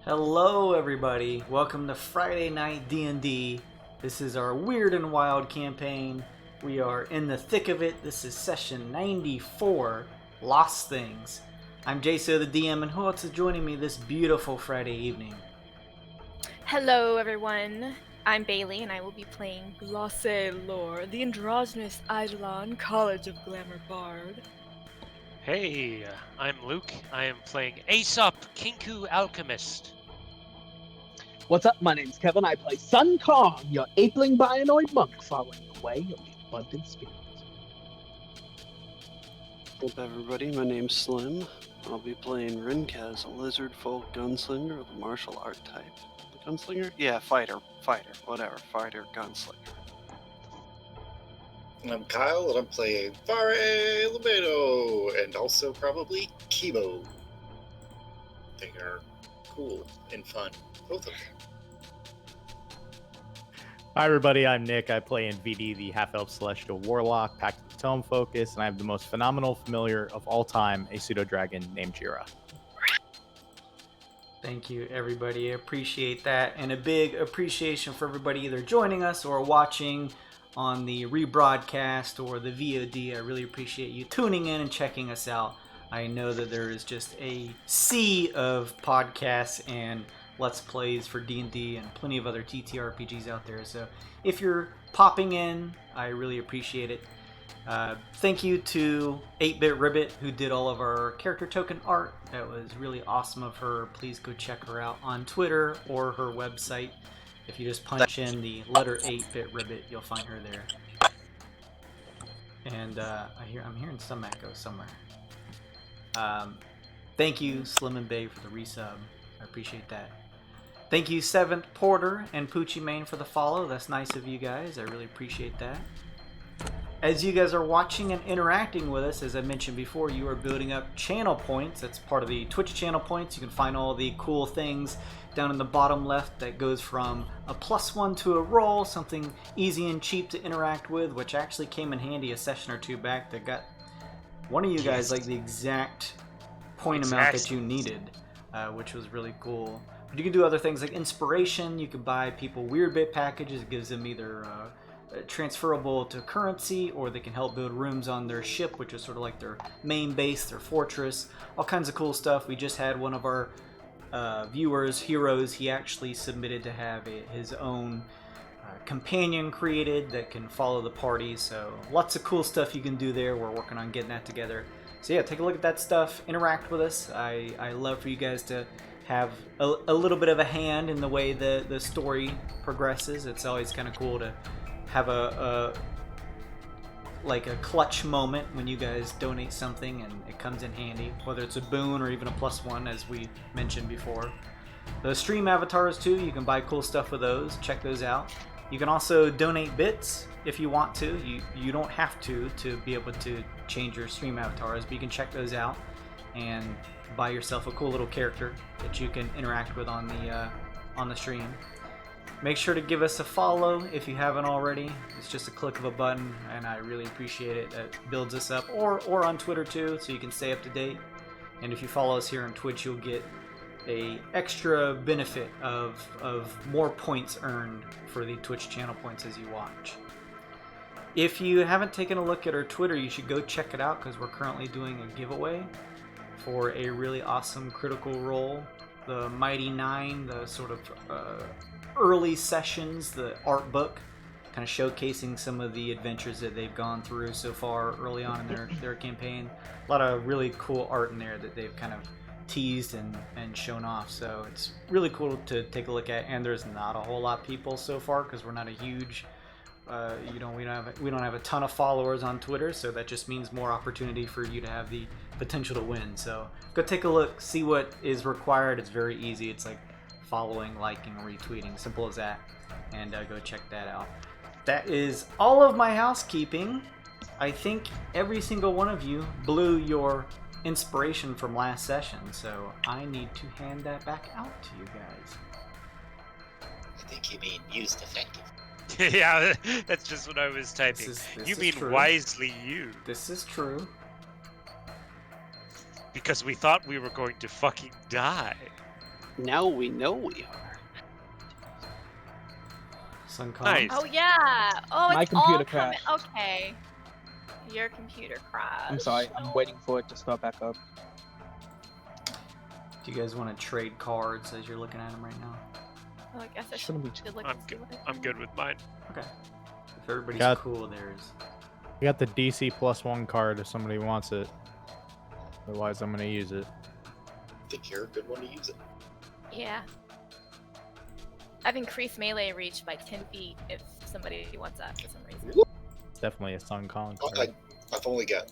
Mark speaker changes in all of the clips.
Speaker 1: Hello everybody, welcome to Friday Night D&D. This is our Wyrd and Wyld campaign. We are in the thick of it. This is session 94, Lost Things. I'm Jaso the DM, and who else is joining me this beautiful Friday evening?
Speaker 2: Hello everyone, I'm Bailey and I will be playing Glacé Lore, the androgynous Eidolon College of Glamour Bard.
Speaker 3: Hey, I'm Luke. I am playing Aesop, Kinku Alchemist.
Speaker 4: What's up? My name's Kevin. I play Sun Kong, your apeling bionoid monk following the way of the abundant spirit.
Speaker 5: What's up, everybody? My name's Slim. I'll be playing Rinkaz, a lizard folk gunslinger of the martial art type. Gunslinger? Yeah, fighter, whatever. Fighter, gunslinger.
Speaker 6: I'm Kyle, and I'm playing Fare Limedo, and also probably Kibo. They are cool and fun, both of them.
Speaker 7: Hi everybody, I'm Nick. I play in VD, the half-elf celestial warlock, packed with tome focus, and I have the most phenomenal familiar of all time, a pseudo-dragon named Jira.
Speaker 1: Thank you everybody, I appreciate that, and a big appreciation for everybody either joining us or watching on the rebroadcast or the VOD. I really appreciate you tuning in and checking us out. I know that there is just a sea of podcasts and Let's Plays for D&D and plenty of other TTRPGs out there. So if you're popping in, I really appreciate it. Thank you to 8-Bit Ribbit, who did all of our character token art. That was really awesome of her. Please go check her out on Twitter or her website. If you just punch in the letter 8-Bit Ribbit, you'll find her there. And I'm hearing some echo somewhere. Thank you, Slim and Bay, for the resub. I appreciate that. Thank you, 7th Porter and Poochie Main, for the follow. That's nice of you guys. I really appreciate that. As you guys are watching and interacting with us, as I mentioned before, you are building up channel points. That's part of the Twitch channel points. You can find all the cool things down in the bottom left that goes from a +1 to a roll, something easy and cheap to interact with, which actually came in handy a session or two back that got one of you guys like the exact point amount that you needed, which was really cool. But you can do other things like inspiration. You can buy people weird bit packages. It gives them either transferable to currency, or they can help build rooms on their ship, which is sort of like their main base, their fortress. All kinds of cool stuff. We just had one of our viewers, Heroes, he actually submitted to have his own companion created that can follow the party. So lots of cool stuff you can do there. We're working on getting that together. So yeah, take a look at that stuff. Interact with us. I love for you guys to have a little bit of a hand in the way the story progresses. It's always kind of cool to have a clutch moment when you guys donate something and it comes in handy, whether it's a boon or even a +1, as we mentioned before. The stream avatars too, you can buy cool stuff with those. Check those out. You can also donate bits if you want to. You don't have to be able to change your stream avatars, but you can check those out and buy yourself a cool little character that you can interact with on the stream. Make sure to give us a follow if you haven't already. It's just a click of a button, and I really appreciate it. It builds us up, or on Twitter too, so you can stay up to date. And if you follow us here on Twitch, you'll get a extra benefit of more points earned for the Twitch channel points as you watch. If you haven't taken a look at our Twitter, you should go check it out, because we're currently doing a giveaway for a really awesome Critical Role, the Mighty Nine, the sort of early sessions, the art book, kind of showcasing some of the adventures that they've gone through so far early on in their campaign. A lot of really cool art in there that they've kind of teased and shown off, so it's really cool to take a look at. And there's not a whole lot of people so far, because we're not a huge we don't have a ton of followers on Twitter, so that just means more opportunity for you to have the potential to win. So go take a look, see what is required. It's very easy. It's like following, liking, retweeting, simple as that. And go check that out. That is all of my housekeeping. I think every single one of you blew your inspiration from last session, so I need to hand that back out to you guys.
Speaker 6: I think you mean used effectively.
Speaker 3: Yeah, that's just what I was typing.
Speaker 1: This
Speaker 3: You
Speaker 1: is
Speaker 3: mean
Speaker 1: true.
Speaker 3: wisely used.
Speaker 1: This is true.
Speaker 3: Because we thought we were going to fucking die.
Speaker 5: Now we know we are.
Speaker 1: Suncon.
Speaker 3: Nice.
Speaker 2: Oh yeah. Oh,
Speaker 4: My
Speaker 2: it's
Speaker 4: computer
Speaker 2: all coming.
Speaker 4: crashed.
Speaker 2: Okay. Your computer crashed.
Speaker 4: I'm sorry. I'm waiting for it to start back up.
Speaker 1: Do you guys want to trade cards as you're looking at them right now?
Speaker 2: Oh, I guess I
Speaker 4: Shouldn't we
Speaker 2: should look
Speaker 3: I'm
Speaker 2: and see
Speaker 3: good.
Speaker 2: what I
Speaker 3: I'm
Speaker 2: can
Speaker 3: good with mine.
Speaker 1: Okay. If everybody's
Speaker 7: Got-
Speaker 1: cool, there's.
Speaker 7: We got the DC +1 card if somebody wants it. Otherwise, I'm gonna use it.
Speaker 6: I think you're a good one to use it.
Speaker 2: Yeah. I've increased melee reach by 10 feet if somebody wants that for some reason.
Speaker 7: It's definitely a Sun Kong
Speaker 6: I,
Speaker 7: card.
Speaker 6: I've only got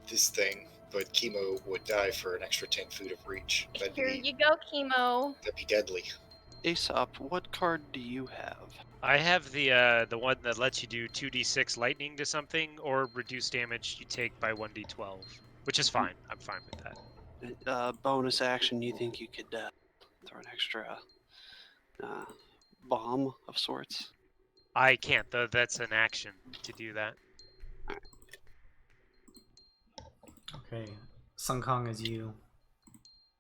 Speaker 6: this thing, but Chemo would die for an extra 10 feet of reach.
Speaker 2: Here you go, Chemo.
Speaker 6: That'd be deadly.
Speaker 5: Aesop, what card do you have?
Speaker 3: I have the one that lets you do 2d6 lightning to something or reduce damage you take by 1d12, which is fine. I'm fine with that.
Speaker 5: Bonus action, you think you could throw an extra bomb of sorts?
Speaker 3: I can't though. That's an action to do that.
Speaker 1: Okay. Sunkong, as you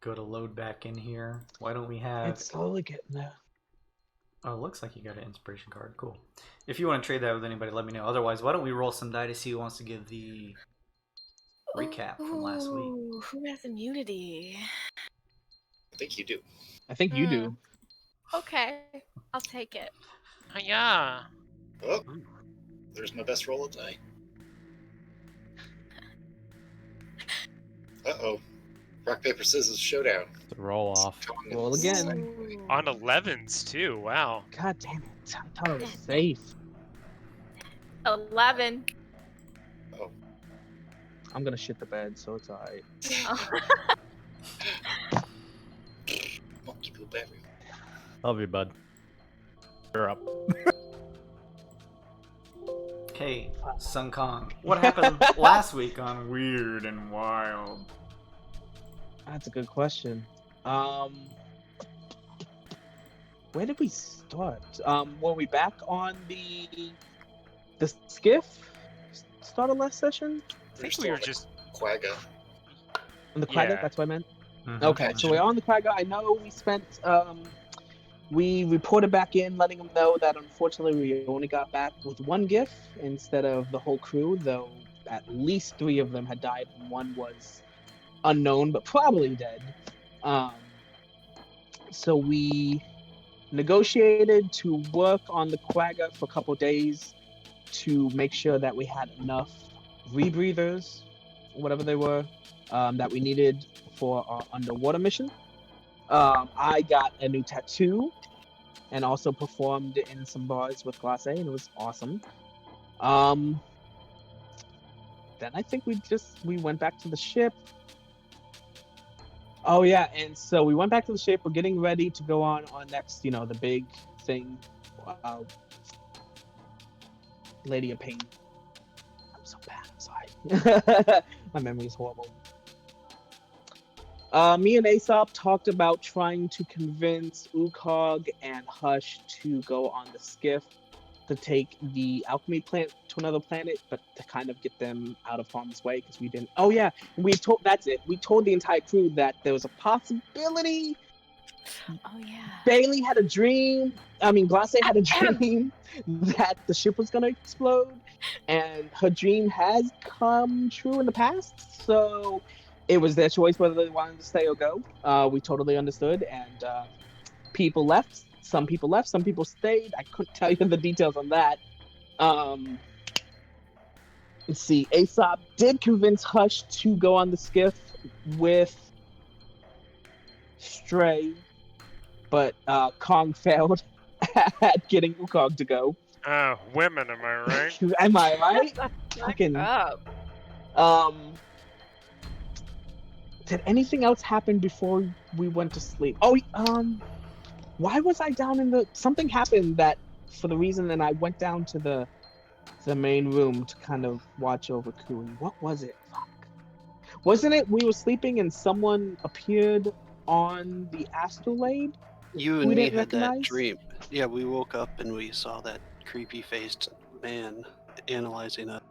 Speaker 1: go to load back in here, why don't we have.
Speaker 4: It's slowly getting there.
Speaker 1: Oh, it looks like you got an inspiration card. Cool. If you want to trade that with anybody, let me know. Otherwise, why don't we roll some die to see who wants to give the recap from last week?
Speaker 2: Ooh, who has immunity?
Speaker 6: I think you do.
Speaker 4: I think you do.
Speaker 2: Okay, I'll take it.
Speaker 3: Yeah.
Speaker 6: Oh, there's my best roll of the night. Uh-oh. Rock, paper, scissors, showdown.
Speaker 7: It's a roll off.
Speaker 4: Roll again.
Speaker 2: Ooh.
Speaker 3: On 11s too. Wow.
Speaker 4: God damn it. I thought it was safe.
Speaker 2: 11.
Speaker 4: I'm gonna shit the bed, so it's alright.
Speaker 6: Monkey poop everywhere.
Speaker 7: Love you, bud. You're up.
Speaker 1: Okay, Sunkong. What happened last week on Weird and Wild?
Speaker 4: That's a good question. Where did we start? Were we back on the skiff? Start of last session?
Speaker 3: I think we were just.
Speaker 6: Quagga.
Speaker 4: On the quagga,
Speaker 3: Yeah.
Speaker 4: that's what I meant.
Speaker 1: Mhm.
Speaker 4: Okay, so we're on the quagga. I know we spent. We reported back in, letting them know that unfortunately we only got back with one GIF instead of the whole crew. Though at least 3 of them had died, and 1 was unknown but probably dead. So we negotiated to work on the quagga for a couple days to make sure that we had enough rebreathers, whatever they were, that we needed for our underwater mission. I got a new tattoo and also performed in some bars with Glace, and it was awesome. Then I think we went back to the ship. Oh yeah, and so we went back to the ship. We're getting ready to go on our next, the big thing. Lady of Pain. I'm so bad. I'm sorry. My memory is horrible. Me and Aesop talked about trying to convince Ukog and Hush to go on the skiff to take the alchemy plant to another planet, but to kind of get them out of harm's way because we didn't. Oh yeah, that's it. We told the entire crew that there was a possibility.
Speaker 2: Oh yeah.
Speaker 4: Bailey had a dream. Glace had a dream that the ship was gonna explode, and her dream has come true in the past. So it was their choice whether they wanted to stay or go. We totally understood, and people left. Some people left. Some people stayed. I couldn't tell you the details on that. Let's see. Aesop did convince Hush to go on the skiff with Stray, but Kong failed at getting Ukog to go.
Speaker 3: Women, am I right?
Speaker 4: Am I right? Fucking.
Speaker 2: Up.
Speaker 4: Did anything else happen before we went to sleep? Oh, why was I down in the? Something happened that, for the reason that I went down to the main room to kind of watch over Kui. What was it? Fuck. Wasn't it we were sleeping and someone appeared on the astrolabe?
Speaker 5: You
Speaker 4: We
Speaker 5: and me
Speaker 4: didn't
Speaker 5: had that
Speaker 4: recognize?
Speaker 5: dream. Yeah, we woke up and we saw that creepy faced man analyzing us.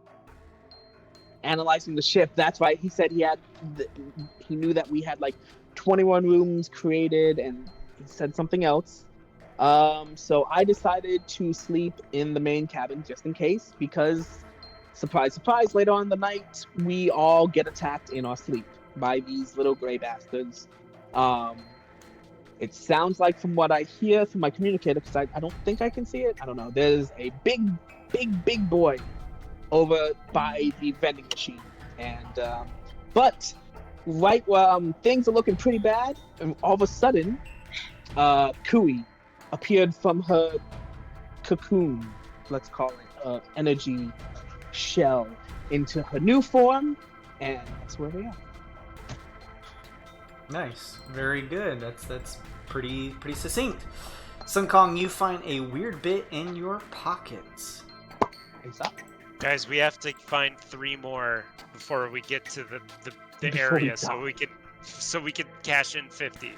Speaker 4: Analyzing the ship. That's right. He said he knew that we had like 21 rooms created, and he said something else. So I decided to sleep in the main cabin just in case, because surprise, surprise, later on in the night we all get attacked in our sleep by these little gray bastards. It sounds like, from what I hear through my communicator, because I don't think I can see it. I don't know. There's a big boy over by the vending machine, and but right things are looking pretty bad, and all of a sudden, Kui appeared from her cocoon, let's call it, energy shell, into her new form, and that's where we are.
Speaker 1: Nice, very good. That's pretty succinct. Sun Kong, you find a weird bit in your pockets.
Speaker 4: What's up?
Speaker 3: Guys, we have to find 3 more before we get to the
Speaker 4: Before we
Speaker 3: area,
Speaker 4: die.
Speaker 3: so we can cash in 50.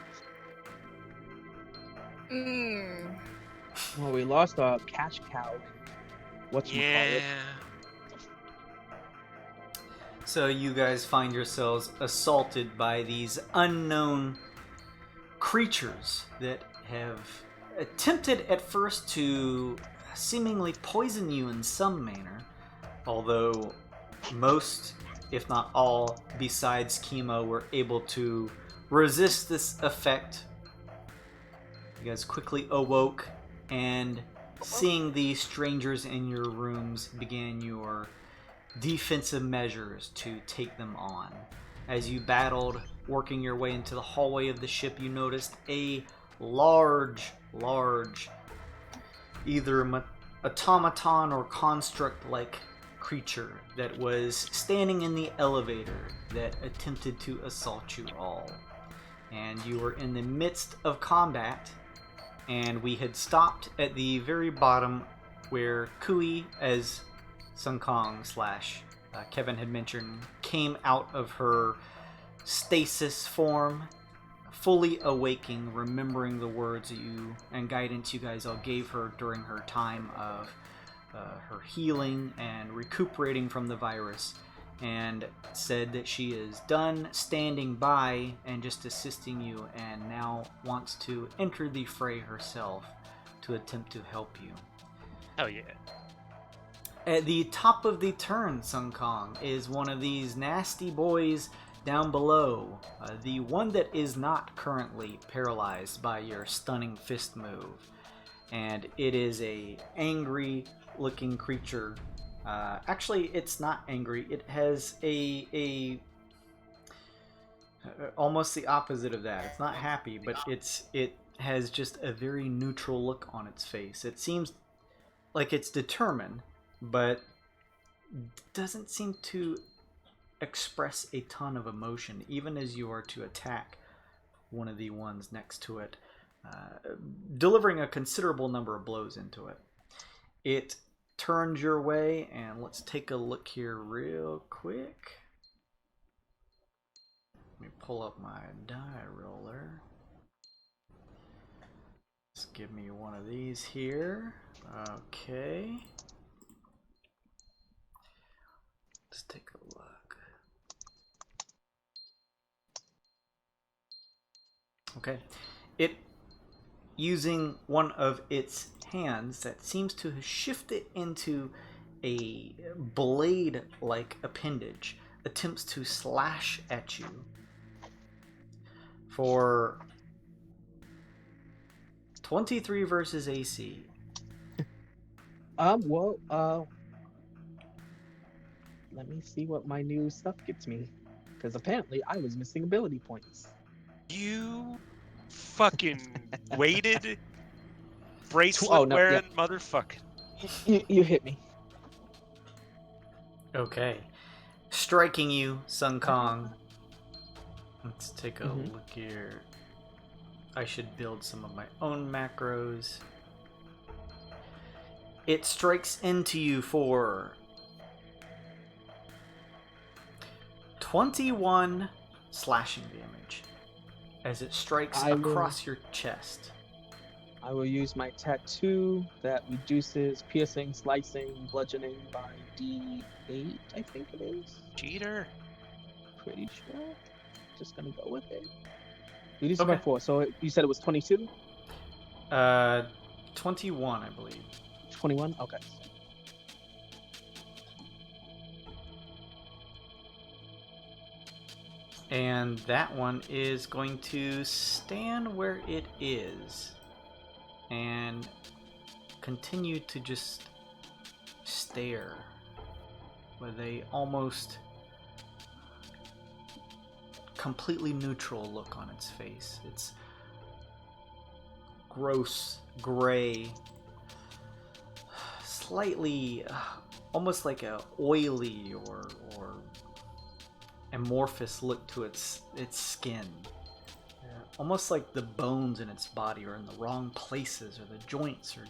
Speaker 4: Well, we lost our cash cow. Whatchamacallit.
Speaker 1: So you guys find yourselves assaulted by these unknown creatures that have attempted at first to seemingly poison you in some manner, although most, if not all, besides Chemo, were able to resist this effect. You guys quickly awoke, and seeing these strangers in your rooms, began your defensive measures to take them on. As you battled, working your way into the hallway of the ship, you noticed a large, either automaton or construct-like creature that was standing in the elevator that attempted to assault you all. And you were in the midst of combat, and we had stopped at the very bottom where Kui, as Sun Kong / Kevin had mentioned, came out of her stasis form, fully awaking, remembering the words you and guidance you guys all gave her during her time of her healing and recuperating from the virus, and said that she is done standing by and just assisting you, and now wants to enter the fray herself to attempt to help you.
Speaker 3: Oh yeah.
Speaker 1: At the top of the turn, Sun Kong, is one of these nasty boys down below. The one that is not currently paralyzed by your stunning fist move. And it is a angry looking creature. Actually, it's not angry. It has a almost the opposite of that. It's not happy, but it has just a very neutral look on its face. It seems like it's determined, but doesn't seem to express a ton of emotion, even as you are to attack one of the ones next to it, delivering a considerable number of blows into it. It turns your way, and let's take a look here real quick. Let me pull up my die roller. Let's give me one of these here. Okay. Let's take a look. Okay. It, using one of its hands that seems to shift it into a blade-like appendage, attempts to slash at you for 23 versus AC.
Speaker 4: Let me see what my new stuff gets me, because apparently I was missing ability points.
Speaker 3: You fucking weighted bracelet wearing motherfucker.
Speaker 4: You hit me.
Speaker 1: Okay. Striking you, Sun Kong. Let's take a look here. I should build some of my own macros. It strikes into you for 21 slashing damage as it strikes
Speaker 4: I will-
Speaker 1: across your chest.
Speaker 4: I will use my tattoo that reduces piercing, slicing, bludgeoning by D8, I think it is.
Speaker 3: Cheater.
Speaker 4: Pretty sure. Just gonna go with it. Reduces by
Speaker 1: Okay.
Speaker 4: 4, so you said it was 22?
Speaker 1: 21, I believe.
Speaker 4: 21? Okay.
Speaker 1: And that one is going to stand where it is and continue to just stare with a almost completely neutral look on its face. It's gross, gray, slightly almost like a oily or amorphous look to its skin. Almost like the bones in its body are in the wrong places, or the joints are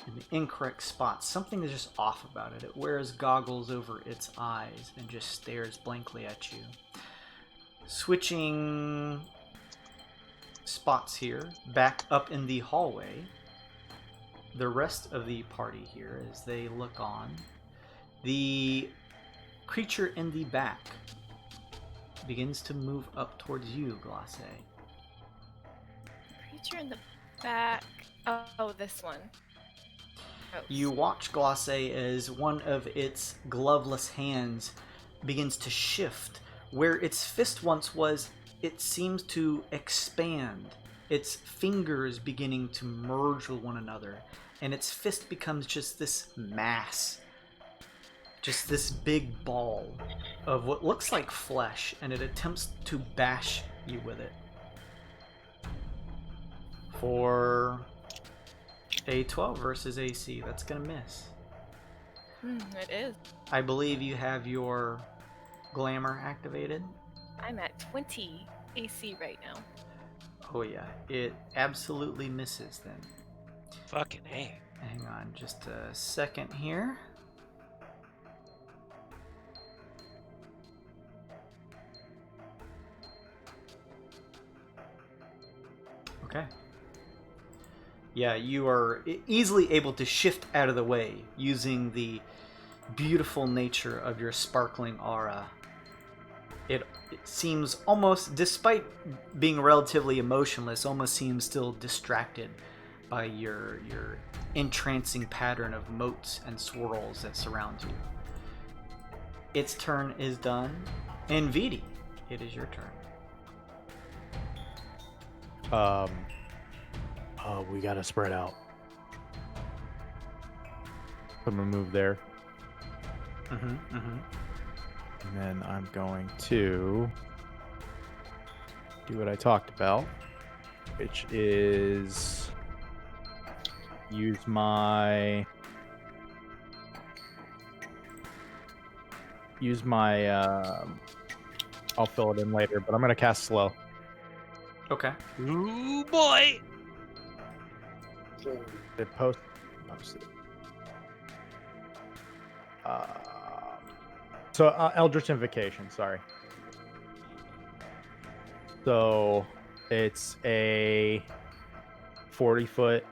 Speaker 1: in the incorrect spots. Something is just off about it. It wears goggles over its eyes and just stares blankly at you. Switching spots here, back up in the hallway. The rest of the party here, as they look on, the creature in the back begins to move up towards you, Glace.
Speaker 2: Creature in the back. Oh, this one. Oh.
Speaker 1: You watch Glace as one of its gloveless hands begins to shift. Where its fist once was, it seems to expand. Its fingers beginning to merge with one another, and its fist becomes just this mass. Just this big ball of what looks like flesh, and it attempts to bash you with it. For a 12 versus AC, that's gonna miss.
Speaker 2: It is.
Speaker 1: I believe you have your glamour activated.
Speaker 2: I'm at 20 AC right now.
Speaker 1: Oh yeah, it absolutely misses then.
Speaker 3: Fucking A.
Speaker 1: Hang on just a second here. Okay. Yeah, you are easily able to shift out of the way using the beautiful nature of your sparkling aura. It seems almost, despite being relatively emotionless, almost seems still distracted by your entrancing pattern of motes and swirls that surround you. Its turn is done. And Vidi, it is your turn.
Speaker 7: We gotta spread out. I'm gonna move there, and then I'm going to do what I talked about, which is use my I'll fill it in later, but I'm gonna cast slow.
Speaker 1: Okay.
Speaker 3: Ooh boy!
Speaker 7: It posted. Eldritch Invocation, sorry. So it's a 40-foot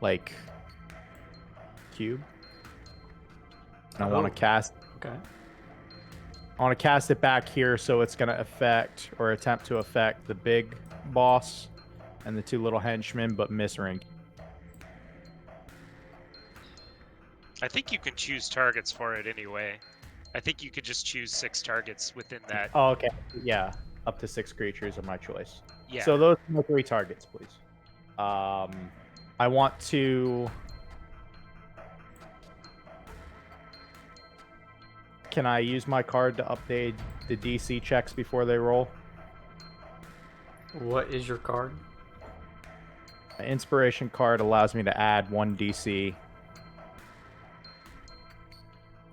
Speaker 7: like cube. And I want to cast.
Speaker 1: Okay.
Speaker 7: I want to cast it back here, so it's going to affect or attempt to affect the big boss and the two little henchmen, but miss ring.
Speaker 3: I think you can choose targets for it anyway. I think you could just choose 6 targets within that.
Speaker 7: Oh, okay. Yeah, up to 6 creatures of my choice.
Speaker 3: Yeah.
Speaker 7: So those are my 3 targets, please. I want to. Can I use my card to update the DC checks before they roll?
Speaker 1: What is your card?
Speaker 7: An inspiration card allows me to add 1 DC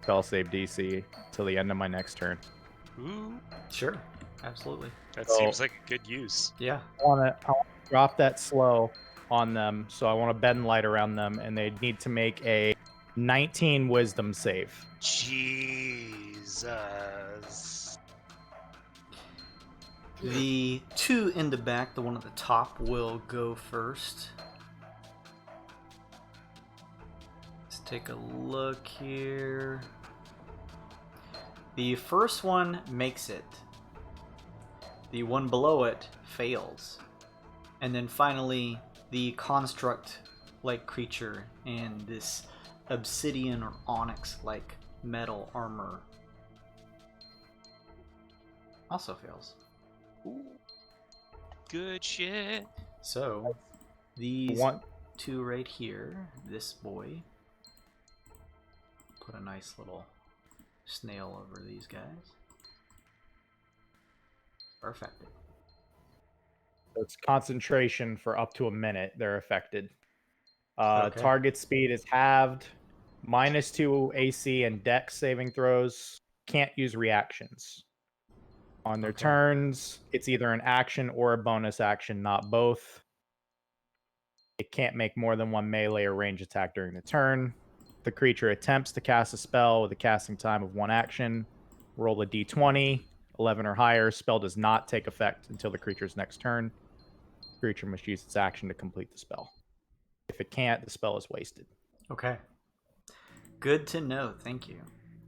Speaker 7: spell save DC till the end of my next turn.
Speaker 3: Ooh,
Speaker 1: Sure. Absolutely.
Speaker 3: that
Speaker 7: So-
Speaker 3: seems like a good use.
Speaker 1: Yeah.
Speaker 7: I want to drop that slow on them, so I want to bend light around them, and they need to make a 19 Wisdom save.
Speaker 3: Jesus.
Speaker 1: The two in the back, the one at the top, will go first. Let's take a look here. The first one makes it. The one below it fails. And then finally, the construct-like creature in this obsidian or onyx-like metal armor also fails.
Speaker 3: Good shit.
Speaker 1: So, these two right here, this boy, put a nice little snail over these guys, are affected.
Speaker 7: It's concentration for up to a minute. They're affected.
Speaker 1: Okay.
Speaker 7: Target speed is halved. -2 AC and Dex saving throws. Can't use reactions. On their
Speaker 1: Okay.
Speaker 7: turns, it's either an action or a bonus action, not both. It can't make more than one melee or range attack during the turn. The creature attempts to cast a spell with a casting time of 1 action. Roll a d20, 11 or higher. Spell does not take effect until the creature's next turn. The creature must use its action to complete the spell. If it can't, the spell is wasted.
Speaker 1: Okay. Good to know. Thank you.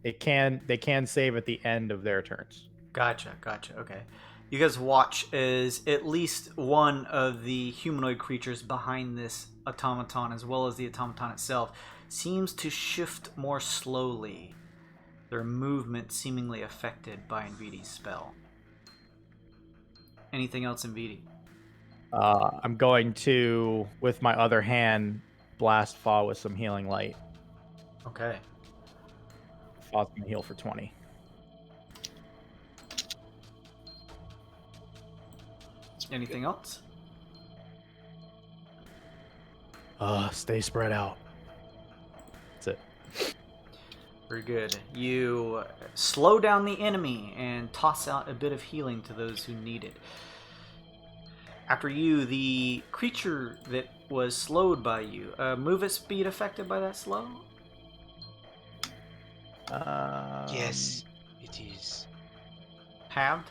Speaker 7: They can save at the end of their turns.
Speaker 1: Gotcha. Okay. You guys watch as at least one of the humanoid creatures behind this automaton, as well as the automaton itself, seems to shift more slowly. Their movement seemingly affected by Nvidi's spell. Anything else, Nvidi?
Speaker 7: I'm going to, with my other hand, blast Fa with some healing light.
Speaker 1: Okay.
Speaker 7: Fa's gonna heal for 20.
Speaker 1: Anything else?
Speaker 7: Stay spread out. That's it.
Speaker 1: Very good. You slow down the enemy and toss out a bit of healing to those who need it. After you, the creature that was slowed by you, move at speed affected by that slow?
Speaker 3: Yes, it is.
Speaker 1: Halved?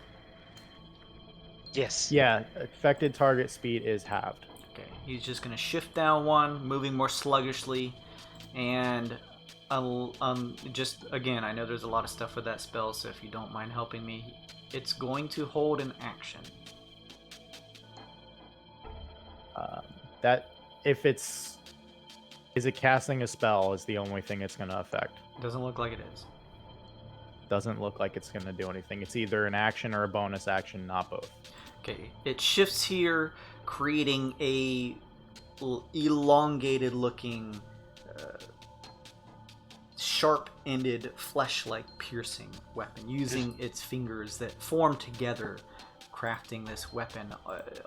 Speaker 3: Yes.
Speaker 7: Yeah, affected target speed is halved.
Speaker 1: Okay, he's just going to shift down one, moving more sluggishly, and just, again, I know there's a lot of stuff with that spell, so if you don't mind helping me, it's going to hold an action.
Speaker 7: That, if it's... Is it casting a spell is the only thing it's going to affect.
Speaker 1: Doesn't look like it is.
Speaker 7: Doesn't look like it's going to do anything. It's either an action or a bonus action, not both.
Speaker 1: Okay, it shifts here, creating a elongated looking, sharp-ended, flesh-like piercing weapon, using its fingers that form together, crafting this weapon,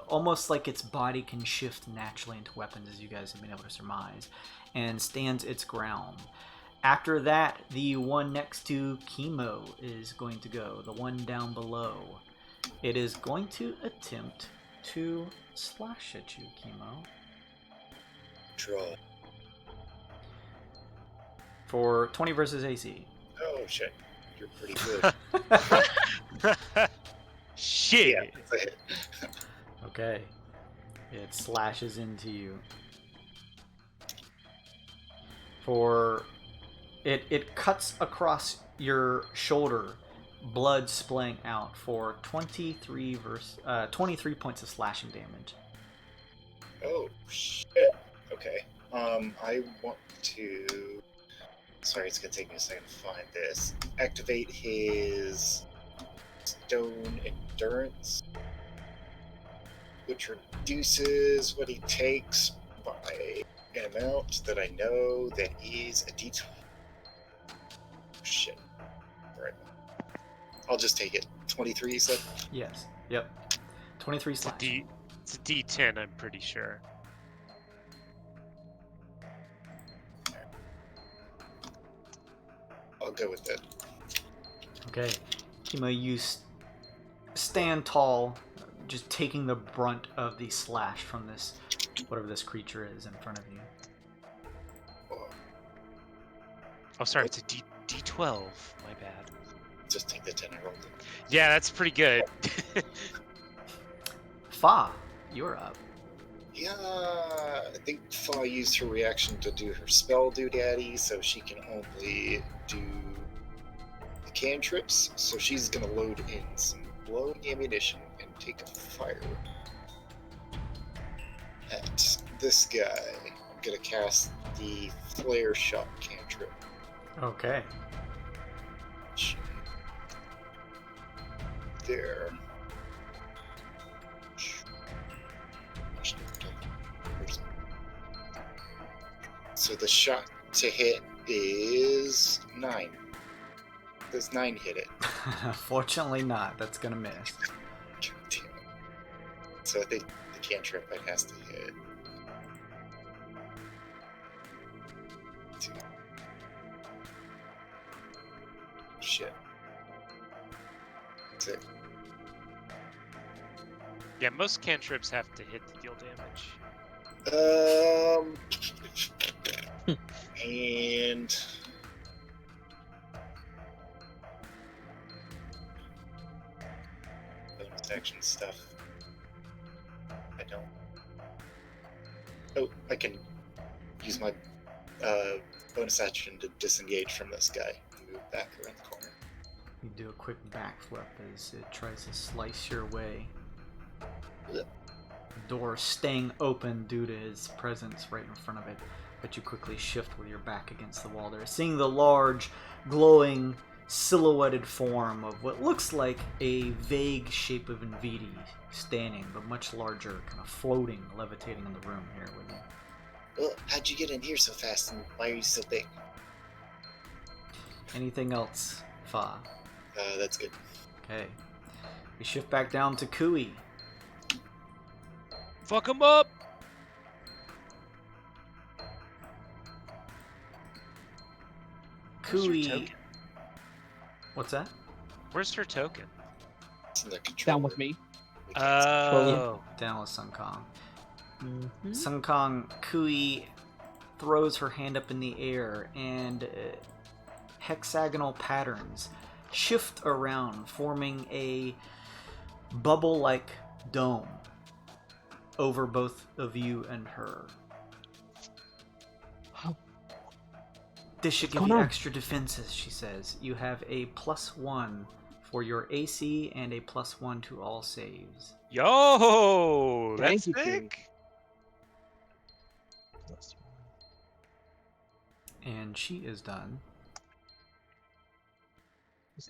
Speaker 1: almost like its body can shift naturally into weapons, as you guys have been able to surmise, and stands its ground. After that, the one next to Chemo is going to go, the one down below. It is going to attempt to slash at you, Chemo.
Speaker 6: Draw.
Speaker 1: For 20 versus AC.
Speaker 6: Oh shit. You're pretty good.
Speaker 3: Shit.
Speaker 6: Yeah, that's a hit.
Speaker 1: Okay. It slashes into you. It cuts across your shoulder, blood splaying out for 23 points of slashing damage.
Speaker 6: Oh shit. Okay. I want to. Sorry, it's gonna take me a second to find this. Activate his stone endurance, which reduces what he takes by an amount that I know that is a D20. Shit. Alright. I'll just take it. 23, you said?
Speaker 1: Yes. Yep. 23
Speaker 3: It's a
Speaker 1: slash.
Speaker 3: It's a D10, I'm pretty sure.
Speaker 6: I'll go with that.
Speaker 1: Okay. Chemo, you stand tall, just taking the brunt of the slash from this, whatever this creature is in front of you.
Speaker 3: Oh, sorry, it's a D12. My bad.
Speaker 6: Just take the 10 I rolled it.
Speaker 3: Yeah, that's pretty good.
Speaker 1: Fa, you're up.
Speaker 6: Yeah, I think Fa used her reaction to do her spell doodaddy, so she can only do the cantrips. So she's gonna load in some glowing ammunition and take a fire at this guy. I'm gonna cast the flare shot cantrip.
Speaker 1: Okay.
Speaker 6: There. So the shot to hit is 9. Does 9 hit it?
Speaker 1: Fortunately not. That's gonna miss.
Speaker 6: God damn it. So I think the cantrip it has to hit. 2. Shit. 6.
Speaker 3: Yeah, most cantrips have to hit to deal damage.
Speaker 6: And bonus action stuff. I don't. Oh, I can use my bonus action to disengage from this guy and move back around the corner.
Speaker 1: You do a quick backflip as it tries to slice your way.
Speaker 6: Ugh.
Speaker 1: Door staying open due to his presence right in front of it, but you quickly shift with your back against the wall there, seeing the large, glowing, silhouetted form of what looks like a vague shape of Nvidi standing, but much larger, kind of floating, levitating in the room here with you.
Speaker 6: Well, how'd you get in here so fast, and why are you so big?
Speaker 1: Anything else, Fa?
Speaker 6: That's good.
Speaker 1: Okay. We shift back down to Kui.
Speaker 3: Fuck him up! Where's her
Speaker 1: Kui.
Speaker 3: token?
Speaker 1: What's that?
Speaker 3: Where's her token?
Speaker 6: It's in the controller.
Speaker 4: Down with me.
Speaker 6: We can't see.
Speaker 3: Oh.
Speaker 1: Down with Sun Kong.
Speaker 4: Mm-hmm.
Speaker 1: Sun Kong, Kui throws her hand up in the air, and hexagonal patterns shift around, forming a bubble-like dome over both of you and her. This should give
Speaker 4: going
Speaker 1: you
Speaker 4: on?
Speaker 1: extra defenses, she says. You have a +1 for your AC and a +1 to all saves.
Speaker 3: Yo!
Speaker 4: Thank
Speaker 3: That's
Speaker 4: you, Kitty.
Speaker 3: sick!
Speaker 1: And she is done.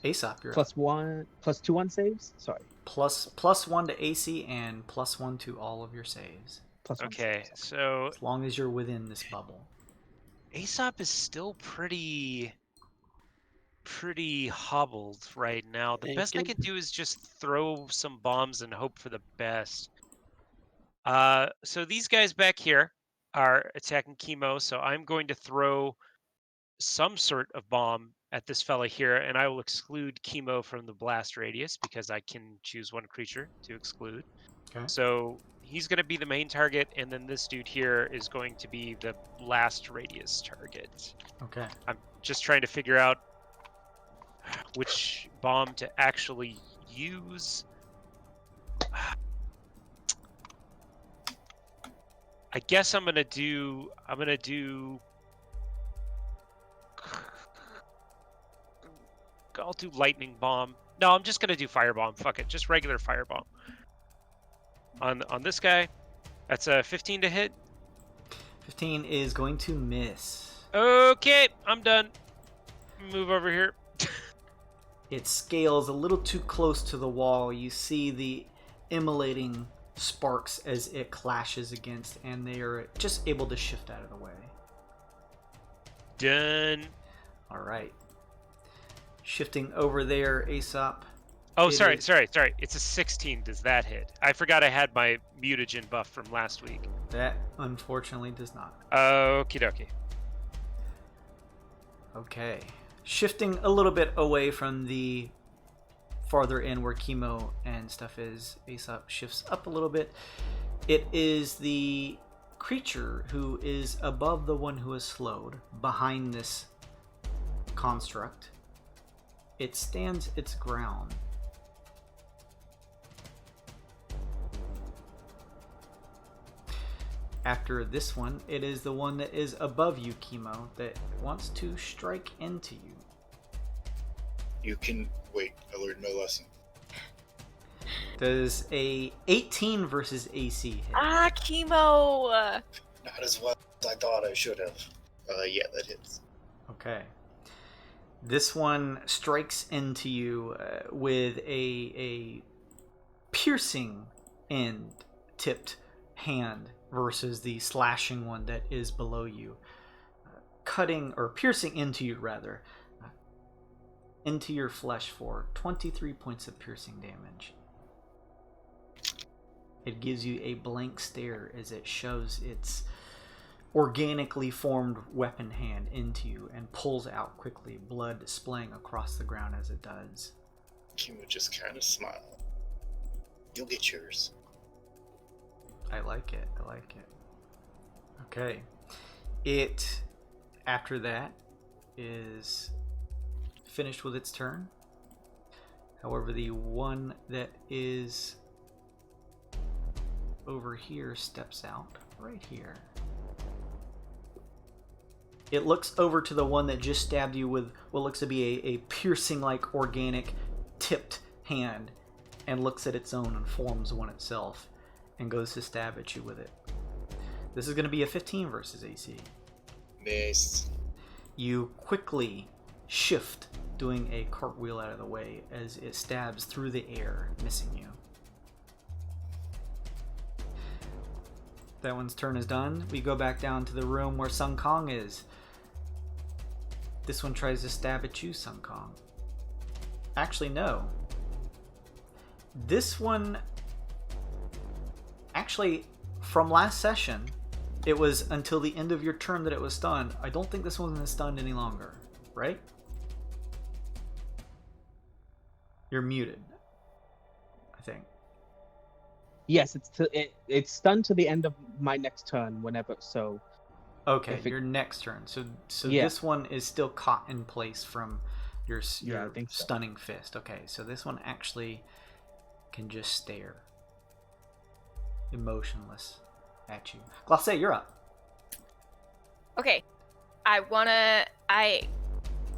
Speaker 1: Aesop, you're up.
Speaker 4: +2 on saves. Sorry.
Speaker 1: +1 to AC and +1 to all of your saves.
Speaker 4: +1
Speaker 3: Okay,
Speaker 4: saves.
Speaker 3: so
Speaker 1: As long as you're within this bubble.
Speaker 3: Aesop is still pretty hobbled right now. The best I
Speaker 5: Naked.
Speaker 3: can do is just throw some bombs and hope for the best. So these guys back here are attacking Chemo, so I'm going to throw some sort of bomb at this fella here, and I will exclude Chemo from the blast radius because I can choose one creature to exclude.
Speaker 1: Okay.
Speaker 3: So he's going to be the main target, and then this dude here is going to be the blast radius target.
Speaker 1: Okay.
Speaker 3: I'm just trying to figure out which bomb to actually use. I guess I'll do lightning bomb. No, I'm just gonna do firebomb. Fuck it, just regular firebomb. On this guy, that's a 15 to hit.
Speaker 1: 15 is going to miss.
Speaker 3: Okay, I'm done. Move over here.
Speaker 1: It scales a little too close to the wall. You see the immolating sparks as it clashes against, and they are just able to shift out of the way.
Speaker 3: Done.
Speaker 1: All right. Shifting over there, Aesop.
Speaker 3: Oh,
Speaker 1: It
Speaker 3: sorry.
Speaker 1: is-
Speaker 3: It's a 16. Does that hit? I forgot I had my mutagen buff from last week.
Speaker 1: That unfortunately does not.
Speaker 3: Okie dokie.
Speaker 1: Okay. Shifting a little bit away from the farther in where Chemo and stuff is, Aesop shifts up a little bit. It is the creature who is above the one who is slowed, behind this construct. It stands its ground. After this one, it is the one that is above you, Chemo, that wants to strike into you.
Speaker 6: You can wait. I learned my lesson.
Speaker 1: Does a 18 versus AC hit?
Speaker 2: Ah, chemo!
Speaker 6: Not as well as I thought I should have. Yeah, that hits.
Speaker 1: Okay. This one strikes into you with a piercing end tipped hand versus the slashing one that is below you. Cutting, or piercing into you rather, into your flesh for 23 points of piercing damage. It gives you a blank stare as it shoves its organically formed weapon hand into you and pulls out quickly, blood splaying across the ground as it does.
Speaker 6: Kimo just kind of smile. You'll get yours.
Speaker 1: I like it. I like it. Okay. It, after that, is finished with its turn. However, the one that is over here steps out right here. It looks over to the one that just stabbed you with what looks to be a piercing, like organic tipped hand, and looks at its own and forms one itself and goes to stab at you with it. This is going to be a 15 versus AC.
Speaker 6: Miss.
Speaker 1: You quickly shift, doing a cartwheel out of the way as it stabs through the air, missing you. That one's turn is done. We go back down to the room where Sun Kong is. This one tries to stab at you, Sun Kong. Actually, no. This one... Actually, from last session, it was until the end of your turn that it was stunned. I don't think this one's stunned any longer, right? You're muted, I think.
Speaker 4: Yes, it's stunned to the end of my next turn, whenever. So.
Speaker 1: Okay, your next turn. So
Speaker 4: yeah.
Speaker 1: This one is still caught in place from your
Speaker 4: I think so.
Speaker 1: stunning fist. Okay, so this one actually can just stare, emotionless, at you. Glace, you're up.
Speaker 2: Okay.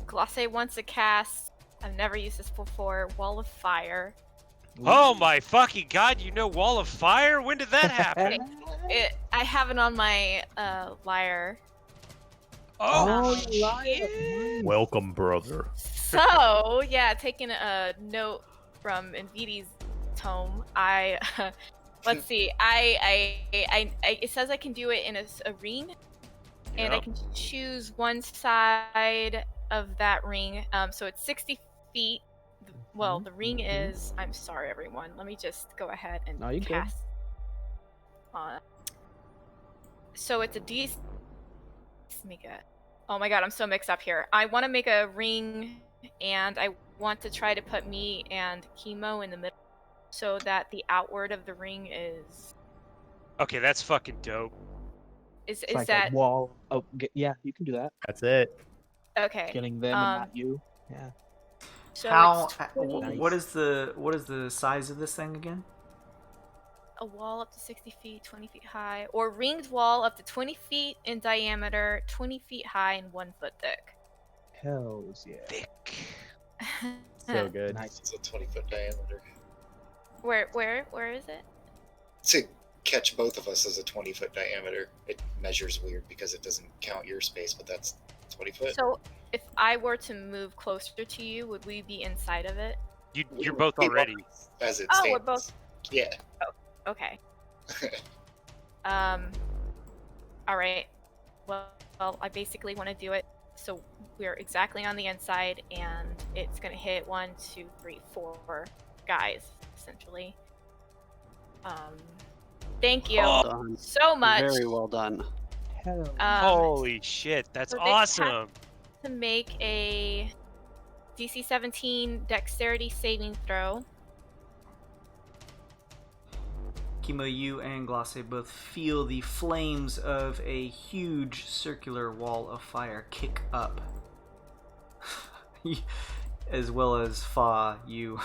Speaker 2: Glace wants to cast, I've never used this before, Wall of Fire.
Speaker 3: Oh my fucking god, you know Wall of Fire? When did that happen?
Speaker 2: I have it on my lyre.
Speaker 3: Oh,
Speaker 2: shit.
Speaker 7: Welcome, brother.
Speaker 2: So, yeah, taking a note from Nvidi's tome, let's see, it says I can do it in a ring, and I can choose one side of that ring, so it's 60 feet. Well, the ring is... I'm sorry, everyone. Let me just go ahead and cast. So it's a D... Oh my god, I'm so mixed up here. I want to make a ring, and I want to try to put me and Chemo in the middle, so that the outward of the ring is...
Speaker 3: Okay, that's fucking dope.
Speaker 2: Is
Speaker 4: like
Speaker 2: that...
Speaker 4: a wall? Oh, yeah, you can do that.
Speaker 7: That's it.
Speaker 2: Okay.
Speaker 4: Killing them and not you. Yeah.
Speaker 2: So
Speaker 1: what is the size of this thing again?
Speaker 2: A wall up to 60 feet, 20 feet high, or ringed wall up to 20 feet in diameter, 20 feet high, and 1 foot thick.
Speaker 4: Hells yeah.
Speaker 3: Thick.
Speaker 7: So good.
Speaker 4: Nice.
Speaker 6: It's a 20-foot diameter.
Speaker 2: Where is it?
Speaker 6: To catch both of us as a 20-foot diameter. It measures weird because it doesn't count your space, but that's 20 foot.
Speaker 2: So if I were to move closer to you, would we be inside of it?
Speaker 3: You're both already.
Speaker 6: As it
Speaker 2: Oh,
Speaker 6: stands.
Speaker 2: we're both...
Speaker 6: Yeah.
Speaker 2: Oh, okay. Alright. Well, I basically want to do it so we're exactly on the inside, and it's going to hit 1, 2, 3, 4 guys, essentially. Thank you
Speaker 5: Well done.
Speaker 2: so much.
Speaker 5: Very well done.
Speaker 4: Hell.
Speaker 3: Holy shit, that's
Speaker 2: so they
Speaker 3: awesome.
Speaker 2: To make a DC 17 dexterity saving throw.
Speaker 1: Chemo, you and Glace both feel the flames of a huge circular wall of fire kick up. As well as Fa, you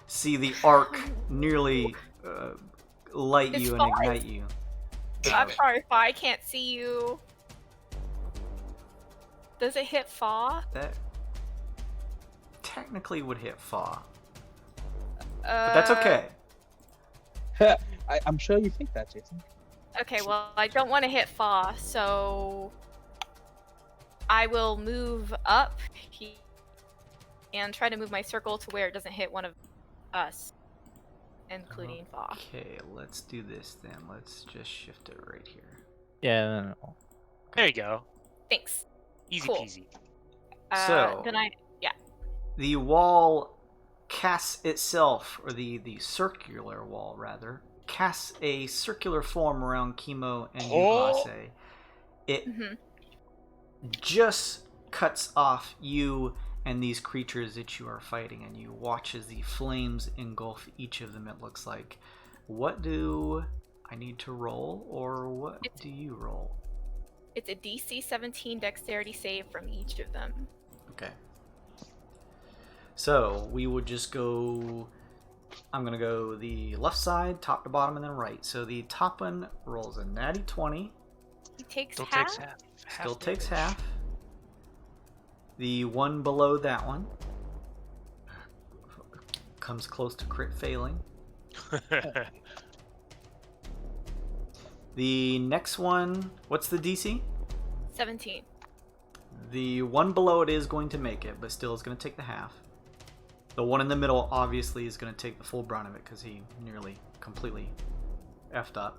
Speaker 1: see the arc nearly light you and ignite you.
Speaker 2: I'm sorry, Fa, I can't see you. Does it hit Fa?
Speaker 1: That technically would hit Fa. But that's okay.
Speaker 4: I'm sure you think that, Jason.
Speaker 2: Okay, well, I don't want to hit Fa, so I will move up and try to move my circle to where it doesn't hit one of us, including Fa.
Speaker 1: Okay, let's do this then. Let's just shift it right here.
Speaker 7: Yeah, no.
Speaker 3: There you go.
Speaker 2: Thanks.
Speaker 3: Easy
Speaker 2: Cool.
Speaker 3: peasy.
Speaker 1: So-
Speaker 2: Then
Speaker 1: The wall casts itself, or the circular wall rather, casts a circular form around Chemo and Ugase. It
Speaker 2: Mhm.
Speaker 1: just cuts off you and these creatures that you are fighting, and you watch as the flames engulf each of them, it looks like. What do I need to roll, or what do you roll?
Speaker 2: It's a DC 17 dexterity save from each of them.
Speaker 1: Okay. So we would just go. I'm gonna go the left side, top to bottom, and then right. So the top one rolls a natty 20.
Speaker 2: He takes
Speaker 3: Still
Speaker 2: half.
Speaker 3: takes half.
Speaker 1: Still takes half. The one below that one comes close to crit failing. The next one, what's the DC?
Speaker 2: 17.
Speaker 1: The one below it is going to make it, but still is going to take the half. The one in the middle obviously is going to take the full brunt of it because he nearly completely effed up.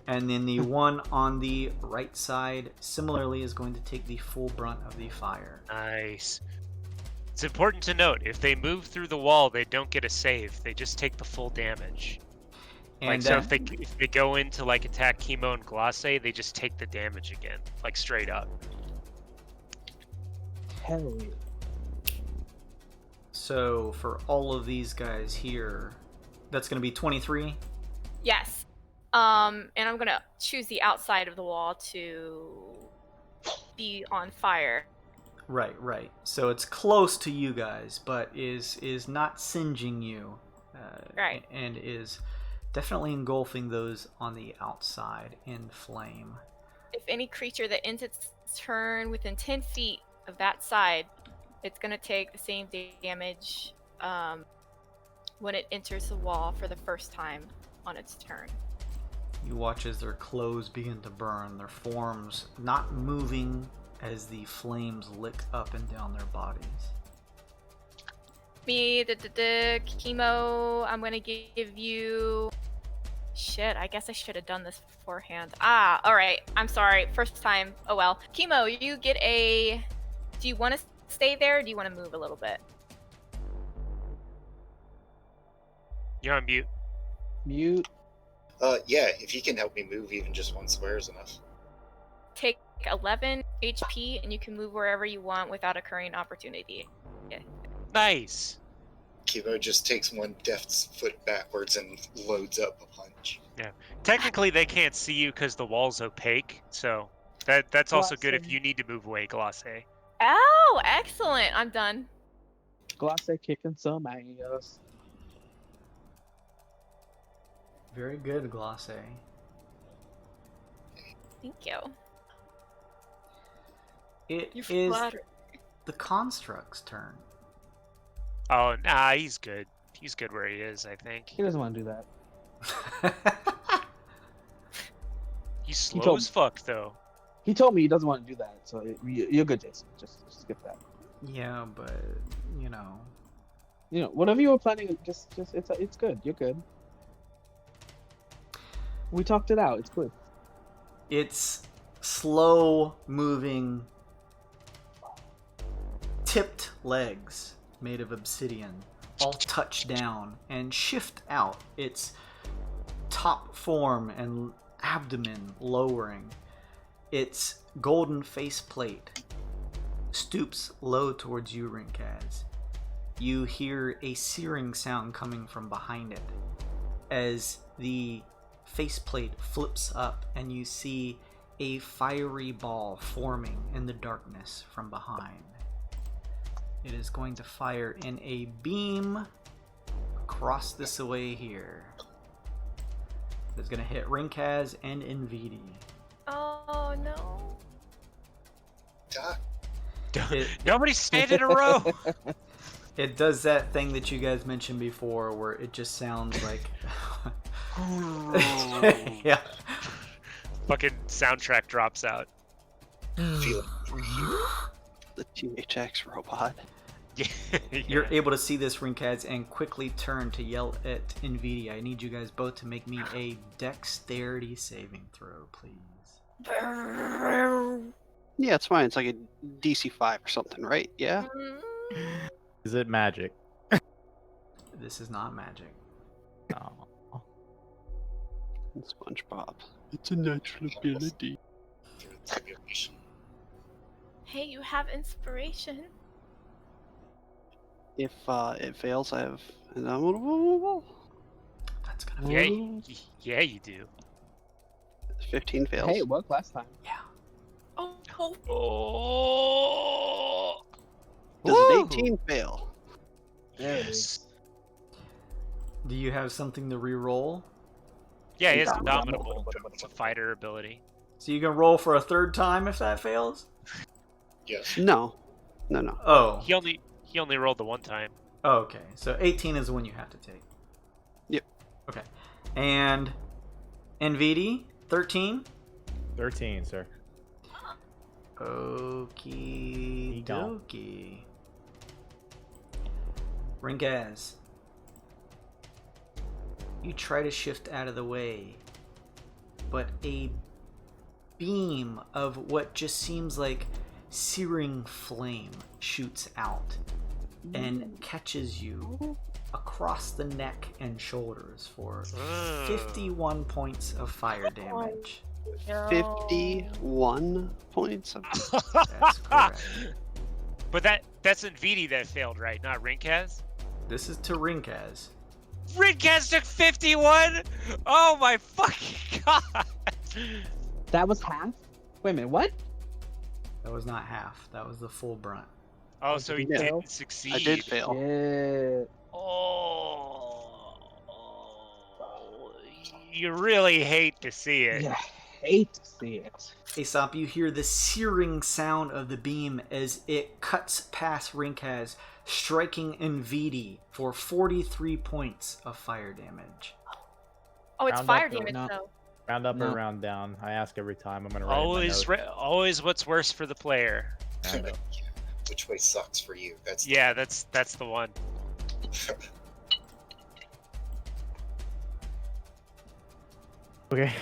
Speaker 1: And then the one on the right side similarly is going to take the full brunt of the fire.
Speaker 3: Nice. It's important to note, if they move through the wall, they don't get a save. They just take the full damage.
Speaker 1: And
Speaker 3: Like, so if they go into like attack Chemo and Glace, they just take the damage again, like straight up.
Speaker 4: Hell yeah.
Speaker 1: so for all of these guys here, that's going to be 23.
Speaker 2: Yes. And I'm gonna choose the outside of the wall to be on fire.
Speaker 1: Right. So it's close to you guys, but is not singeing you.
Speaker 2: Right.
Speaker 1: And is definitely engulfing those on the outside in flame.
Speaker 2: If any creature that ends its turn within 10 feet of that side, it's gonna take the same damage when it enters the wall for the first time on its turn.
Speaker 1: You watch as their clothes begin to burn, their forms not moving as the flames lick up and down their bodies.
Speaker 2: Me, the Chemo, I'm gonna give you... Shit, I guess I should have done this beforehand. Alright, I'm sorry, first time, oh well. Chemo, you get a... Do you want to stay there, or do you want to move a little bit?
Speaker 3: You're on mute.
Speaker 4: Mute.
Speaker 6: Yeah, if you can help me move, even just one square is enough.
Speaker 2: Take 11 HP, and you can move wherever you want without occurring opportunity. Yeah.
Speaker 3: Nice.
Speaker 6: Kibo just takes one deft foot backwards and loads up a punch.
Speaker 3: Technically, they can't see you because the wall's opaque, so that's also good if
Speaker 4: Glace.
Speaker 3: you need to move away, Glace.
Speaker 2: Oh, excellent! I'm done.
Speaker 4: Glace kicking some ass.
Speaker 1: Very good, Glace.
Speaker 2: Thank you.
Speaker 1: It
Speaker 2: You're
Speaker 1: is
Speaker 2: flattered.
Speaker 1: the Construct's turn.
Speaker 3: Oh, nah, he's good. He's good where he is, I think.
Speaker 4: He doesn't want to do that.
Speaker 3: He's
Speaker 4: He
Speaker 3: slow
Speaker 4: told
Speaker 3: as fuck, though.
Speaker 4: He told me he doesn't want to do that, so you're good, Jason. Just skip that.
Speaker 1: Yeah, but you know.
Speaker 4: You know, whatever you were planning, just it's good. You're good. We talked it out. It's good.
Speaker 1: It's slow moving, tipped legs made of obsidian all touch down and shift out, its top form and abdomen lowering. Its golden faceplate stoops low towards you, Rinkaz. You hear a searing sound coming from behind it as the faceplate flips up and you see a fiery ball forming in the darkness from behind. It is going to fire in a beam across this way here. is going to hit Rinkaz and Invidi.
Speaker 2: Oh no.
Speaker 6: Doc,
Speaker 3: Nobody stand in a row.
Speaker 1: It does that thing that you guys mentioned before where it just sounds like... yeah.
Speaker 3: Fucking soundtrack drops out.
Speaker 6: feel
Speaker 5: The THX robot.
Speaker 3: Yeah.
Speaker 1: You're able to see this, Rinkaz, and quickly turn to yell at Invidi. I need you guys both to make me a dexterity saving throw, please.
Speaker 5: Yeah, it's fine. It's like a DC 5 or something, right? Yeah.
Speaker 7: Is it magic?
Speaker 1: This is not magic.
Speaker 7: No.
Speaker 5: SpongeBob. It's a natural ability.
Speaker 6: through tribulation.
Speaker 2: Hey, you have inspiration.
Speaker 5: If it fails, I have an indomitable.
Speaker 1: That's gonna be...
Speaker 3: Yeah, you do.
Speaker 5: 15 fails.
Speaker 4: Hey, it worked last time.
Speaker 1: Yeah.
Speaker 2: Oh,
Speaker 3: Oh.
Speaker 5: Does
Speaker 3: Woo!
Speaker 5: an 18 fail?
Speaker 3: Yes.
Speaker 1: Do you have something to re-roll?
Speaker 3: Yeah, he has indomitable. It's a fighter ability.
Speaker 1: So you can roll for a third time if that fails?
Speaker 6: Yes.
Speaker 5: No.
Speaker 1: Oh.
Speaker 3: He only rolled the one time.
Speaker 1: Oh, okay. So 18 is the one you have to take.
Speaker 5: Yep.
Speaker 1: Okay. And NVD, 13?
Speaker 7: 13, sir.
Speaker 1: Okie
Speaker 7: Go.
Speaker 1: dokie. Rinkaz. You try to shift out of the way, but a beam of what just seems like searing flame shoots out and catches you across the neck and shoulders for 51 points of fire damage.
Speaker 5: 51 points of
Speaker 1: That's correct.
Speaker 3: But that's Invidi that failed, right? Not Rinkaz?
Speaker 1: This is to Rinkaz.
Speaker 3: Rinkaz took 51? Oh my fucking god!
Speaker 4: That was half? Wait a minute, what?
Speaker 1: That was not half. That was the full brunt.
Speaker 3: Oh, so he
Speaker 4: Yeah.
Speaker 3: didn't succeed.
Speaker 5: I did fail.
Speaker 4: Yeah.
Speaker 3: Oh. You really hate to see it.
Speaker 4: Yeah, hate to see it.
Speaker 1: Aesop, you hear the searing sound of the beam as it cuts past Rinkaz, striking Invidi for 43 points of fire damage.
Speaker 2: Oh, it's
Speaker 7: Round
Speaker 2: fire
Speaker 7: up or
Speaker 2: damage
Speaker 4: not?
Speaker 2: though.
Speaker 7: Round up
Speaker 4: No.
Speaker 7: or round down? I ask every time. I'm gonna write it in my notes.
Speaker 3: Always what's worse for the player.
Speaker 7: Round up.
Speaker 6: Which way sucks for you? That's the-
Speaker 3: Yeah, that's the one.
Speaker 7: Okay.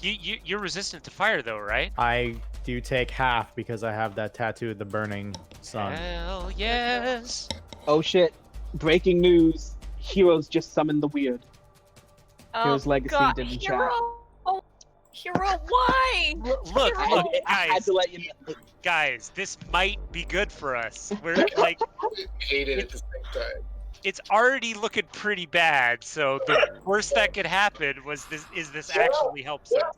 Speaker 3: You're resistant to fire though, right?
Speaker 7: I do take half because I have that tattoo of the burning sun.
Speaker 3: Hell yes.
Speaker 4: Oh shit. Breaking news. Heroes just summoned the Wyrd. Hero's
Speaker 2: Oh,
Speaker 4: Legacy
Speaker 2: God.
Speaker 4: didn't chat.
Speaker 2: Hero! Oh, Hero, why?
Speaker 3: Look,
Speaker 4: I had
Speaker 3: guys,
Speaker 4: to let you know.
Speaker 3: guys, this might be good for us. We're like,
Speaker 6: hate it at the same time.
Speaker 3: it's already looking pretty bad. So the worst that could happen is this actually helps us.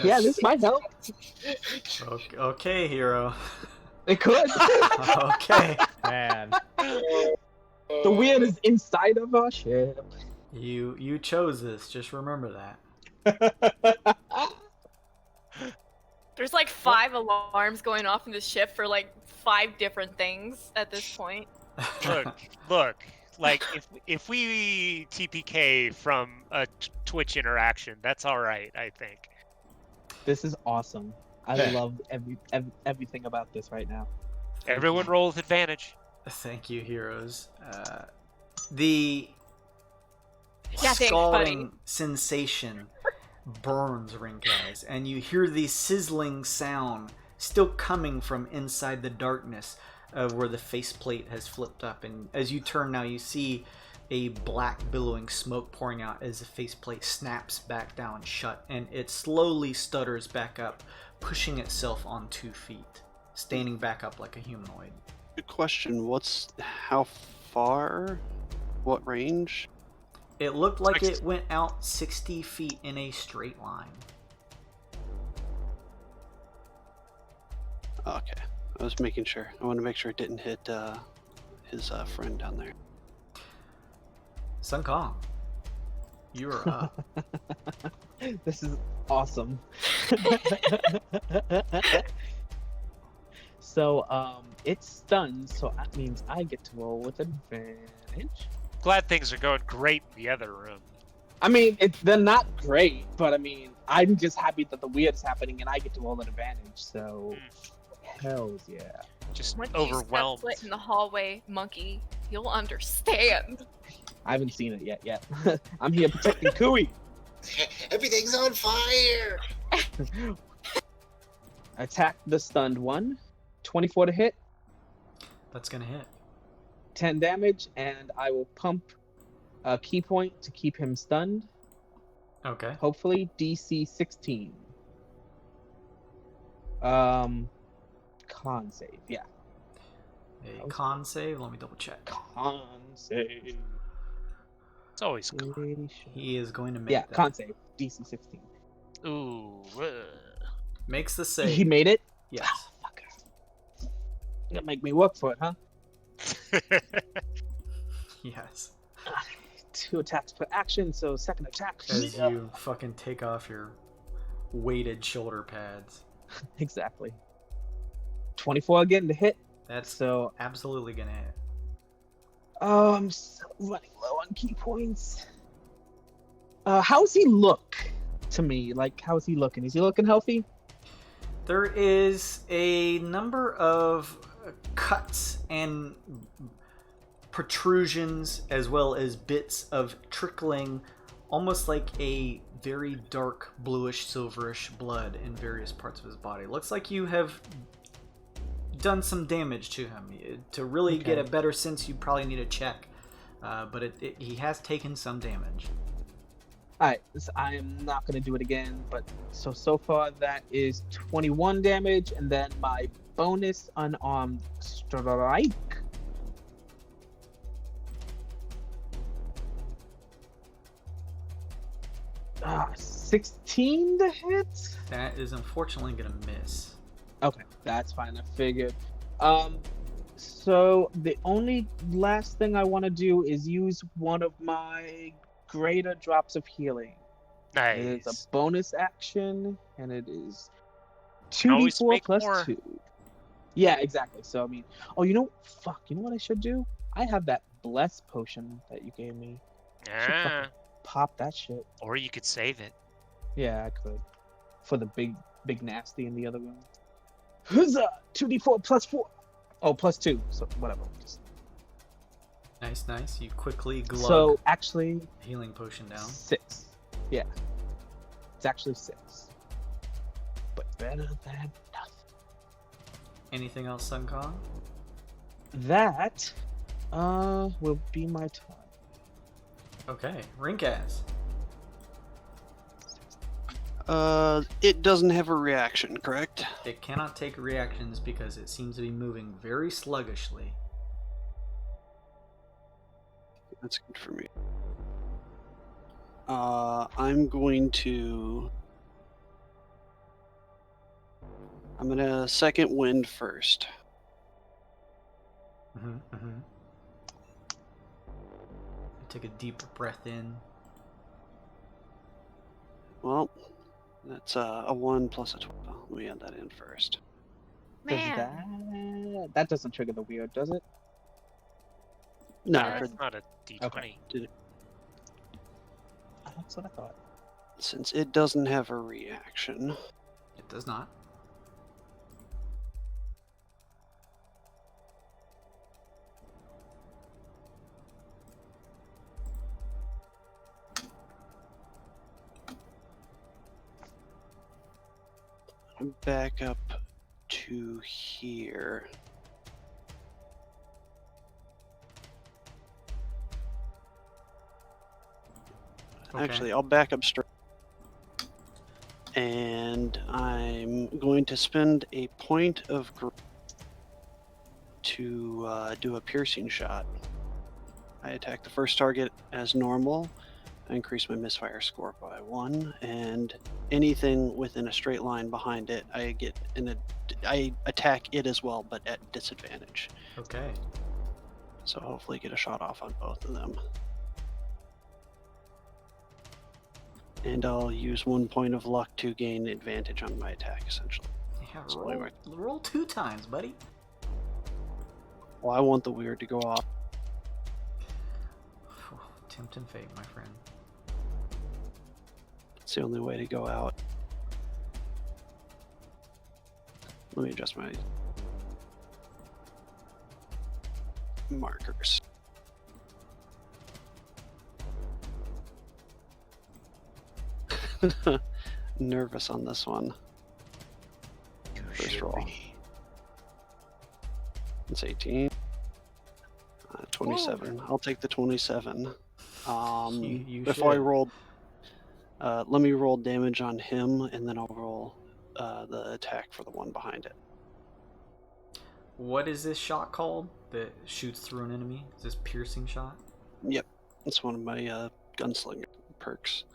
Speaker 4: Yeah, this might help.
Speaker 1: Okay, hero.
Speaker 4: It could.
Speaker 1: Okay.
Speaker 7: Man,
Speaker 4: The Wyrd is inside of our ship.
Speaker 1: You chose this. Just remember that.
Speaker 2: There's like 5 alarms going off in the ship for like 5 different things at this point.
Speaker 3: Look. Like if we TPK from a Twitch interaction, that's all right, I think.
Speaker 4: This is awesome. I love everything about this right now.
Speaker 3: Everyone roll with advantage.
Speaker 1: Thank you, heroes. The
Speaker 2: Yeah, thanks,
Speaker 1: scalding
Speaker 2: buddy.
Speaker 1: sensation burns Rinkaz, and you hear the sizzling sound still coming from inside the darkness of where the faceplate has flipped up. And as you turn now, you see a black billowing smoke pouring out as the faceplate snaps back down shut, and it slowly stutters back up, pushing itself on 2 feet, standing back up like a humanoid.
Speaker 5: Good question. How far? What range?
Speaker 1: It looked like
Speaker 3: Twixt.
Speaker 1: it went out 60 feet in a straight line.
Speaker 5: Okay. I was making sure. I want to make sure it didn't hit his friend down there.
Speaker 1: Sun Kong, You're up.
Speaker 4: This is awesome. So, it's stunned, so that means I get to roll with advantage.
Speaker 3: Glad things are going great in the other room.
Speaker 4: I mean, they're not great, but I mean, I'm just happy that the Wyrd is happening and I get to roll at advantage, so hells yeah.
Speaker 3: Just
Speaker 2: Once
Speaker 3: overwhelmed.
Speaker 2: you step foot in the hallway, monkey, you'll understand.
Speaker 4: I haven't seen it yet. I'm here protecting Kui.
Speaker 6: Everything's on fire!
Speaker 4: Attack the stunned one. 24 to hit,
Speaker 1: That's gonna hit.
Speaker 4: 10 damage, and I will pump a key point to keep him stunned.
Speaker 1: Okay.
Speaker 4: Hopefully DC 16. Con save, yeah.
Speaker 1: A con save. Let me double check.
Speaker 4: Con save.
Speaker 3: It's always
Speaker 4: Pretty sure.
Speaker 1: He is going to make
Speaker 4: Yeah,
Speaker 1: that.
Speaker 4: con save. DC 16.
Speaker 3: ooh.
Speaker 1: Makes the save.
Speaker 4: He made it?
Speaker 1: Yes.
Speaker 4: Ah, fucker. You gonna make me work for it, huh?
Speaker 1: Yes.
Speaker 4: 2 attacks per action, so second attack.
Speaker 1: As you fucking take off your weighted shoulder pads.
Speaker 4: Exactly. 24 again to hit.
Speaker 1: That's
Speaker 4: So,
Speaker 1: absolutely gonna hit.
Speaker 4: oh, I'm so running low on key points. How's he look to me? Like, how's he looking? Is he looking healthy?
Speaker 1: There is a number of cuts and protrusions, as well as bits of trickling, almost like a very dark bluish silverish blood in various parts of his body. Looks like you have done some damage to him. To really get a
Speaker 4: Okay.
Speaker 1: better sense, you probably need a check, but he has taken some damage.
Speaker 4: Alright, so I am not going to do it again, but so far that is 21 damage, and then my bonus unarmed strike. Ah, 16 to hit?
Speaker 1: That is unfortunately gonna miss.
Speaker 4: Okay, that's fine. I figured. So the only last thing I want to do is use one of my greater drops of healing. It is
Speaker 3: Nice.
Speaker 4: a bonus action, and it is
Speaker 3: Can always
Speaker 4: 2d4
Speaker 3: make
Speaker 4: plus
Speaker 3: more.
Speaker 4: 2. Yeah, exactly. So I mean, oh, you know, fuck. You know what I should do? I have that bless potion that you gave me.
Speaker 3: Yeah.
Speaker 4: Pop that shit.
Speaker 3: Or you could save it.
Speaker 4: Yeah, I could. For the big nasty in the other room. Huzzah! 2d4 plus 4. Oh, plus 2. So whatever. Just...
Speaker 1: Nice. You quickly glug
Speaker 4: So actually,
Speaker 1: healing potion down.
Speaker 4: 6. Yeah. It's actually 6. But better than nothing.
Speaker 1: Anything else, Sun Kong?
Speaker 4: That will be my turn.
Speaker 1: Okay, Rinkaz.
Speaker 5: It doesn't have a reaction, correct?
Speaker 1: It cannot take reactions because it seems to be moving very sluggishly.
Speaker 5: That's good for me. I'm going to second wind first.
Speaker 1: Take a deep breath in.
Speaker 5: Well, that's a 1 plus a 12. Let me add that in first.
Speaker 2: Man.
Speaker 4: Does that doesn't trigger the Wyrd, does it?
Speaker 5: No,
Speaker 3: It's not a D20.
Speaker 4: Okay. That's what I thought.
Speaker 5: since it doesn't have a reaction.
Speaker 1: It does not.
Speaker 5: I'm back up to here.
Speaker 1: Okay.
Speaker 5: Actually, I'll back up straight. And I'm going to spend a point of to do a piercing shot. I attack the first target as normal. I increase my misfire score by 1, and anything within a straight line behind it, I attack it as well, but at disadvantage.
Speaker 1: Okay.
Speaker 5: So hopefully get a shot off on both of them. And I'll use 1 point of luck to gain advantage on my attack, essentially.
Speaker 1: Yeah,
Speaker 5: So
Speaker 1: roll,
Speaker 5: anyway.
Speaker 1: roll 2 times, buddy.
Speaker 5: Well, I want the Wyrd to go off.
Speaker 1: Tempting fate, my friend.
Speaker 5: It's the only way to go out. Let me adjust my markers. Nervous on this one. First roll. It's 18. 27. I'll take the 27.
Speaker 1: You
Speaker 5: Before I
Speaker 1: should.
Speaker 5: roll, let me roll damage on him, and then I'll roll the attack for the one behind it.
Speaker 1: What is this shot called that shoots through an enemy? Is this piercing shot?
Speaker 5: Yep, it's one of my gunslinger perks.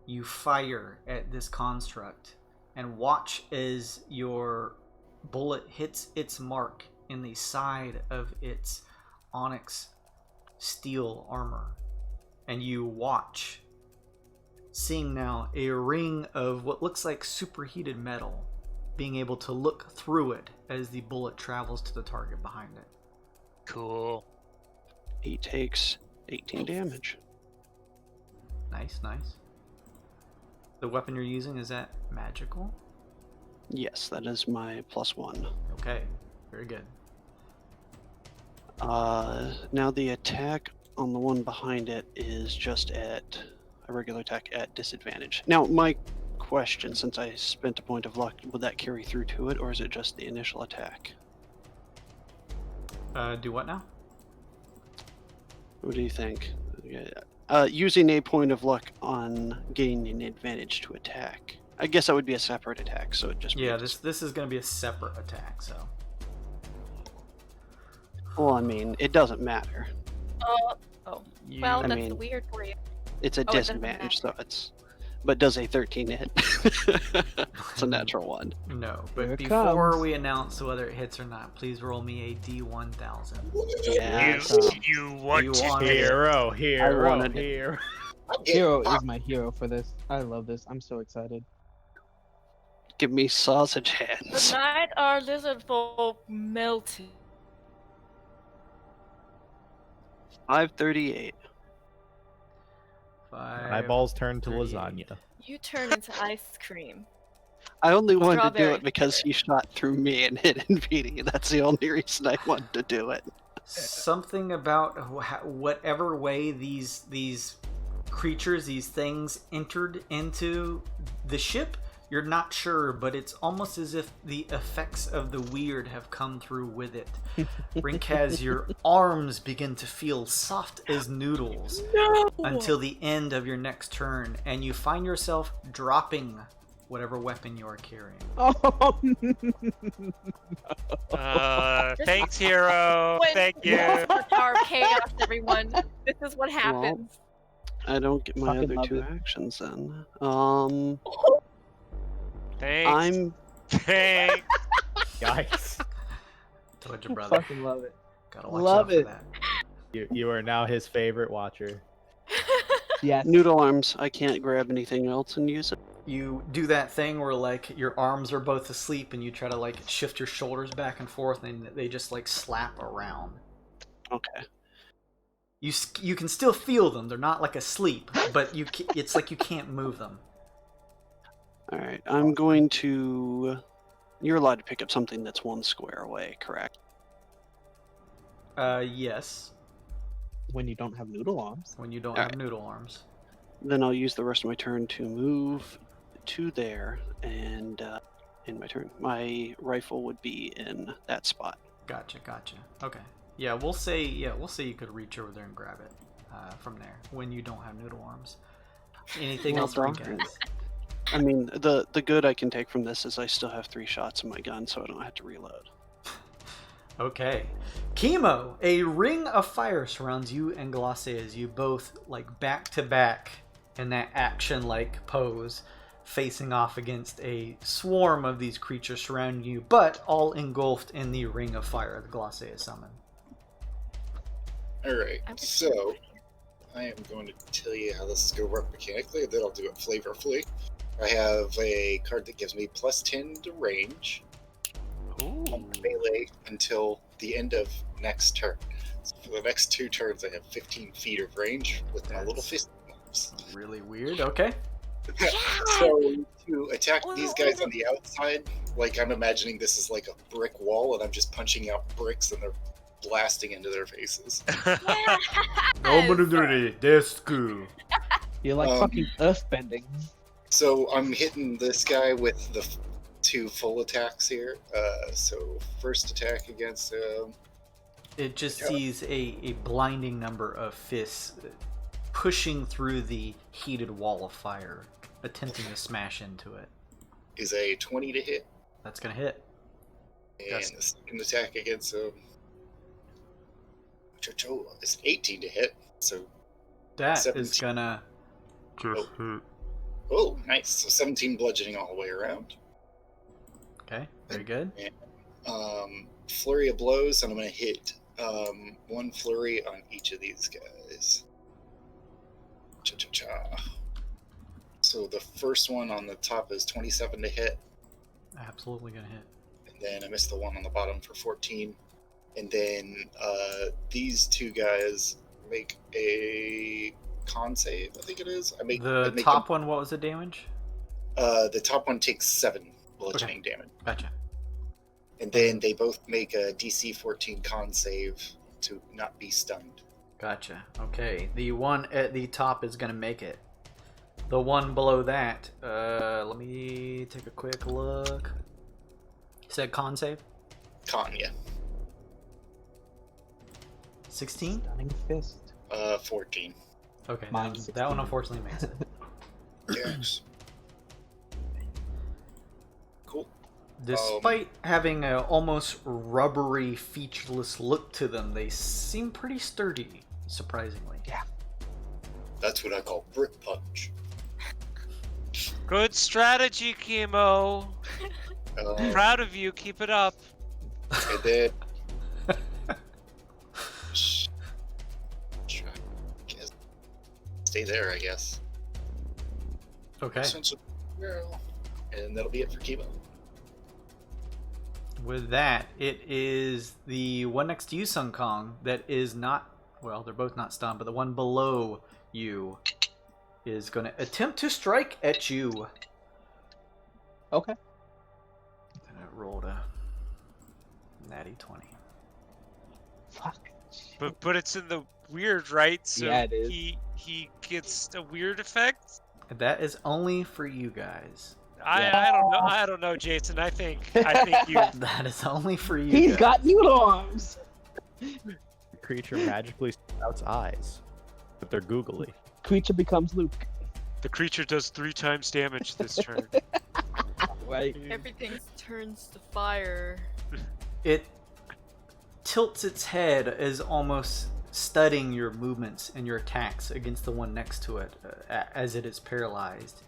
Speaker 1: You fire at this construct and watch as your bullet hits its mark in the side of its onyx steel armor. And you watch, seeing now a ring of what looks like superheated metal, being able to look through it as the bullet travels to the target behind it.
Speaker 3: Cool.
Speaker 5: He takes 18 damage.
Speaker 1: Nice, nice. The weapon you're using, is that magical?
Speaker 5: Yes, that is my +1.
Speaker 1: Okay, very good.
Speaker 5: Now the attack on the one behind it is just at a regular attack at disadvantage. Now, my question, since I spent a point of luck, would that carry through to it, or is it just the initial attack?
Speaker 1: Do what now?
Speaker 5: What do you think? Using a point of luck on gaining an advantage to attack. I guess that would be a separate attack, so it just
Speaker 1: Yeah,
Speaker 5: makes-
Speaker 1: this is going to be a separate attack, so.
Speaker 5: Well, I mean, it doesn't matter.
Speaker 1: You,
Speaker 2: Well,
Speaker 5: I
Speaker 2: that's
Speaker 5: mean-
Speaker 2: weird for you.
Speaker 5: It's a
Speaker 2: Oh, it doesn't
Speaker 5: disadvantage, so it's. But does a 13 hit? It's a natural one.
Speaker 1: no, but
Speaker 4: Here it
Speaker 1: before
Speaker 4: comes.
Speaker 1: we announce whether it hits or not, please roll me a D1000.
Speaker 5: Yeah.
Speaker 3: You,
Speaker 5: so-
Speaker 3: you want
Speaker 1: You
Speaker 3: to
Speaker 1: want
Speaker 3: do it.
Speaker 7: Hero, hero,
Speaker 5: wanted it.
Speaker 7: hero.
Speaker 4: Hero is my hero for this. I love this. I'm so excited.
Speaker 5: Give me sausage hands.
Speaker 2: Tonight our lizard folk melted.
Speaker 5: 538.
Speaker 7: Eyeballs turn to
Speaker 1: 38.
Speaker 7: lasagna.
Speaker 2: You turn into ice cream.
Speaker 5: I only wanted to do
Speaker 2: Strawberry.
Speaker 5: it because he shot through me and hit Infinity. That's the only reason I wanted to do it.
Speaker 1: Something about whatever way these creatures, these things entered into the ship, you're not sure, but it's almost as if the effects of the weird have come through with it. Rinkaz, your arms begin to feel soft as noodles until the end of your next turn, and you find yourself dropping whatever weapon you are carrying.
Speaker 4: Oh,
Speaker 3: Thanks, hero. Thank you.
Speaker 2: Our chaos, everyone. This is what happens.
Speaker 5: I don't get my
Speaker 4: Fucking
Speaker 5: other
Speaker 4: love
Speaker 5: two
Speaker 4: it.
Speaker 5: actions then.
Speaker 3: Thanks.
Speaker 5: I'm
Speaker 3: Thanks.
Speaker 7: Yikes.
Speaker 1: Told you, brother.
Speaker 4: fucking love it.
Speaker 1: Gotta watch
Speaker 4: love
Speaker 1: out for
Speaker 4: it.
Speaker 1: that.
Speaker 7: You are now his favorite watcher.
Speaker 4: Yes.
Speaker 5: noodle arms. I can't grab anything else and use it.
Speaker 1: You do that thing where like your arms are both asleep and you try to like shift your shoulders back and forth and they just like slap around.
Speaker 5: Okay.
Speaker 1: You can still feel them. They're not like asleep, but it's like you can't move them.
Speaker 5: All right. I'm going to. You're allowed to pick up something that's 1 square away, correct?
Speaker 1: Yes,
Speaker 4: When you don't have noodle arms.
Speaker 1: when you don't
Speaker 5: Alright.
Speaker 1: have noodle arms.
Speaker 5: Then I'll use the rest of my turn to move to there, and in my turn, my rifle would be in that spot.
Speaker 1: Gotcha. Okay. Yeah, we'll say you could reach over there and grab it from there when you don't have noodle arms. Anything
Speaker 5: Well
Speaker 1: else,
Speaker 5: done.
Speaker 1: Rinkaz?
Speaker 5: I mean, the good I can take from this is I still have 3 shots in my gun, so I don't have to reload.
Speaker 1: Okay. Chemo, a ring of fire surrounds you and Glace as you both, like, back to back in that action-like pose, facing off against a swarm of these creatures surrounding you, but all engulfed in the ring of fire that Glace has summoned.
Speaker 6: Alright,
Speaker 2: I'm
Speaker 6: so I am going to tell you how this is going to work mechanically, and then I'll do it flavorfully. I have a card that gives me +10 to range on melee until the end of next turn. So for the next 2 turns, I have 15 feet of range with my little fist bumps.
Speaker 1: Really weird. Okay.
Speaker 6: So to attack these guys on the outside, like I'm imagining this is like a brick wall, and I'm just punching out bricks, and they're blasting into their faces.
Speaker 4: You're like fucking earthbending.
Speaker 6: So I'm hitting this guy with the 2 full attacks here. So first attack against him.
Speaker 1: It just sees a blinding number of fists pushing through the heated wall of fire, attempting to smash into it.
Speaker 6: Is a 20 to hit.
Speaker 1: That's gonna hit.
Speaker 6: And the second attack against him is 18 to hit. So
Speaker 1: That
Speaker 6: 17.
Speaker 1: is gonna
Speaker 8: Just hit.
Speaker 6: Oh, nice. So 17 bludgeoning all the way around.
Speaker 1: Okay, very good.
Speaker 6: Flurry of blows, and I'm going to hit 1 flurry on each of these guys. Cha-cha-cha. So the first one on the top is 27 to hit,
Speaker 1: Absolutely gonna hit.
Speaker 6: and then I missed the one on the bottom for 14. And then these 2 guys make a con save, I think it is. I make
Speaker 1: Top one, what was the damage?
Speaker 6: The top one takes 7 bludgeoning damage.
Speaker 1: Gotcha.
Speaker 6: And then they both make a DC 14 con save to not be stunned.
Speaker 1: Gotcha. Okay, the one at the top is gonna make it. The one below that, let me take a quick look. You said con save?
Speaker 6: Con, yeah.
Speaker 1: 16?
Speaker 4: Stunning fist.
Speaker 6: 14.
Speaker 1: Okay,
Speaker 4: Mine's
Speaker 1: that one
Speaker 4: 16.
Speaker 1: unfortunately makes it.
Speaker 6: Yes. Cool.
Speaker 1: Despite having an almost rubbery, featureless look to them, they seem pretty sturdy, surprisingly.
Speaker 6: That's what I call brick punch.
Speaker 3: Good strategy, Chemo. Proud of you. Keep it up.
Speaker 6: And then... Stay there, I guess.
Speaker 1: Okay.
Speaker 6: And that'll be it for Chemo.
Speaker 1: With that, it is the one next to you, Sun Kong, that is not... Well, they're both not stunned, but the one below you is going to attempt to strike at you.
Speaker 4: Okay.
Speaker 1: And it rolled a natty 20.
Speaker 4: Fuck.
Speaker 3: But it's in the weird, right? So
Speaker 4: Yeah, it is.
Speaker 3: he gets a weird effect.
Speaker 1: That is only for you guys.
Speaker 3: I don't know, Jason. I think you.
Speaker 1: That is only for you
Speaker 4: He's
Speaker 1: guys.
Speaker 4: got noodle arms.
Speaker 7: The creature magically spouts eyes, but they're googly.
Speaker 4: Creature becomes Luke.
Speaker 3: The creature does 3 times damage this turn.
Speaker 4: Right.
Speaker 2: Everything turns to fire.
Speaker 1: It tilts its head as almost studying your movements and your attacks against the one next to it as it is paralyzed.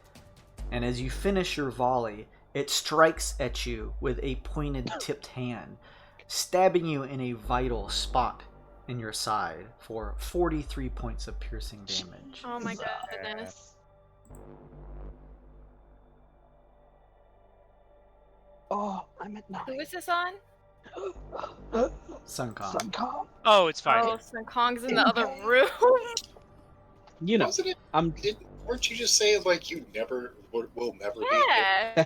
Speaker 1: And as you finish your volley, it strikes at you with a pointed tipped hand, stabbing you in a vital spot in your side for 43 points of piercing damage.
Speaker 2: Oh my goodness.
Speaker 4: Oh, I'm at 9.
Speaker 2: Who is this on?
Speaker 1: Sun Kong.
Speaker 4: Sun Kong.
Speaker 3: Oh, it's fine.
Speaker 2: Oh, Sun Kong's in the other room.
Speaker 4: You know,
Speaker 6: Wasn't it?
Speaker 4: I'm.
Speaker 6: Weren't you just saying like you will never be?
Speaker 2: Yeah.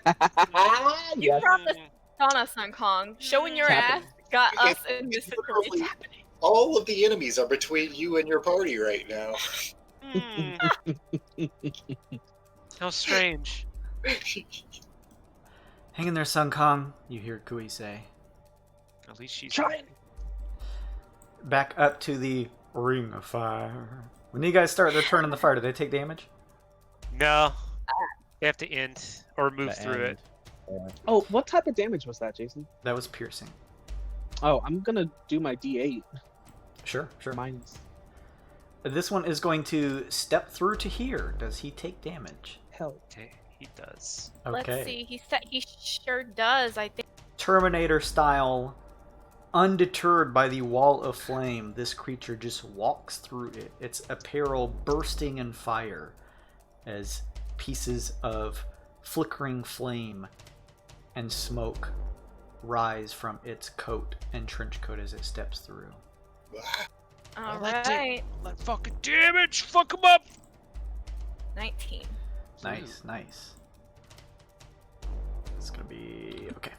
Speaker 2: You
Speaker 4: Yes.
Speaker 2: brought this on us, Sun Kong. Showing your
Speaker 4: It's
Speaker 2: ass
Speaker 4: happening.
Speaker 2: got us
Speaker 6: It's
Speaker 2: in this
Speaker 6: literally
Speaker 2: situation.
Speaker 6: All of the enemies are between you and your party right now.
Speaker 3: How strange.
Speaker 1: Hang in there, Sun Kong, you hear Kui say.
Speaker 3: At least she's
Speaker 4: Trying.
Speaker 1: Back up to the ring of fire. When you guys start their turn in the fire, do they take damage?
Speaker 3: No. They have to end or move
Speaker 7: The
Speaker 3: through
Speaker 7: end.
Speaker 3: it.
Speaker 4: Oh, what type of damage was that, Jason?
Speaker 1: That was piercing.
Speaker 4: Oh, I'm gonna do my D8
Speaker 1: Sure.
Speaker 4: minus.
Speaker 1: This one is going to step through to here. Does he take damage?
Speaker 4: Hell.
Speaker 3: Okay, he does.
Speaker 1: Okay.
Speaker 2: Let's see. He sure does. I think.
Speaker 1: Terminator style, Undeterred by the wall of flame, this creature just walks through it, its apparel bursting in fire as pieces of flickering flame and smoke rise from its coat and trench coat as it steps through.
Speaker 2: All
Speaker 3: Let it-
Speaker 2: right.
Speaker 3: Let fucking damage. Fuck him up.
Speaker 2: 19.
Speaker 1: Nice, nice. It's gonna be okay.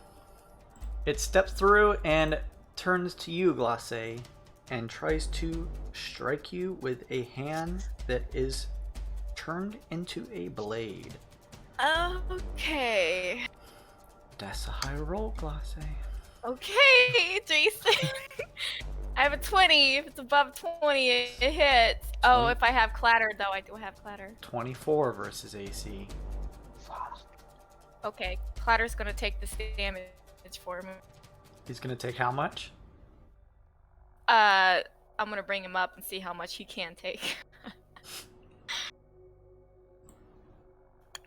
Speaker 1: It steps through and turns to you, Glacé, and tries to strike you with a hand that is turned into a blade.
Speaker 2: Okay.
Speaker 1: That's a high roll, Glacé.
Speaker 2: Okay, Jason. I have a 20. If it's above 20, it hits. Oh,
Speaker 1: 20.
Speaker 2: if I have clatter, though, I do have clatter.
Speaker 1: 24 versus AC.
Speaker 2: Okay, clatter's gonna take this damage for me.
Speaker 1: He's gonna take how much?
Speaker 2: I'm gonna bring him up and see how much he can take.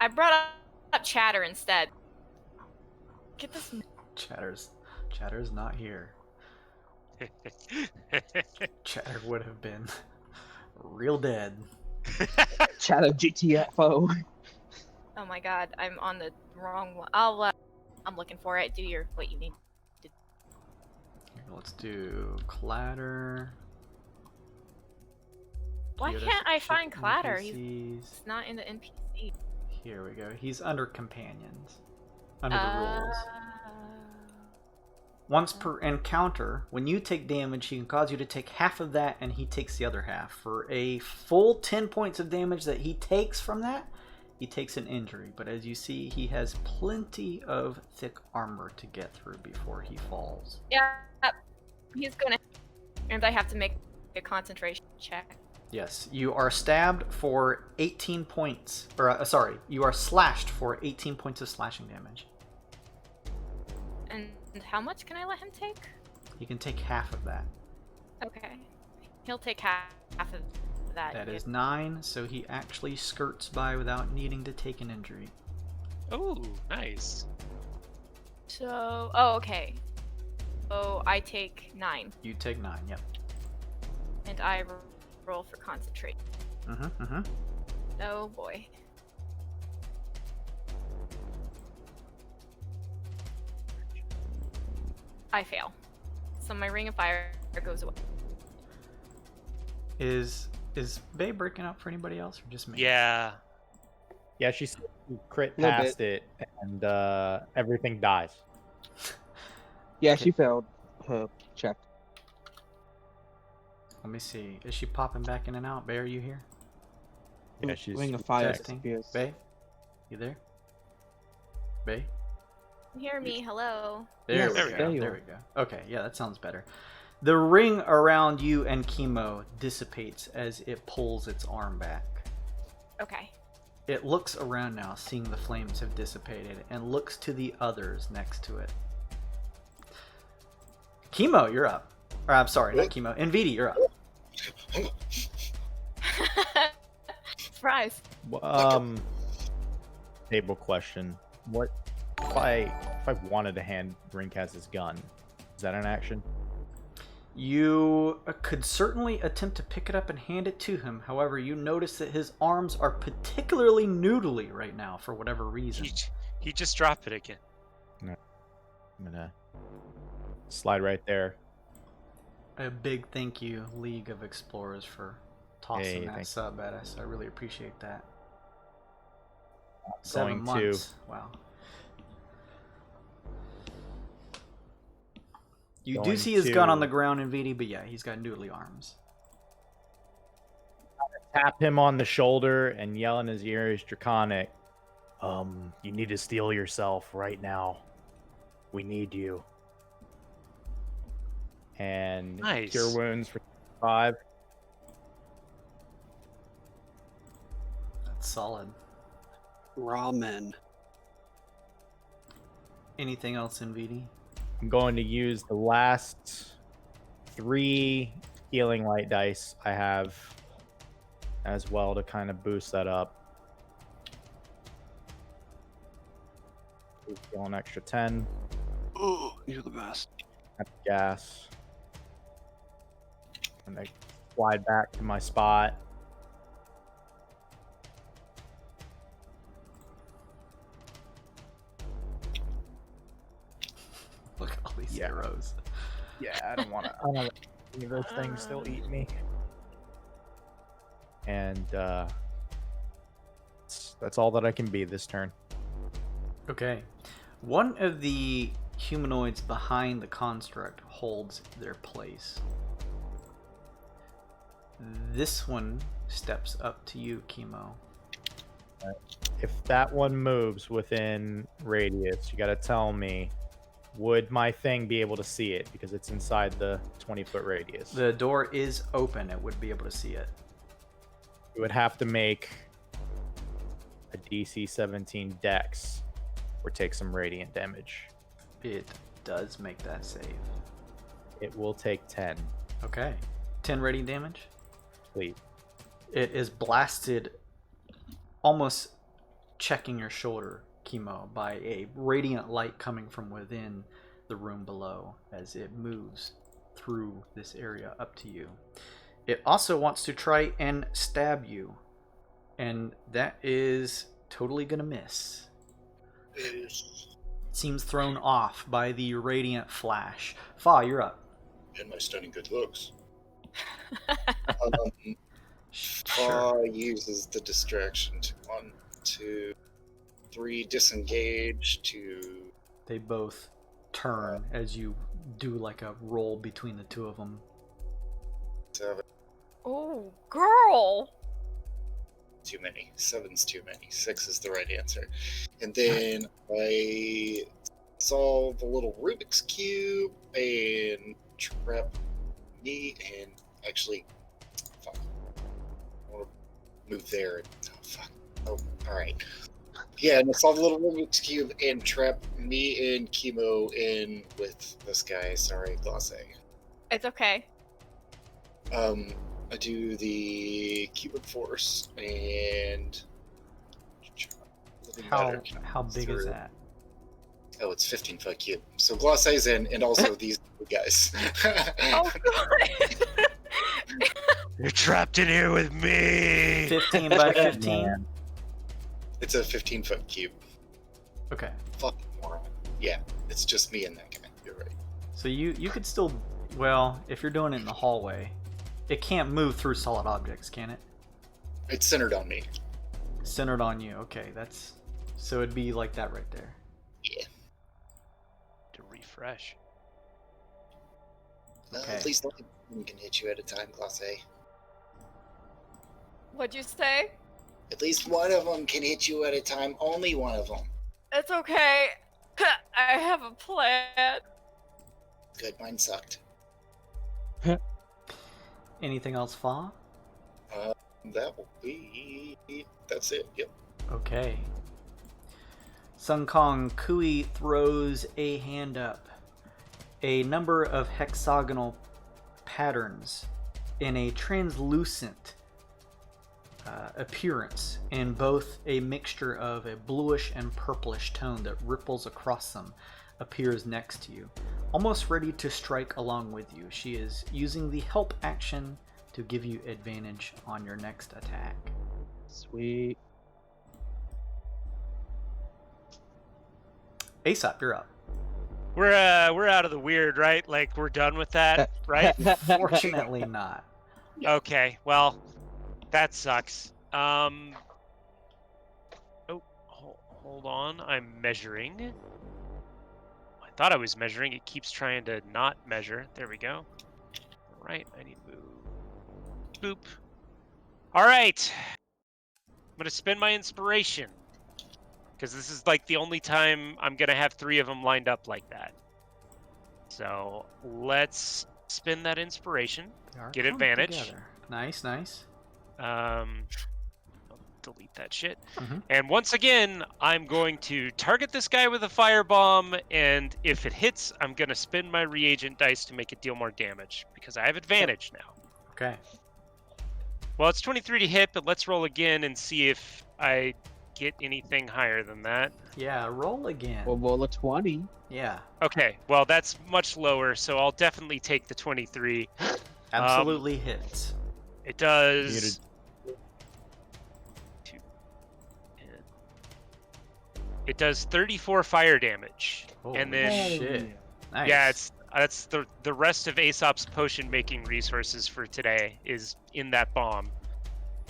Speaker 2: I brought up Chatter instead. Get this.
Speaker 1: Chatter's not here. Chatter would have been real dead.
Speaker 4: Chatter GTFO.
Speaker 2: Oh my god, I'm on the wrong one. I'm looking for it. Do what you need.
Speaker 1: Let's do clatter.
Speaker 2: Why
Speaker 1: Geodesic
Speaker 2: can't I
Speaker 1: ship
Speaker 2: find clatter?
Speaker 1: NPCs.
Speaker 2: It's not in the NPC.
Speaker 1: Here we go. He's under companions. Under the rules. Once per encounter, when you take damage, he can cause you to take half of that, and he takes the other half. For a full 10 points of damage that he takes from that, he takes an injury. But as you see, he has plenty of thick armor to get through before he falls.
Speaker 2: Yeah, he's gonna. And I have to make a concentration check.
Speaker 1: Yes, you are stabbed for 18 points. Or, sorry, you are slashed for 18 points of slashing damage.
Speaker 2: And how much can I let him take?
Speaker 1: He can take half of that.
Speaker 2: Okay. He'll take half of that.
Speaker 1: That is 9, so he actually skirts by without needing to take an injury.
Speaker 3: Oh, nice.
Speaker 2: So, oh, okay. So I take 9,
Speaker 1: You take 9, yep.
Speaker 2: and I roll for concentration. Oh boy. I fail. So my ring of fire goes away.
Speaker 1: Is Bay breaking up for anybody else or just me?
Speaker 3: Yeah.
Speaker 7: Yeah, she crit
Speaker 4: Little
Speaker 7: past it, and everything dies.
Speaker 4: Yeah, she failed her check.
Speaker 1: Let me see. Is she popping back in and out? Bay, are you here?
Speaker 7: Yeah, she's
Speaker 4: Ring of fire
Speaker 1: testing.
Speaker 4: disappears.
Speaker 1: Bay? You there? Bay?
Speaker 2: Hear me? Hello.
Speaker 1: There
Speaker 4: Yes,
Speaker 1: we
Speaker 4: there
Speaker 1: go.
Speaker 4: you
Speaker 1: There
Speaker 4: are.
Speaker 1: we go. Okay, yeah, that sounds better. The ring around you and Chemo dissipates as it pulls its arm back.
Speaker 2: Okay.
Speaker 1: It looks around now, seeing the flames have dissipated, and looks to the others next to it. Chemo, you're up. Or, I'm sorry, not Chemo. Nvidi, you're up.
Speaker 2: Surprise.
Speaker 7: Table question. What if I wanted to hand Ringcast his gun? Is that an action?
Speaker 1: You could certainly attempt to pick it up and hand it to him. However, you notice that his arms are particularly noodly right now for whatever reason.
Speaker 3: He just dropped it again.
Speaker 7: I'm gonna slide right there.
Speaker 1: A big thank you, League of Explorers, for tossing
Speaker 7: Hey,
Speaker 1: that
Speaker 7: thanks.
Speaker 1: sub at us. I really appreciate that.
Speaker 7: Going
Speaker 1: 7
Speaker 7: to-
Speaker 1: months. Wow. You do
Speaker 7: Going
Speaker 1: see his gun on
Speaker 7: to-
Speaker 1: the ground in VD, but yeah, he's got noodly arms.
Speaker 7: Tap him on the shoulder and yell in his ear, is draconic. You need to steel yourself right now. We need you. And
Speaker 3: Nice.
Speaker 7: cure wounds for 5.
Speaker 1: That's solid.
Speaker 5: Ramen.
Speaker 1: Anything else in VD?
Speaker 7: I'm going to use the last 3 healing light dice I have as well to kind of boost that up. Heal an extra 10.
Speaker 5: Oh, you're the best.
Speaker 7: at the gas. And I slide back to my spot.
Speaker 1: Look at all these
Speaker 7: Yeah.
Speaker 1: arrows.
Speaker 7: Yeah, I don't want any of those things still eat me. And that's all that I can be this turn.
Speaker 1: Okay. One of the humanoids behind the construct holds their place. This one steps up to you, Chemo.
Speaker 7: If that one moves within radius, you gotta tell me, would my thing be able to see it? Because it's inside the 20-foot radius.
Speaker 1: The door is open. It would be able to see it.
Speaker 7: You would have to make a DC 17 dex or take some radiant damage.
Speaker 1: It does make that save.
Speaker 7: It will take 10.
Speaker 1: Okay. 10 radiant damage.
Speaker 7: Please.
Speaker 1: It is blasted almost checking your shoulder, Chemo, by a radiant light coming from within the room below as it moves through this area up to you. It also wants to try and stab you, and that is totally gonna miss. Seems thrown off by the radiant flash. Fa, you're up.
Speaker 6: And my stunning good looks.
Speaker 1: Sure.
Speaker 6: Uses the distraction to 1, 2, 3 disengage to.
Speaker 1: They both turn as you do like a roll between the two of them.
Speaker 6: 7.
Speaker 2: Oh, girl!
Speaker 6: Too many. 7's too many. 6 is the right answer. And then I solve a little Rubik's Cube and trap me and actually. Fuck. I want to move there. Oh, fuck. Oh, alright. Yeah, and I solve a little Rubik's Cube and trap me and Chemo in with this guy. Sorry, Glace.
Speaker 2: It's okay.
Speaker 6: I do the Cupid Force and
Speaker 1: How big is that?
Speaker 6: Oh, it's 15-foot cube. So Glacé's in, and also these guys.
Speaker 2: Oh, God!
Speaker 3: You're trapped in here with me.
Speaker 1: 15 by 15?
Speaker 6: It's a 15-foot cube.
Speaker 1: Okay.
Speaker 6: Fucking moron. Yeah, it's just me and that guy. You're right.
Speaker 1: So you could still, well, if you're doing it in the hallway, it can't move through solid objects, can it?
Speaker 6: It's centered on me.
Speaker 1: Centered on you. Okay, that's, so it'd be like that right there.
Speaker 6: Yeah.
Speaker 3: To refresh.
Speaker 1: Okay.
Speaker 6: At least one can hit you at a time, Glacé.
Speaker 2: What'd you say?
Speaker 6: At least one of them can hit you at a time. Only one of them.
Speaker 2: It's okay. I have a plan.
Speaker 6: Good, mine sucked.
Speaker 1: Anything else, Fa?
Speaker 6: That will be. That's it. Yep.
Speaker 1: Okay. Sun Kong Kui throws a hand up. A number of hexagonal patterns in a translucent appearance, in both a mixture of a bluish and purplish tone that ripples across them, appears next to you, almost ready to strike along with you. She is using the help action to give you advantage on your next attack.
Speaker 4: Sweet.
Speaker 1: Aesop, you're up.
Speaker 3: We're out of the weird, right? Like we're done with that, right?
Speaker 1: Fortunately not.
Speaker 3: Okay, well, that sucks. Oh, hold on. I'm measuring. I thought I was measuring. It keeps trying to not measure. There we go. All right, I need to move. Boop. All right. I'm going to spend my inspiration. Because this is like the only time I'm going to have 3 of them lined up like that. So let's spend that inspiration.
Speaker 1: They are
Speaker 3: Get
Speaker 1: coming
Speaker 3: advantage.
Speaker 1: together. Nice, nice.
Speaker 3: I'll delete that shit.
Speaker 1: Mhm.
Speaker 3: And once again, I'm going to target this guy with a firebomb, and if it hits, I'm going to spin my reagent dice to make it deal more damage, because I have advantage now.
Speaker 1: Okay.
Speaker 3: Well, it's 23 to hit, but let's roll again and see if I get anything higher than that.
Speaker 1: Yeah, roll again.
Speaker 4: We'll roll a 20.
Speaker 1: Yeah,
Speaker 3: Okay, well that's much lower, so I'll definitely take the 23.
Speaker 1: absolutely hits.
Speaker 3: It does. It does 34 fire damage,
Speaker 1: Holy
Speaker 3: and then
Speaker 1: shit. Nice.
Speaker 3: yeah, that's the rest of Aesop's potion making resources for today is in that bomb.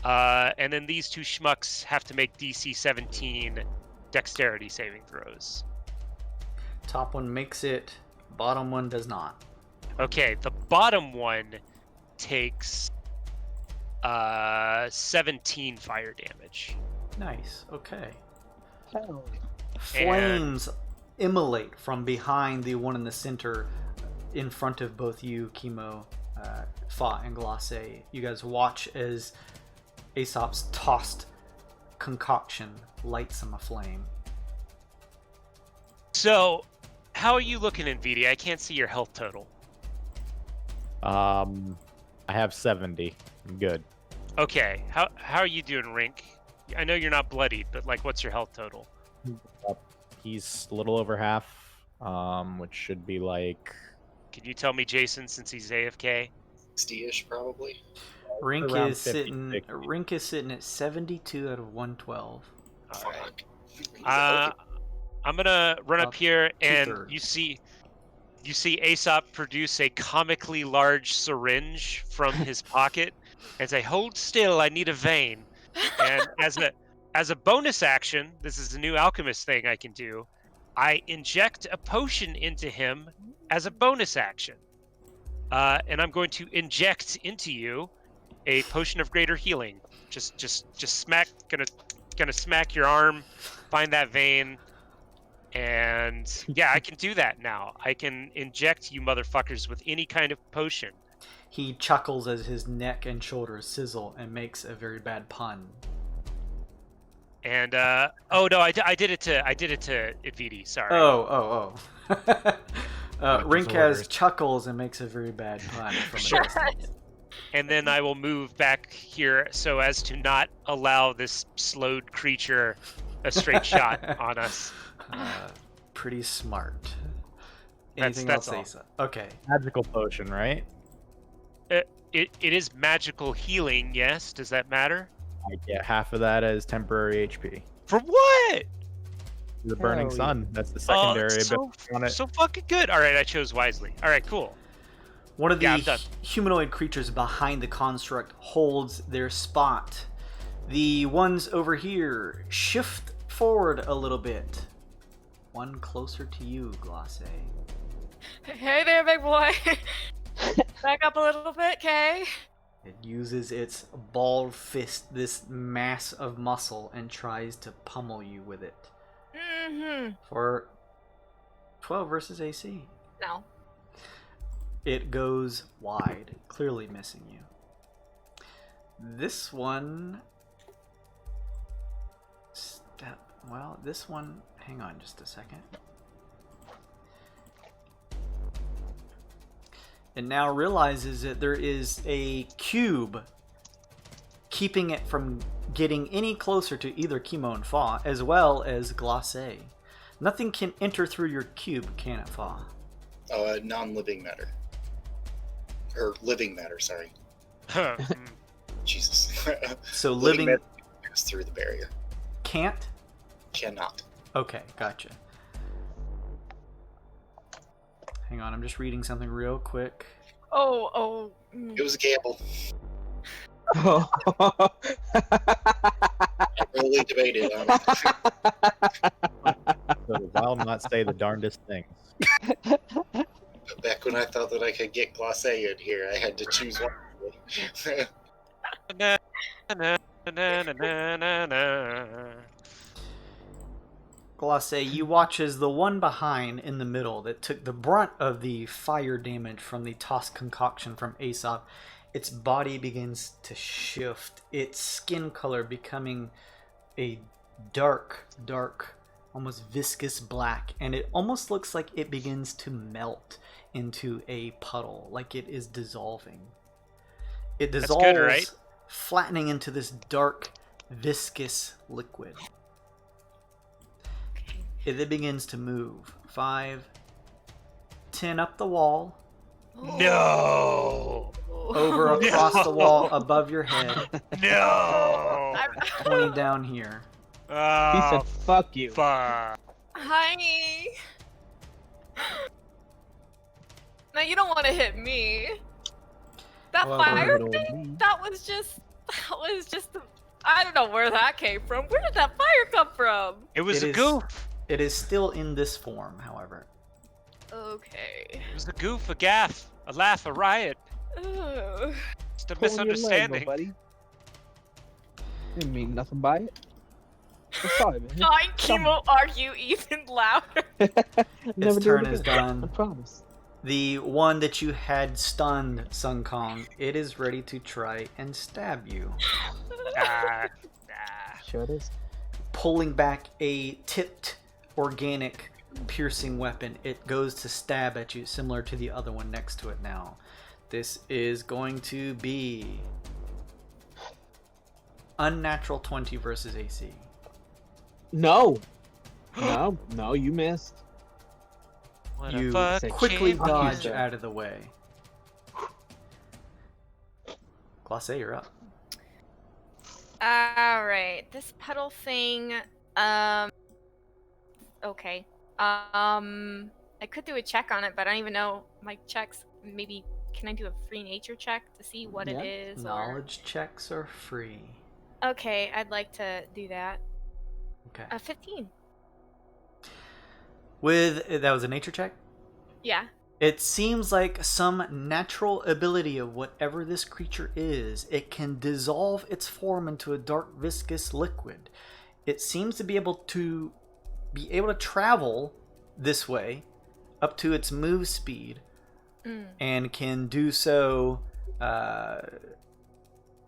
Speaker 3: And then these two schmucks have to make DC 17 dexterity saving throws.
Speaker 1: Top one makes it, bottom one does not.
Speaker 3: Okay, the bottom one takes 17 fire damage.
Speaker 1: Nice, okay.
Speaker 4: Hell.
Speaker 1: Flames immolate from behind the one in the center in front of both you, Chemo, Fa, and Glace. You guys watch as Aesop's tossed concoction lights him aflame.
Speaker 3: So, how are you looking, NVIDIA? I can't see your health total.
Speaker 7: I have 70. I'm good.
Speaker 3: Okay, how are you doing, Rink? I know you're not bloodied, but like, what's your health total?
Speaker 7: He's a little over half, which should be like...
Speaker 3: Can you tell me, Jason, since he's AFK?
Speaker 6: 60-ish, probably.
Speaker 1: Rink
Speaker 7: Around
Speaker 1: is
Speaker 7: 50,
Speaker 1: sitting.
Speaker 7: 60.
Speaker 1: Rink is sitting at 72 out of 112.
Speaker 3: All right.
Speaker 6: Fuck. He's a
Speaker 3: I'm gonna run up
Speaker 1: About
Speaker 3: here, and
Speaker 1: two-thirds.
Speaker 3: you see Aesop produce a comically large syringe from his pocket and say, "Hold still, I need a vein." And as a bonus action, this is a new alchemist thing I can do. I inject a potion into him as a bonus action, and I'm going to inject into you a potion of greater healing. Just smack. Gonna smack your arm, find that vein, and yeah, I can do that now. I can inject you motherfuckers with any kind of potion.
Speaker 1: He chuckles as his neck and shoulders sizzle and makes a very bad pun.
Speaker 3: And oh no, I did it to Idvidi. Sorry.
Speaker 1: Oh. Rink has
Speaker 7: orders.
Speaker 1: chuckles and makes a very bad pun from a
Speaker 3: Sure.
Speaker 1: distance.
Speaker 3: And then I will move back here so as to not allow this slowed creature a straight shot on us.
Speaker 1: Pretty smart.
Speaker 3: That's-
Speaker 1: Anything
Speaker 3: that's
Speaker 1: else,
Speaker 3: all.
Speaker 1: Asa? Okay.
Speaker 7: Magical potion, right?
Speaker 3: It is magical healing, yes. Does that matter?
Speaker 7: I get half of that as temporary HP.
Speaker 3: For what?
Speaker 7: The Burning
Speaker 4: Hell
Speaker 7: Sun. That's the
Speaker 3: Oh,
Speaker 7: secondary
Speaker 3: so,
Speaker 7: ability on it.
Speaker 3: so fucking good. All right, I chose wisely. All right, cool.
Speaker 1: One of the
Speaker 3: Yeah, I'm done.
Speaker 1: humanoid creatures behind the construct holds their spot. The ones over here shift forward a little bit. One closer to you, Glace.
Speaker 2: Hey there, big boy. Back up a little bit, okay?
Speaker 1: It uses its ball fist, this mass of muscle, and tries to pummel you with it.
Speaker 2: Mm-hmm.
Speaker 1: For 12 versus AC.
Speaker 2: No.
Speaker 1: It goes wide, clearly missing you. This one... this one... Hang on just a second. It now realizes that there is a cube keeping it from getting any closer to either Chemo and Fa, as well as Glace. Nothing can enter through your cube, can it, Fa?
Speaker 6: non-living matter. Or living matter, sorry. Jesus.
Speaker 1: So
Speaker 6: Living
Speaker 1: living
Speaker 6: matter goes through the barrier.
Speaker 1: can't?
Speaker 6: Cannot.
Speaker 1: Okay, gotcha. Hang on, I'm just reading something real quick.
Speaker 2: Oh.
Speaker 6: It was a gamble.
Speaker 4: Oh.
Speaker 6: I really debated on it.
Speaker 7: So Wyld not say the darndest things.
Speaker 6: Back when I thought that I could get Glace in here, I had to choose one.
Speaker 3: Na, na, na, na, na, na.
Speaker 1: Glace, you watch as the one behind in the middle that took the brunt of the fire damage from the tossed concoction from Aesop, its body begins to shift, its skin color becoming a dark, almost viscous black, and it almost looks like it begins to melt into a puddle, like it is dissolving. It dissolves,
Speaker 3: good, right?
Speaker 1: flattening into this dark, viscous liquid. it then begins to move. 5, 10 up the wall,
Speaker 3: No.
Speaker 1: over across the wall above your head,
Speaker 3: No.
Speaker 1: 20 down here.
Speaker 4: He
Speaker 3: Oh,
Speaker 4: said, "Fuck you."
Speaker 3: fuck.
Speaker 2: Hi. Now you don't want to hit me. That
Speaker 1: Well,
Speaker 2: fire
Speaker 4: little
Speaker 2: thing?
Speaker 4: me.
Speaker 2: That was just. I don't know where that came from. Where did that fire come from?
Speaker 3: It was
Speaker 1: It
Speaker 3: a
Speaker 1: is-
Speaker 3: goof.
Speaker 1: It is still in this form, however.
Speaker 2: Okay.
Speaker 3: It was a goof, a gaff, a laugh, a riot.
Speaker 2: Ugh.
Speaker 3: Just a
Speaker 4: Pulling your leg,
Speaker 3: misunderstanding.
Speaker 4: buddy. Didn't mean nothing by it. I'm sorry, man.
Speaker 2: Fine, chemo argue even louder.
Speaker 4: Never
Speaker 1: Its
Speaker 4: do it
Speaker 1: turn is
Speaker 4: again.
Speaker 1: done.
Speaker 4: I promise.
Speaker 1: The one that you had stunned, Sun Kong, it is ready to try and stab you.
Speaker 3: Ah,
Speaker 4: Sure it is.
Speaker 1: Pulling back a tipped, organic, piercing weapon, it goes to stab at you, similar to the other one next to it now. This is going to be unnatural 20 versus AC.
Speaker 4: No. No, you missed.
Speaker 3: what
Speaker 1: You
Speaker 3: a fuck
Speaker 1: quickly
Speaker 4: Fuck you,
Speaker 1: dodge
Speaker 4: sir.
Speaker 1: out of the way. Class A, you're up.
Speaker 2: Alright, this puddle thing, okay. I could do a check on it, but I don't even know my checks. Maybe, can I do a free nature check to see what
Speaker 4: Yeah.
Speaker 2: it is?
Speaker 1: Knowledge checks are free.
Speaker 2: Okay, I'd like to do that.
Speaker 1: Okay.
Speaker 2: 15.
Speaker 1: That was a nature check?
Speaker 2: Yeah.
Speaker 1: It seems like some natural ability of whatever this creature is. It can dissolve its form into a dark viscous liquid. It seems to be able to travel this way up to its move speed, and can do so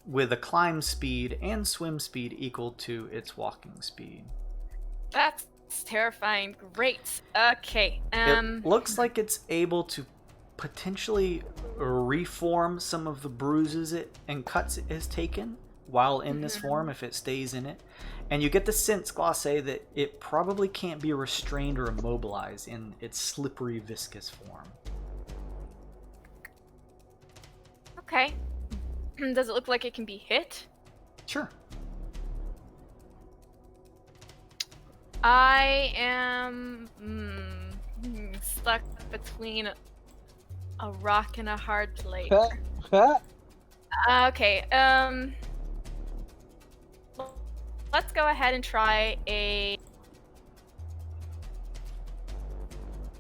Speaker 1: with a climb speed and swim speed equal to its walking speed.
Speaker 2: That's terrifying. Great. Okay.
Speaker 1: It looks like it's able to potentially reform some of the bruises and cuts it has taken while in this form if it stays in it. And you get the sense, Glosse, that it probably can't be restrained or immobilized in its slippery, viscous form.
Speaker 2: Okay. Does it look like it can be hit?
Speaker 1: Sure.
Speaker 2: I am stuck between a rock and a hard place. Okay, let's go ahead and try a...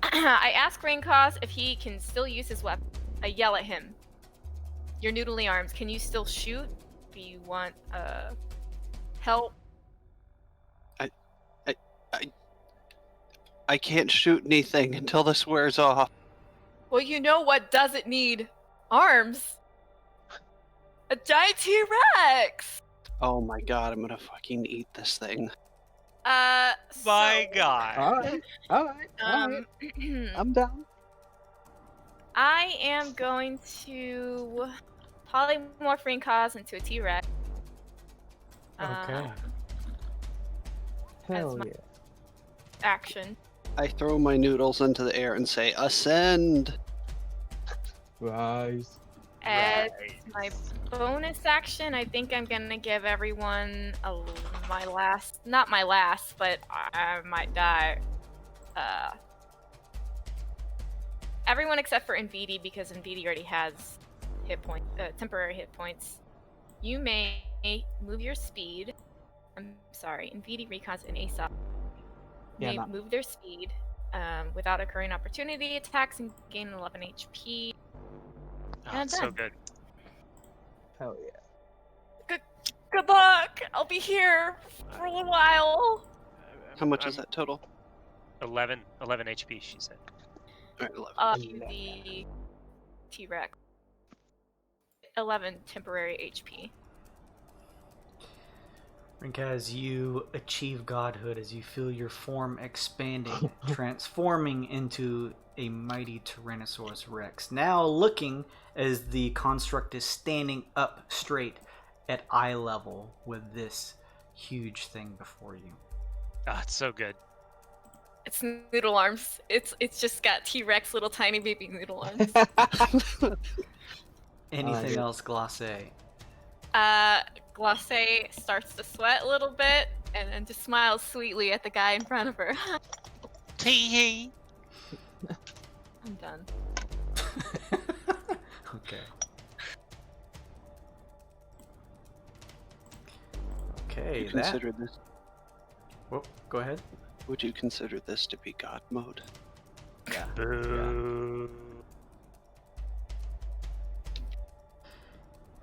Speaker 2: I ask Raincause if he can still use his weapon. I yell at him. Your noodly arms, can you still shoot? Do you want, help?
Speaker 5: I can't shoot anything until this wears off.
Speaker 2: Well, you know what doesn't need arms? A giant T-Rex!
Speaker 5: Oh my god, I'm gonna fucking eat this thing.
Speaker 3: My
Speaker 2: So,
Speaker 3: God.
Speaker 4: All right. I'm down.
Speaker 2: I am going to polymorph Raincause into a T-Rex.
Speaker 1: Okay.
Speaker 4: Hell
Speaker 2: my-
Speaker 4: yeah.
Speaker 2: Action.
Speaker 5: I throw my noodles into the air and say, "Ascend!"
Speaker 4: Rise.
Speaker 2: As my bonus action, I think I'm gonna give everyone not my last, but I might die. Everyone except for Nvidi, because Nvidi already has temporary hit points. You may move your speed. I'm sorry, Nvidi, Recons, and Aesop may move their speed without occurring opportunity attacks and gain 11 HP.
Speaker 3: Oh,
Speaker 2: And
Speaker 3: it's so
Speaker 2: done.
Speaker 3: good.
Speaker 4: Hell yeah.
Speaker 2: Good luck! I'll be here for a little while.
Speaker 5: How much is that total?
Speaker 3: 11 HP, she said.
Speaker 5: Alright, 11.
Speaker 2: The T-Rex. 11 temporary HP.
Speaker 1: Rink, as you achieve godhood, as you feel your form expanding, transforming into a mighty Tyrannosaurus Rex. Now looking as the construct is standing up straight at eye level with this huge thing before you.
Speaker 3: Oh, it's so good.
Speaker 2: It's noodle arms. It's just got T-Rex little tiny baby noodle arms.
Speaker 1: Anything
Speaker 4: yeah.
Speaker 1: else, Glacé?
Speaker 2: Glacé starts to sweat a little bit and then just smiles sweetly at the guy in front of her.
Speaker 3: Tee
Speaker 2: I'm done.
Speaker 1: Okay. Okay,
Speaker 5: You consider this?
Speaker 1: Whoa, go ahead.
Speaker 5: Would you consider this to be God mode?
Speaker 1: Yeah.
Speaker 3: Boo.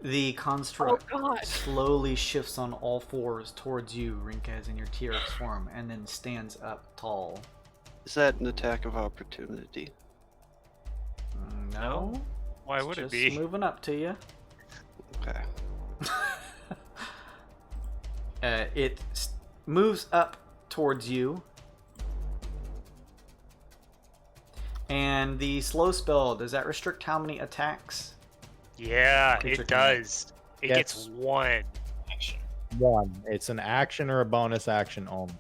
Speaker 1: The construct
Speaker 2: Oh, God.
Speaker 1: slowly shifts on all fours towards you, Rinkaz, in your T-Rex form, and then stands up tall.
Speaker 5: Is that an attack of opportunity?
Speaker 1: No.
Speaker 3: Why
Speaker 1: It's
Speaker 3: would it
Speaker 1: just
Speaker 3: be?
Speaker 1: moving up to you.
Speaker 5: Okay.
Speaker 1: It moves up towards you. And the slow spell, does that restrict how many attacks?
Speaker 3: Yeah,
Speaker 1: Creature
Speaker 3: it
Speaker 1: can-
Speaker 3: does. It gets
Speaker 7: Yes.
Speaker 3: 1.
Speaker 6: Action.
Speaker 7: 1. It's an action or a bonus action only.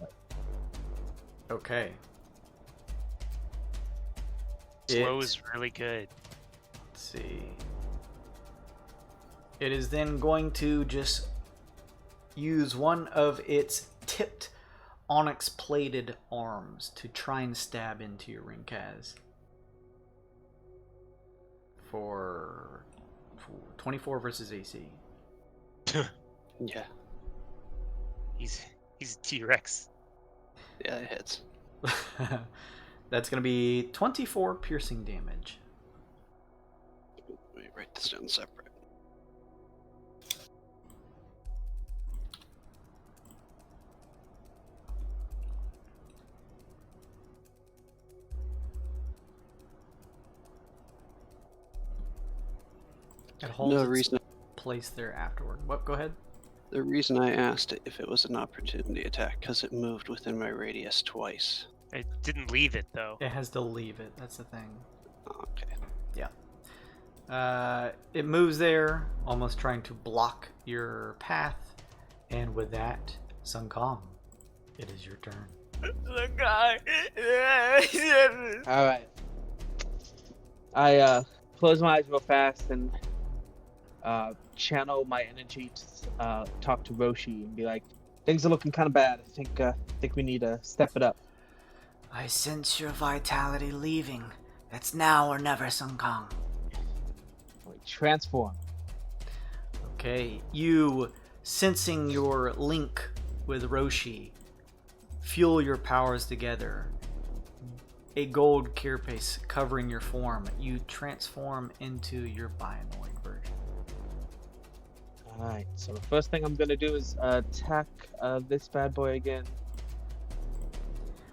Speaker 1: Okay.
Speaker 3: Slow
Speaker 1: It-
Speaker 3: is really good.
Speaker 1: Let's see. It is then going to just use one of its tipped onyx plated arms to try and stab into your Rinkaz. For 24 versus AC.
Speaker 5: Yeah.
Speaker 3: He's a T-Rex.
Speaker 5: Yeah, it hits.
Speaker 1: That's going to be 24 piercing damage.
Speaker 5: Let me write this down separate.
Speaker 1: It holds
Speaker 5: No
Speaker 1: its
Speaker 5: reason.
Speaker 1: place there afterward. What? Go ahead.
Speaker 5: The reason I asked if it was an opportunity attack because it moved within my radius twice.
Speaker 3: It didn't leave it though.
Speaker 1: It has to leave it. That's the thing.
Speaker 5: Okay.
Speaker 1: It moves there, almost trying to block your path. And with that, Sun Kong, it is your turn.
Speaker 2: The guy.
Speaker 4: All right. I close my eyes real fast and channel my energy to talk to Roshi and be like, "Things are looking kind of bad. I think we need to step it up."
Speaker 1: I sense your vitality leaving. It's now or never, Sun Kong.
Speaker 4: Transform.
Speaker 1: Okay, you, sensing your link with Roshi, fuel your powers together. A gold carapace covering your form. You transform into your Bionoid version.
Speaker 4: Alright, so the first thing I'm gonna do is attack this bad boy again.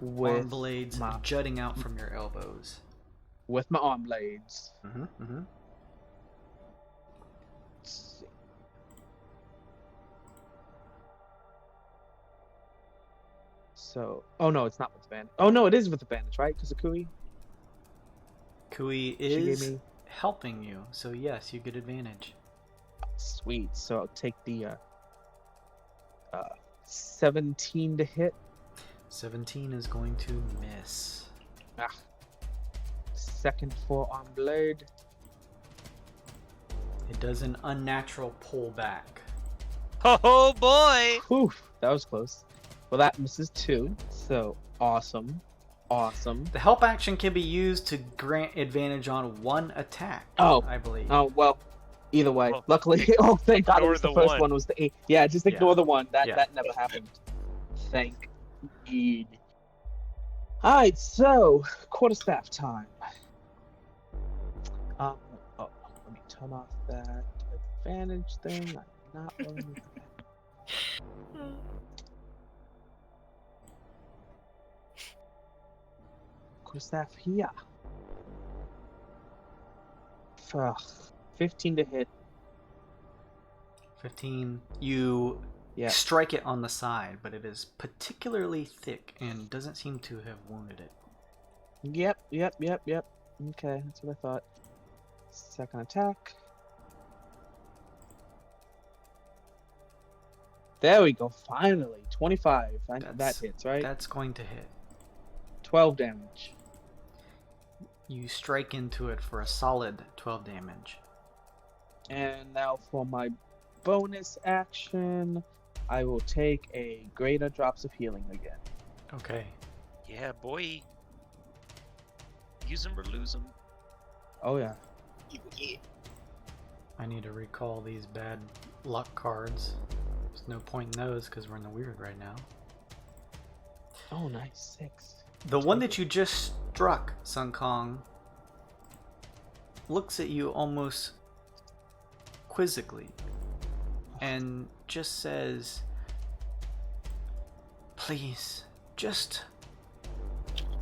Speaker 1: Arm
Speaker 4: With
Speaker 1: blades
Speaker 4: my,
Speaker 1: jutting out from your elbows.
Speaker 4: with my arm blades.
Speaker 1: Mm-hmm.
Speaker 4: Let's see. So, oh no, it's not with the bandage. Oh no, it is with the bandage, right? Because of Kui.
Speaker 1: Kui
Speaker 4: She gave
Speaker 1: is
Speaker 4: me
Speaker 1: helping you, so yes, you get advantage.
Speaker 4: sweet. So I'll take the 17 to hit.
Speaker 1: 17 is going to miss.
Speaker 4: Second forearm blade.
Speaker 1: It does an unnatural pull back.
Speaker 3: Oh boy!
Speaker 4: Whew, that was close. Well, that misses 2. So awesome, awesome.
Speaker 1: The help action can be used to grant advantage on one attack.
Speaker 4: Oh.
Speaker 1: I believe.
Speaker 4: Oh well. Either way,
Speaker 3: Well,
Speaker 4: luckily, oh thank God, it
Speaker 3: ignore
Speaker 4: was the
Speaker 3: the
Speaker 4: first
Speaker 3: one.
Speaker 4: one was the 8. Yeah, just ignore the one. That
Speaker 1: Yeah.
Speaker 4: that never happened. Thank God. All right, so quarterstaff time. Oh, let me turn off that advantage thing. I'm not rolling with that. Quarterstaff here. Ugh, 15 to hit.
Speaker 1: 15. You
Speaker 4: Yeah.
Speaker 1: strike it on the side, but it is particularly thick and doesn't seem to have wounded it.
Speaker 4: Yep. Okay, that's what I thought. Second attack. There we go, finally. 25. That
Speaker 1: That's-
Speaker 4: hits, right?
Speaker 1: That's going to hit.
Speaker 4: 12 damage.
Speaker 1: You strike into it for a solid 12 damage.
Speaker 4: And now for my bonus action, I will take a greater drops of healing again.
Speaker 1: Okay.
Speaker 3: Yeah, boy. Use them or lose them.
Speaker 4: Oh yeah.
Speaker 6: Yeah.
Speaker 1: I need to recall these bad luck cards. There's no point in those because we're in the Wyrd right now.
Speaker 4: Oh, nice. 6.
Speaker 1: The one that you just struck, Sun Kong, looks at you almost quizzically and just says, "Please, just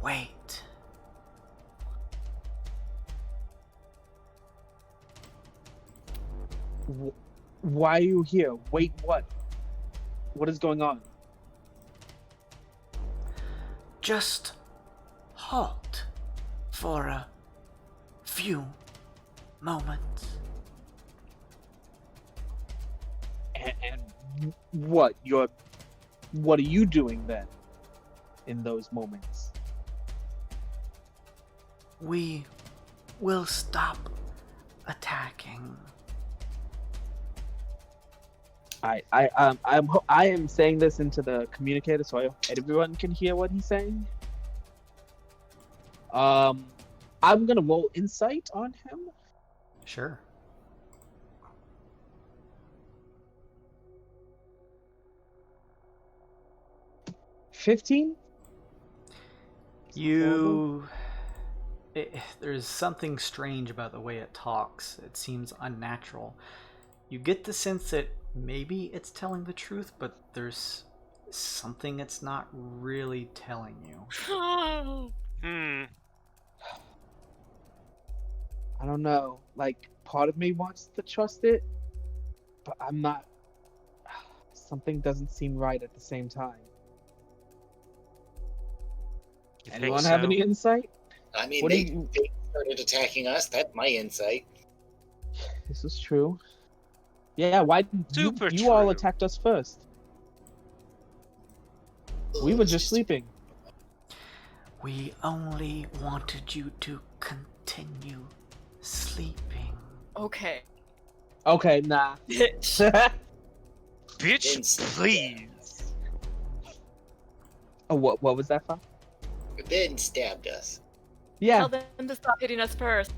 Speaker 1: wait."
Speaker 4: Why are you here? Wait, what? What is going on?
Speaker 1: Just halt for a few moments.
Speaker 4: And what? What are you doing then? In those moments?
Speaker 1: We will stop attacking.
Speaker 4: I am saying this into the communicator so everyone can hear what he's saying. I'm gonna roll insight on him.
Speaker 1: Sure.
Speaker 4: $15.
Speaker 1: There's something strange about the way it talks. It seems unnatural. You get the sense that maybe it's telling the truth, but there's something it's not really telling you.
Speaker 4: I don't know. Like, part of me wants to trust it, but I'm not. Something doesn't seem right at the same time.
Speaker 3: You think
Speaker 4: Anyone have
Speaker 3: so?
Speaker 4: any insight?
Speaker 6: I mean,
Speaker 4: What do
Speaker 6: they started attacking us. That's my insight.
Speaker 4: This is true. Yeah, why didn't
Speaker 3: Super
Speaker 4: you all
Speaker 3: true.
Speaker 4: attacked us first? We were just sleeping.
Speaker 1: We only wanted you to continue sleeping.
Speaker 2: Okay.
Speaker 4: Okay, nah.
Speaker 3: Bitch,
Speaker 6: Instant.
Speaker 3: please.
Speaker 4: Oh, what was that for?
Speaker 6: But then stabbed us.
Speaker 4: Yeah,
Speaker 2: Tell them to stop hitting us first.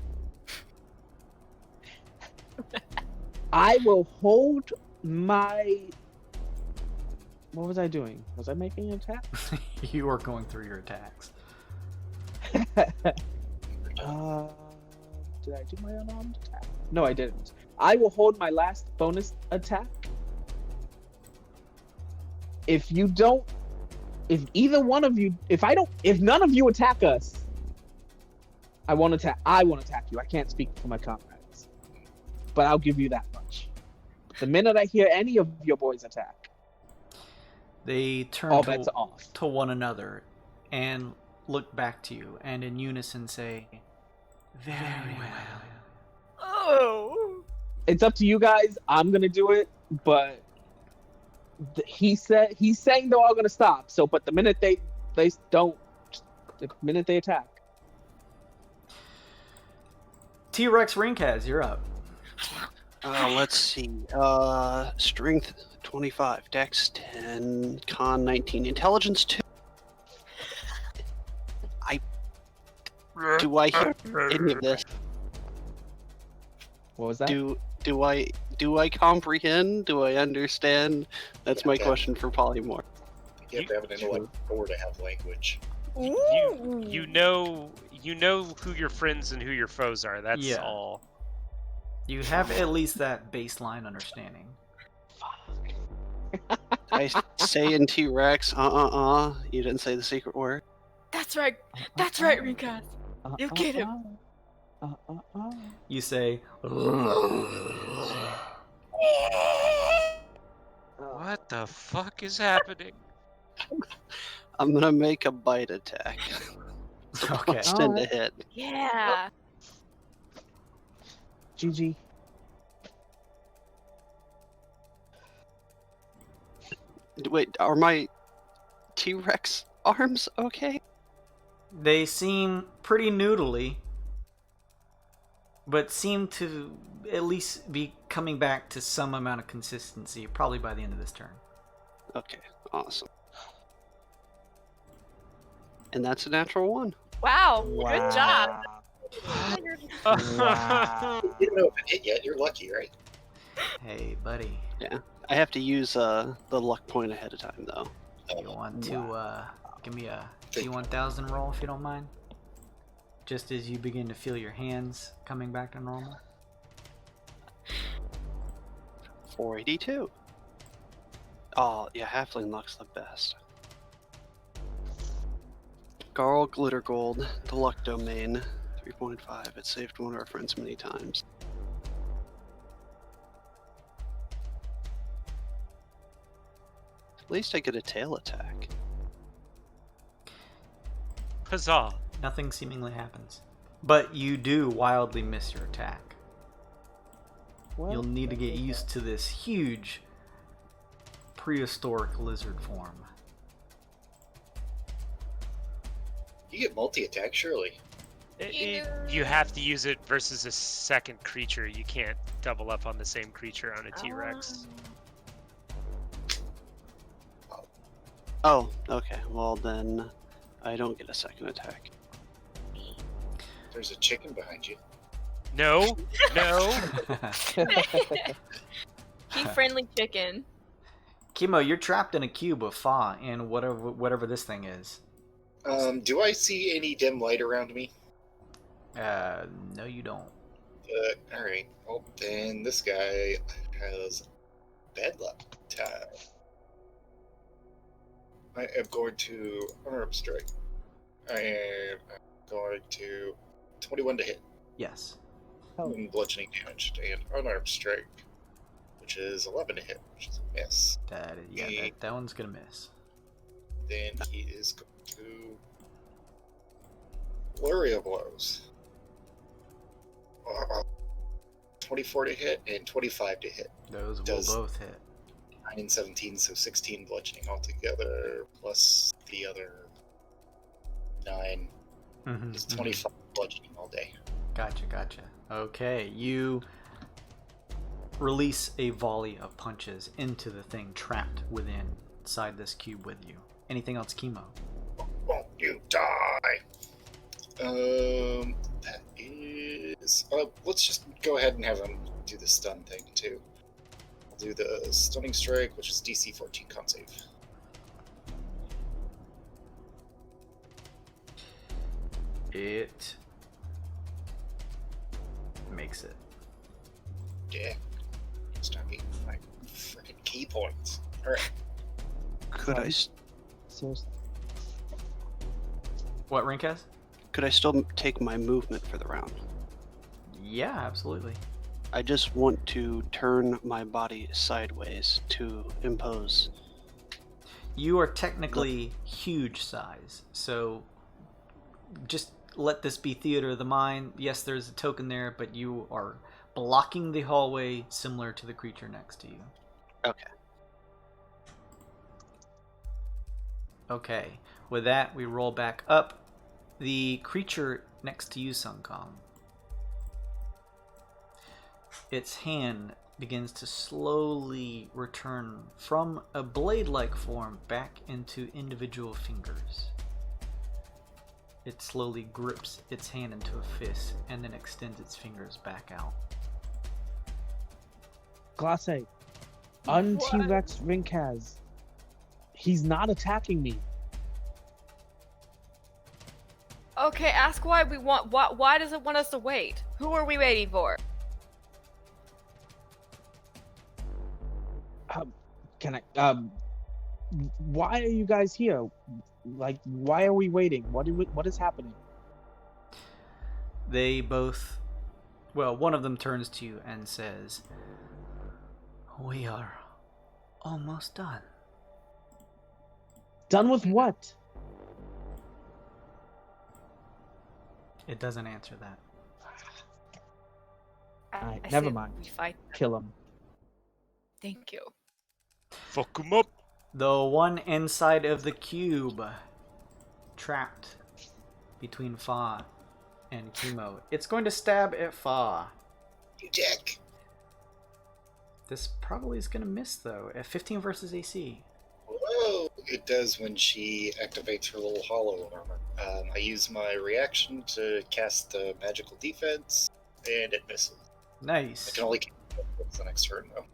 Speaker 4: I will hold my. What was I doing? Was I making an attack?
Speaker 1: You are going through your attacks.
Speaker 4: Did I do my unarmed attack? No, I didn't. I will hold my last bonus attack. If either one of you, if none of you attack us, I won't attack you. I can't speak for my comrades, but I'll give you that much. The minute I hear any of your boys attack,
Speaker 1: They turn
Speaker 4: all bets are off.
Speaker 1: to one another and look back to you and in unison say, "Very well."
Speaker 2: Oh.
Speaker 4: It's up to you guys. I'm gonna do it, but he's saying they're all gonna stop. So, but the minute they attack.
Speaker 1: T-Rex Ringkaz, you're up.
Speaker 5: Let's see. Strength 25, Dex 10, Con 19, Intelligence 2. Do I hear any of this?
Speaker 4: What was that?
Speaker 5: Do I comprehend? Do I understand? That's my question for Polymorph.
Speaker 6: You have to have an intellect or to have language.
Speaker 2: Ooh.
Speaker 3: You know who your friends and who your foes are. That's
Speaker 1: Yeah.
Speaker 3: all.
Speaker 1: You have at least that baseline understanding.
Speaker 5: I say in T-Rex, you didn't say the secret word.
Speaker 2: That's right. That's right, Rinkas. You get him.
Speaker 1: You say,
Speaker 3: What the fuck is happening?
Speaker 5: I'm gonna make a bite attack.
Speaker 1: okay.
Speaker 5: Extend a hit.
Speaker 2: Yeah.
Speaker 4: GG.
Speaker 5: Wait, are my T-Rex arms okay?
Speaker 1: They seem pretty noodly, but seem to at least be coming back to some amount of consistency, probably by the end of this turn.
Speaker 5: Okay, awesome. And that's a natural 1.
Speaker 2: Wow, good job.
Speaker 4: Wow.
Speaker 6: You don't know if it hit yet. You're lucky, right?
Speaker 1: Hey, buddy.
Speaker 5: Yeah, I have to use the luck point ahead of time, though.
Speaker 1: You want to give me a T1000 roll if you don't mind? Just as you begin to feel your hands coming back to normal.
Speaker 5: 482. Oh, yeah, halfling luck's the best. Garl Glitter Gold, the luck domain, 3.5. It saved one of our friends many times. At least I get a tail attack.
Speaker 3: Huzzah.
Speaker 1: Nothing seemingly happens. But you do wildly miss your attack.
Speaker 4: Well,
Speaker 1: You'll need to get
Speaker 4: that's okay.
Speaker 1: used to this huge prehistoric lizard form.
Speaker 6: You get multi-attack, surely.
Speaker 3: You have to use it versus a second creature. You can't double up on the same creature on a T-Rex.
Speaker 5: Oh, okay. Well, then I don't get a second attack.
Speaker 6: There's a chicken behind you.
Speaker 3: No, no.
Speaker 2: He friendly chicken.
Speaker 1: Kimo, you're trapped in a cube of Fa and whatever this thing is.
Speaker 6: Do I see any dim light around me?
Speaker 1: No, you don't.
Speaker 6: Alright. Well, then this guy has bad luck. I am going to unarmed strike. I am going to 21 to hit.
Speaker 1: Yes.
Speaker 6: And bludgeoning damage and unarmed strike, which is 11 to hit, which is a miss.
Speaker 1: That one's gonna miss.
Speaker 6: Then he is going to flurry of blows. 24 to hit and 25 to hit.
Speaker 1: Those will
Speaker 6: Does-
Speaker 1: both hit.
Speaker 6: 9 and 17, so 16 bludgeoning altogether, plus the other 9 is 25 bludgeoning all day.
Speaker 1: Gotcha. Okay, you release a volley of punches into the thing trapped inside this cube with you. Anything else, Kimo?
Speaker 6: Won't you die? That is. Let's just go ahead and have him do the stun thing too. I'll do the stunning strike, which is DC 14 con save.
Speaker 1: It makes it.
Speaker 6: Yeah. Stop eating my freaking key points. Alright.
Speaker 5: Could I
Speaker 4: Seriously.
Speaker 1: What, Rinkaz?
Speaker 5: could I still take my movement for the round?
Speaker 1: Yeah, absolutely.
Speaker 5: I just want to turn my body sideways to impose.
Speaker 1: You are technically huge size, so just let this be theater of the mind. Yes, there's a token there, but you are blocking the hallway similar to the creature next to you.
Speaker 5: Okay.
Speaker 1: Okay, with that, we roll back up. The creature next to you, Sunkong. Its hand begins to slowly return from a blade-like form back into individual fingers. It slowly grips its hand into a fist and then extends its fingers back out.
Speaker 4: Glace, T-Rex Rinkaz. He's not attacking me.
Speaker 2: Okay, ask why we want. Why does it want us to wait? Who are we waiting for?
Speaker 4: Why are you guys here? Like, why are we waiting? What is happening?
Speaker 1: They both, well, one of them turns to you and says, "We are almost done."
Speaker 4: Done with what?
Speaker 1: It doesn't answer that.
Speaker 4: Alright,
Speaker 2: I
Speaker 4: never
Speaker 2: say
Speaker 4: mind.
Speaker 2: We fight.
Speaker 4: Kill him.
Speaker 2: Thank you.
Speaker 3: Fuck him up.
Speaker 1: The one inside of the cube, trapped between Fa and Chemo. It's going to stab at Fa.
Speaker 6: You dick.
Speaker 1: This probably is going to miss, though, at 15 versus AC.
Speaker 6: Whoa! It does when she activates her little hollow armor. I use my reaction to cast the magical defense, and it misses. I
Speaker 1: Nice.
Speaker 6: can only keep it the next turn, though.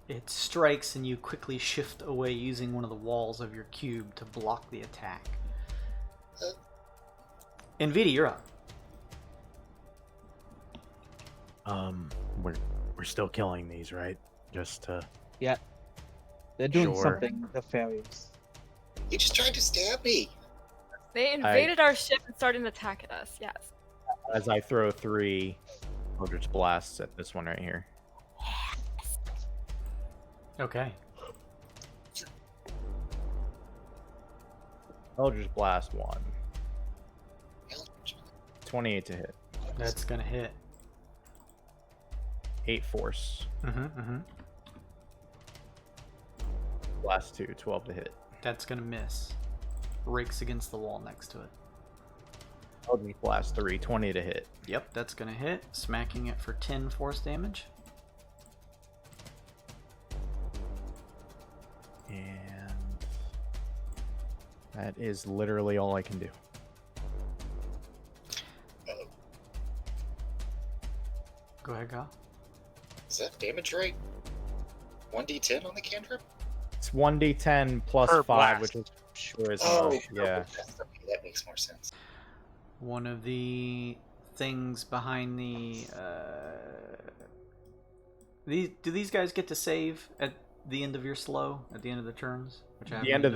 Speaker 1: It strikes, and you quickly shift away using one of the walls of your cube to block the attack. Nvidia, you're up.
Speaker 7: We're still killing these, right? Just to
Speaker 4: They're doing
Speaker 7: Sure.
Speaker 4: something nefarious.
Speaker 6: You just tried to stab me!
Speaker 2: They invaded our ship and started an attack at us. Yes.
Speaker 7: as I throw 3 Eldritch Blasts at this one right here.
Speaker 1: Okay.
Speaker 7: Eldritch Blast 1. 28 to hit.
Speaker 1: That's going to hit.
Speaker 7: 8 Force. Blast 2, 12 to hit.
Speaker 1: That's going to miss. Rakes against the wall next to it.
Speaker 7: Eldritch Blast 3, 20 to hit.
Speaker 1: Yep, that's going to hit, smacking it for 10 force damage.
Speaker 7: And that is literally all I can do.
Speaker 1: Go ahead, Kyle.
Speaker 6: Is that damage right? 1d10 on the cantrip?
Speaker 7: It's 1d10 plus
Speaker 3: Per
Speaker 7: 5,
Speaker 3: blast.
Speaker 7: which is sure is
Speaker 6: Oh,
Speaker 7: yeah.
Speaker 6: that makes more sense.
Speaker 1: One of the things behind the do these guys get to save at the end of your slow, at the end of the turns? Which I
Speaker 7: The end of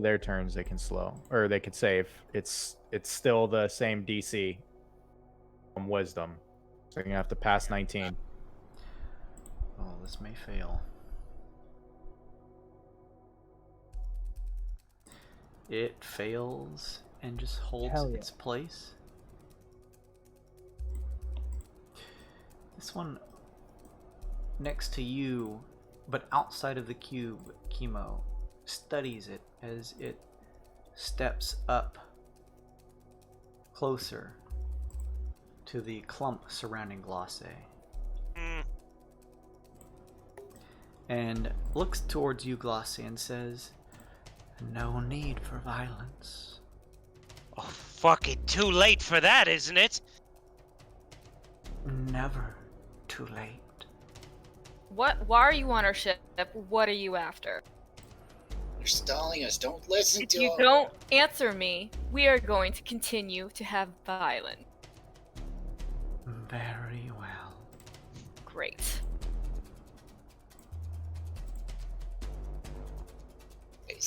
Speaker 7: their turns they can slow or they could save. It's still the same DC from wisdom. So you're gonna have to pass 19.
Speaker 1: Oh, this may fail. It fails and just holds
Speaker 4: Hell yeah.
Speaker 1: its place. This one next to you, but outside of the cube, Chemo, studies it as it steps up closer to the clump surrounding Glacé and looks towards you, Glacé, and says, "No need for violence."
Speaker 3: Oh, fucking too late for that, isn't it?
Speaker 1: Never too late.
Speaker 2: What? Why are you on our ship? What are you after?
Speaker 6: You're stalling us. Don't listen
Speaker 2: If
Speaker 6: to
Speaker 2: you
Speaker 6: him.
Speaker 2: don't answer me, we are going to continue to have violence.
Speaker 1: Very well.
Speaker 2: Great.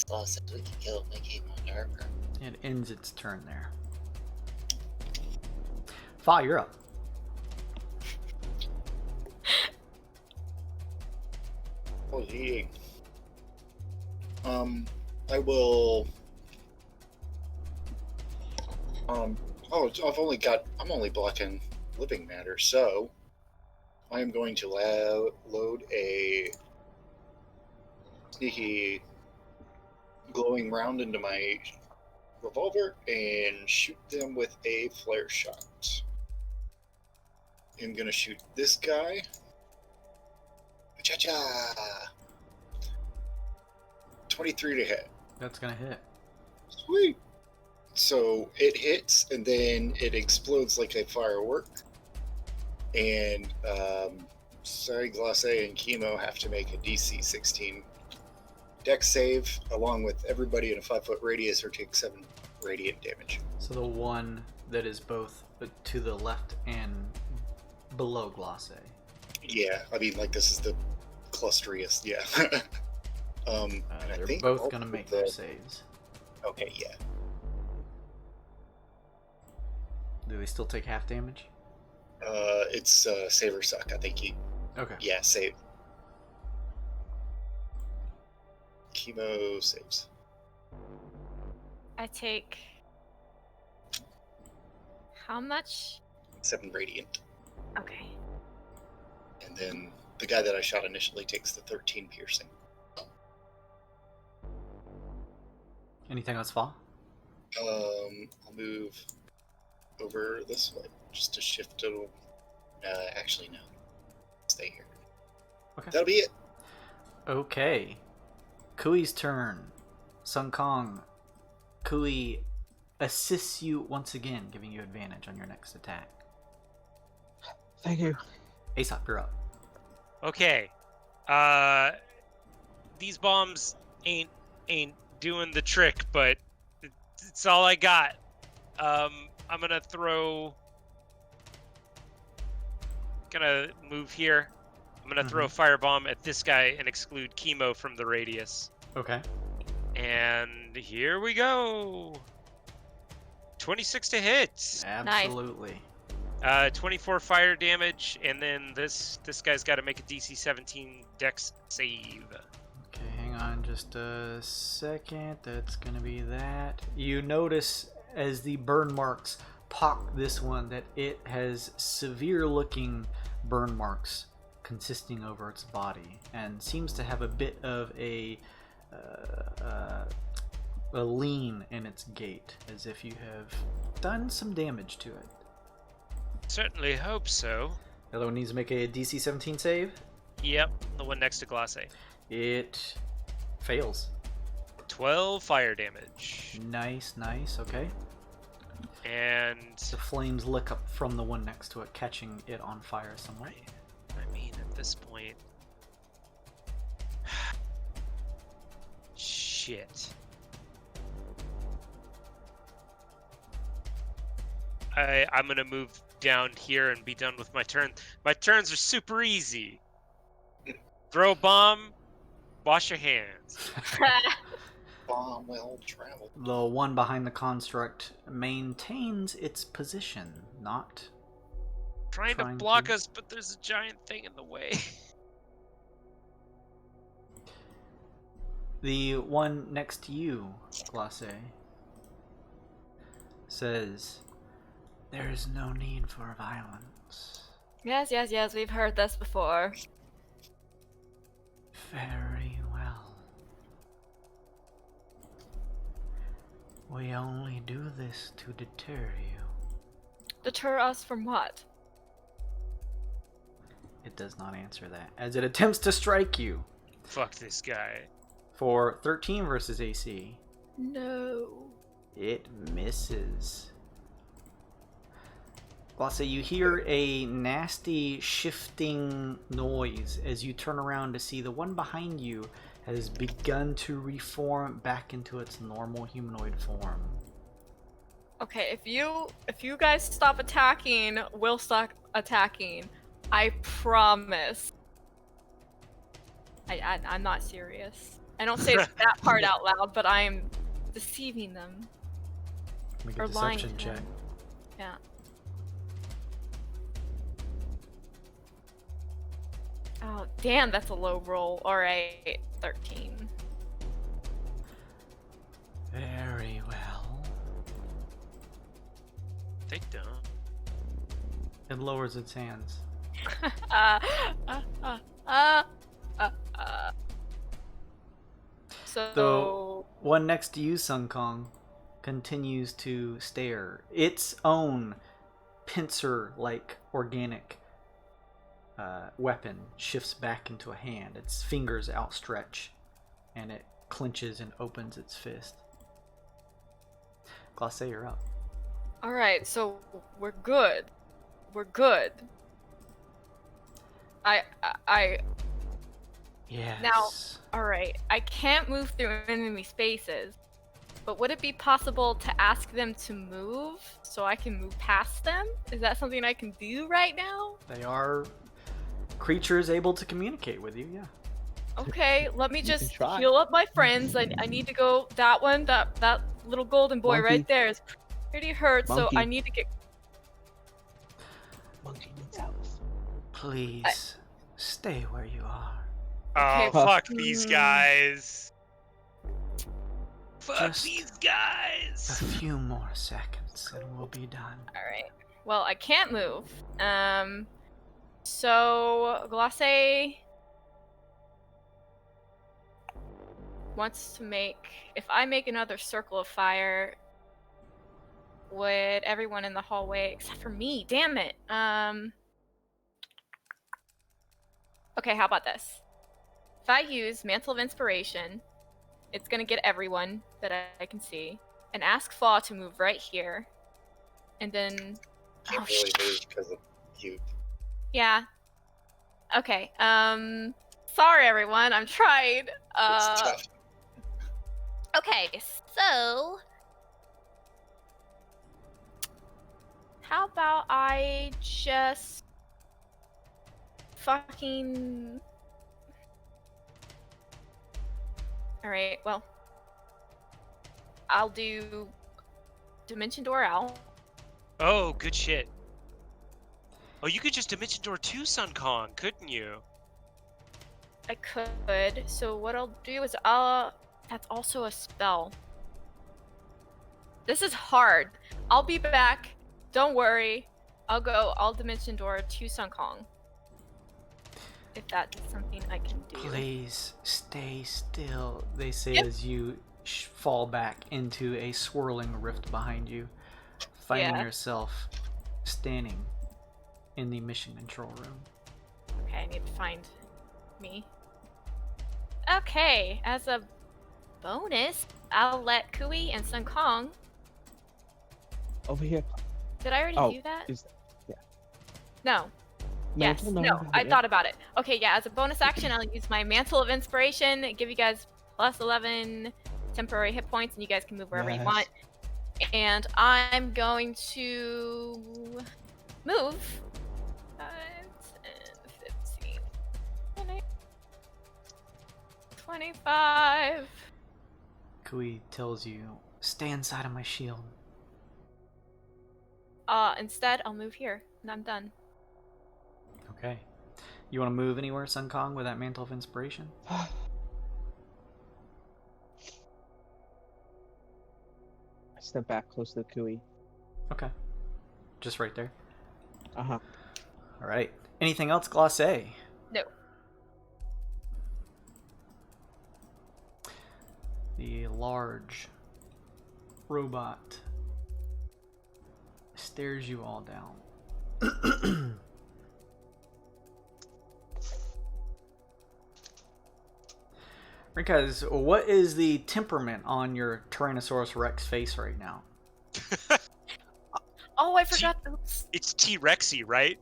Speaker 6: Law said we can kill it, make him on armor.
Speaker 1: It ends its turn there. Fa, you're up.
Speaker 6: Oh, yeah. I will. Oh, I'm only blocking living matter, so I am going to load a sneaky glowing round into my revolver and shoot them with a flare shot. I'm gonna shoot this guy. Cha-cha! 23 to hit.
Speaker 1: That's gonna hit.
Speaker 6: Sweet! So it hits, and then it explodes like a firework. And, sorry, Glacé and Chemo have to make a DC 16 dex save, along with everybody in a 5-foot radius, or take 7 radiant damage.
Speaker 1: So the one that is both to the left and below Glacé.
Speaker 6: Yeah, I mean, like, this is the clusteriest, yeah. And I
Speaker 1: They're
Speaker 6: think
Speaker 1: both
Speaker 6: all
Speaker 1: gonna
Speaker 6: of
Speaker 1: make
Speaker 6: the-
Speaker 1: their saves.
Speaker 6: Okay, yeah.
Speaker 1: Do they still take half damage?
Speaker 6: It's save or suck. I think
Speaker 1: Okay.
Speaker 6: yeah, save. Chemo saves.
Speaker 2: I take. How much?
Speaker 6: 7 radiant.
Speaker 2: Okay.
Speaker 6: And then the guy that I shot initially takes the 13 piercing.
Speaker 1: Anything else, Fa?
Speaker 6: I'll move over this way just to shift it. Actually, no. Stay here.
Speaker 1: Okay.
Speaker 6: That'll be it.
Speaker 1: Okay. Kui's turn. Sun Kong. Kui assists you once again, giving you advantage on your next attack.
Speaker 4: Thank you.
Speaker 1: Aesop, you're up.
Speaker 3: Okay. These bombs ain't doing the trick, but it's all I got. I'm gonna move here. I'm gonna throw a firebomb at this guy and exclude chemo from the radius.
Speaker 1: Okay.
Speaker 3: And here we go. 26 to hit.
Speaker 1: Absolutely.
Speaker 3: 24 fire damage, and then this guy's got to make a DC 17 Dex save.
Speaker 1: Okay, hang on just a second. That's gonna be that. You notice as the burn marks pock this one that it has severe looking burn marks consisting over its body and seems to have a bit of a lean in its gait, as if you have done some damage to it.
Speaker 3: Certainly hope so.
Speaker 1: The other one needs to make a DC 17 save.
Speaker 3: Yep, the one next to Glace.
Speaker 1: It fails.
Speaker 3: 12 fire damage.
Speaker 1: Nice, okay.
Speaker 3: And
Speaker 1: The flames lick up from the one next to it, catching it on fire somewhat.
Speaker 3: I mean, at this point... Shit. I'm gonna move down here and be done with my turn. My turns are super easy. Throw a bomb, wash your hands.
Speaker 6: Bomb well traveled.
Speaker 1: The one behind the construct maintains its position, not
Speaker 3: Trying to
Speaker 1: Trying
Speaker 3: block
Speaker 1: to-
Speaker 3: us, but there's a giant thing in the way.
Speaker 1: the one next to you, Glace, says, "There is no need for violence."
Speaker 2: Yes, we've heard this before.
Speaker 1: Very well. We only do this to deter you.
Speaker 2: Deter us from what?
Speaker 1: It does not answer that, as it attempts to strike you
Speaker 3: Fuck this guy.
Speaker 1: for 13 versus AC.
Speaker 2: No.
Speaker 1: It misses. Glace, you hear a nasty shifting noise as you turn around to see the one behind you has begun to reform back into its normal humanoid form.
Speaker 2: Okay, if you guys stop attacking, we'll stop attacking. I promise. I'm not serious. I don't say that part out loud, but I'm deceiving them.
Speaker 1: Make
Speaker 2: Or
Speaker 1: a
Speaker 2: lying
Speaker 1: deception
Speaker 2: to
Speaker 1: check.
Speaker 2: them. Yeah. Oh, damn, that's a low roll. Alright, 13.
Speaker 1: Very well.
Speaker 3: They don't.
Speaker 1: It lowers its hands.
Speaker 2: So,
Speaker 1: The one next to you, Sun Kong, continues to stare. Its own pincer-like organic weapon shifts back into a hand. Its fingers outstretch, and it clenches and opens its fist. Glace, you're up.
Speaker 2: alright, so we're good. We're good.
Speaker 1: Yes.
Speaker 2: Now- Alright, I can't move through enemy spaces, but would it be possible to ask them to move so I can move past them? Is that something I can do right now?
Speaker 1: They are creatures able to communicate with you, yeah.
Speaker 2: Okay, let me
Speaker 4: You
Speaker 2: just
Speaker 4: can try.
Speaker 2: heal up my friends. I need to go. That one, that little golden boy
Speaker 4: Monkey.
Speaker 2: right there is pretty hurt, so
Speaker 4: Monkey.
Speaker 2: I need to get.
Speaker 4: Monkey needs help.
Speaker 1: Please, stay where you are.
Speaker 3: Oh,
Speaker 2: Okay,
Speaker 3: fuck these
Speaker 2: mm.
Speaker 3: guys. Fuck
Speaker 1: Just-
Speaker 3: these
Speaker 1: A
Speaker 3: guys.
Speaker 1: few more seconds and we'll be done.
Speaker 2: All right. Well, I can't move. So Glace wants to make. If I make another circle of fire, would everyone in the hallway, except for me, damn it. Okay, how about this? If I use Mantle of Inspiration, it's gonna get everyone that I can see, and ask Fa to move right here, and then.
Speaker 6: Can't really move because of you.
Speaker 2: Yeah. Okay. Sorry everyone, I'm trying.
Speaker 6: It's tough.
Speaker 2: Okay, so how about I just fucking. Alright, well. I'll do Dimension Door out.
Speaker 3: Oh, good shit. Oh, you could just Dimension Door 2 Sun Kong, couldn't you?
Speaker 2: I could. So what I'll do is that's also a spell. This is hard. I'll be back. Don't worry. I'll Dimension Door to Sun Kong. If that's something I can do.
Speaker 1: Please stay still, they say as you fall back into a swirling rift behind you, finding yourself standing in the mission control room.
Speaker 2: Okay, I need to find me. Okay, as a bonus, I'll let Kui and Sun Kong.
Speaker 4: Over here.
Speaker 2: Did I already do that?
Speaker 4: Yeah.
Speaker 2: No. Yes. No, I thought about it. Okay, yeah, as a bonus action, I'll use my Mantle of Inspiration, give you guys plus 11 temporary hit points, and you guys can move wherever you want. And I'm going to move 5, 10, 15, 20, 25.
Speaker 1: Kui tells you, stay inside of my shield.
Speaker 2: Instead, I'll move here, and I'm done.
Speaker 1: Okay. You want to move anywhere, Sun Kong, with that Mantle of Inspiration?
Speaker 4: I step back close to the Kui.
Speaker 1: Okay. Just right there.
Speaker 4: Uh-huh.
Speaker 1: All right. Anything else, Glacé?
Speaker 2: No.
Speaker 1: The large robot stares you all down. Because what is the temperament on your Tyrannosaurus Rex face right now?
Speaker 2: Oh, I forgot. Oops.
Speaker 3: It's T-Rexy, right?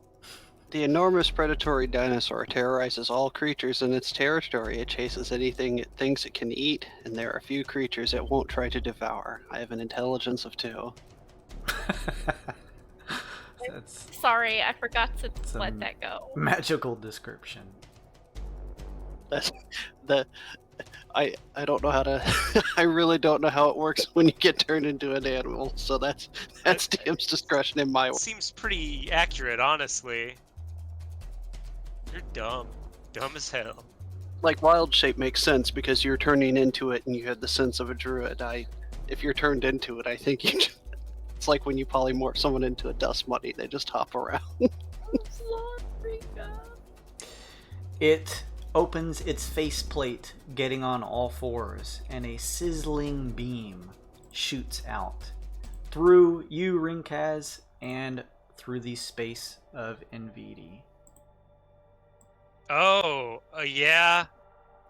Speaker 5: The enormous predatory dinosaur terrorizes all creatures in its territory. It chases anything it thinks it can eat, and there are few creatures it won't try to devour. I have an intelligence of 2.
Speaker 2: Sorry, I forgot to let that go.
Speaker 1: Magical description.
Speaker 5: I don't know how to. I really don't know how it works when you get turned into an animal. So that's DM's discretion in my.
Speaker 3: Seems pretty accurate, honestly. You're dumb as hell.
Speaker 5: Like wild shape makes sense because you're turning into it and you have the sense of a druid. If you're turned into it, I think you. It's like when you polymorph someone into a dust bunny; they just hop around.
Speaker 1: It opens its faceplate, getting on all fours, and a sizzling beam shoots out through you, Rinkaz, and through the space of Envidi.
Speaker 3: Oh, yeah.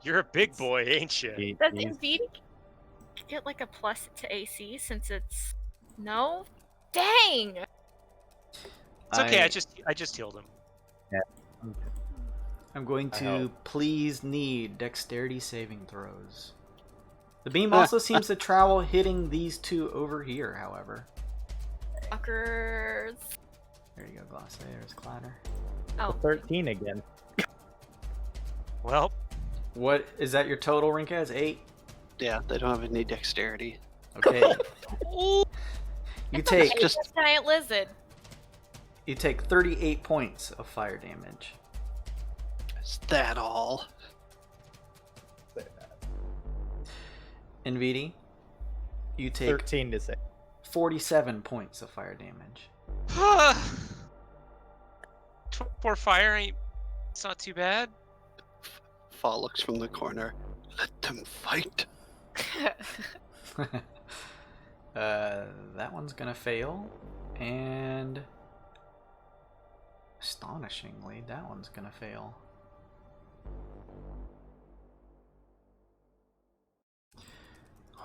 Speaker 3: You're a big boy, ain't you?
Speaker 2: Does Envidi get like a plus to AC since it's no? Dang!
Speaker 3: It's okay. I just healed him.
Speaker 7: Yeah.
Speaker 1: I'm going to please need dexterity saving throws. The beam also seems to travel, hitting these two over here, however.
Speaker 2: Fuckers.
Speaker 1: There you go, Glacé. There's Clatter.
Speaker 2: Oh.
Speaker 7: 13 again.
Speaker 3: Well.
Speaker 1: What is that your total, Rinkaz? 8?
Speaker 5: Yeah, they don't have any dexterity.
Speaker 1: Okay. You take
Speaker 2: just giant lizard.
Speaker 1: You take 38 points of fire damage.
Speaker 5: Is that all?
Speaker 1: Envidi, you take
Speaker 7: 13 to 6.
Speaker 1: 47 points of fire damage.
Speaker 3: 4 fire ain't. It's not too bad.
Speaker 5: Fall looks from the corner. Let them fight.
Speaker 1: That one's gonna fail, and astonishingly, that one's gonna fail.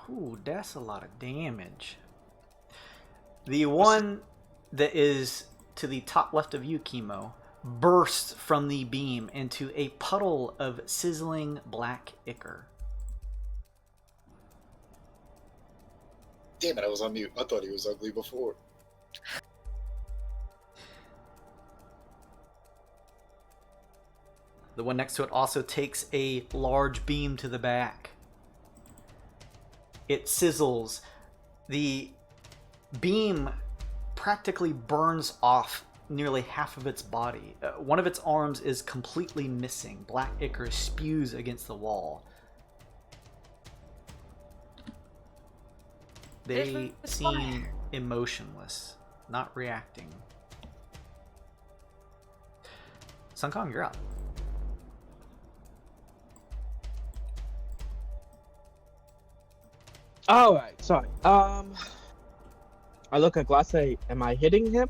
Speaker 1: Ooh, that's a lot of damage. The one that is to the top left of you, Chemo, bursts from the beam into a puddle of sizzling black ichor.
Speaker 6: Damn it, I was on mute. I thought he was ugly before.
Speaker 1: The one next to it also takes a large beam to the back. It sizzles. The beam practically burns off nearly half of its body. One of its arms is completely missing. Black ichor spews against the wall. They seem emotionless, not reacting. Sun Kong, you're up.
Speaker 4: All right, sorry. I look at Glass. Am I hitting him?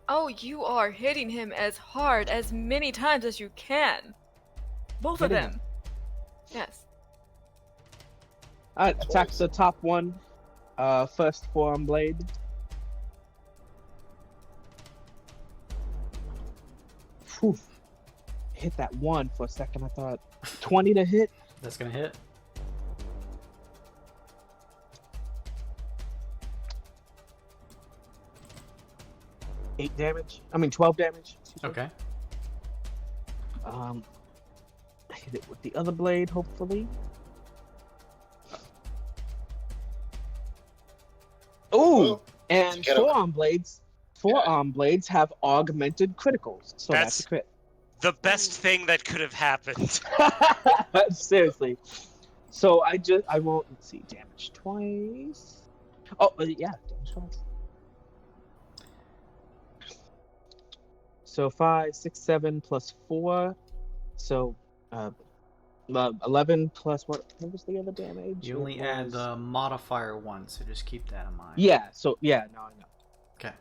Speaker 2: Oh, you are hitting him as hard as many times as you can. Both of
Speaker 4: Hitting
Speaker 2: them. Yes.
Speaker 4: All right, attack the top one. First forearm blade. Whew. Hit that one for a second. I thought 20 to hit.
Speaker 1: That's gonna hit.
Speaker 4: Eight damage. I mean 12 damage. Excuse me.
Speaker 1: Okay.
Speaker 4: I hit it with the other blade, hopefully. Ooh,
Speaker 6: Well,
Speaker 4: and
Speaker 6: get 'em.
Speaker 4: forearm blades have augmented criticals, so that's a crit.
Speaker 3: The best thing that could have happened.
Speaker 4: Seriously. So I won't, let's see, damage twice. Oh, yeah, damage twice. So 5, 6, 7 plus 4. So 11 plus what was the other damage?
Speaker 1: You only
Speaker 4: It
Speaker 1: add
Speaker 4: was-
Speaker 1: the modifier once, so just keep that in mind.
Speaker 4: Yeah, so yeah, no, I know.
Speaker 1: Okay.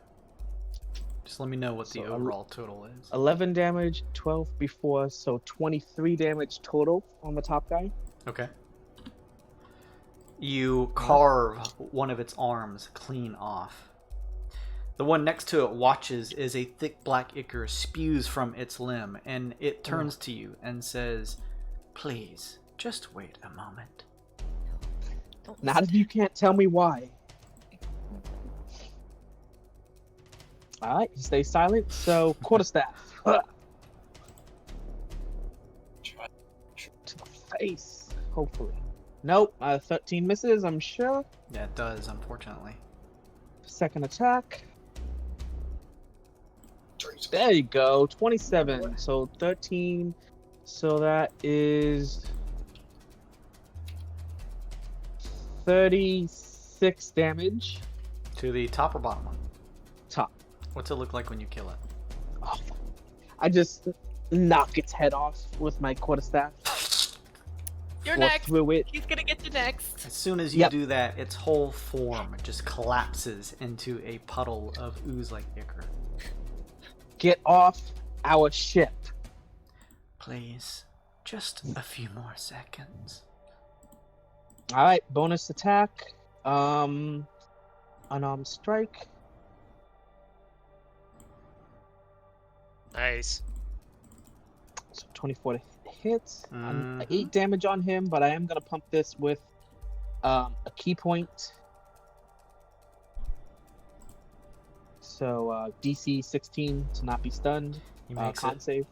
Speaker 1: Just let me know what the
Speaker 4: So,
Speaker 1: overall total is.
Speaker 4: 11 damage, 12 before, so 23 damage total on the top guy.
Speaker 1: Okay. You carve one of its arms clean off. The one next to it watches as a thick black ichor spews from its limb, and it turns to you and says, "Please, just wait a moment."
Speaker 2: Don't
Speaker 4: Not if you can't tell me why. Alright, you stay silent, so quarterstaff. To the face, hopefully. Nope, 13 misses, I'm sure.
Speaker 1: Yeah, it does, unfortunately.
Speaker 4: Second attack. There you go, 27. So 13. So that is 36 damage.
Speaker 1: To the top or bottom one?
Speaker 4: Top.
Speaker 1: What's it look like when you kill it?
Speaker 4: Oh, I just knock its head off with my quarterstaff.
Speaker 2: You're
Speaker 4: or
Speaker 2: next.
Speaker 4: through it.
Speaker 2: He's gonna get you next.
Speaker 1: As soon as you
Speaker 4: Yep.
Speaker 1: do that, its whole form just collapses into a puddle of ooze-like ichor.
Speaker 4: Get off our ship.
Speaker 1: Please, just a few more seconds.
Speaker 4: All right, bonus attack. Unarmed strike.
Speaker 3: Nice.
Speaker 4: So 24 to hit.
Speaker 1: Mhm.
Speaker 4: 8 damage on him, but I am gonna pump this with a key point. So DC 16 to not be stunned.
Speaker 1: He makes
Speaker 4: Con
Speaker 1: it.
Speaker 4: save.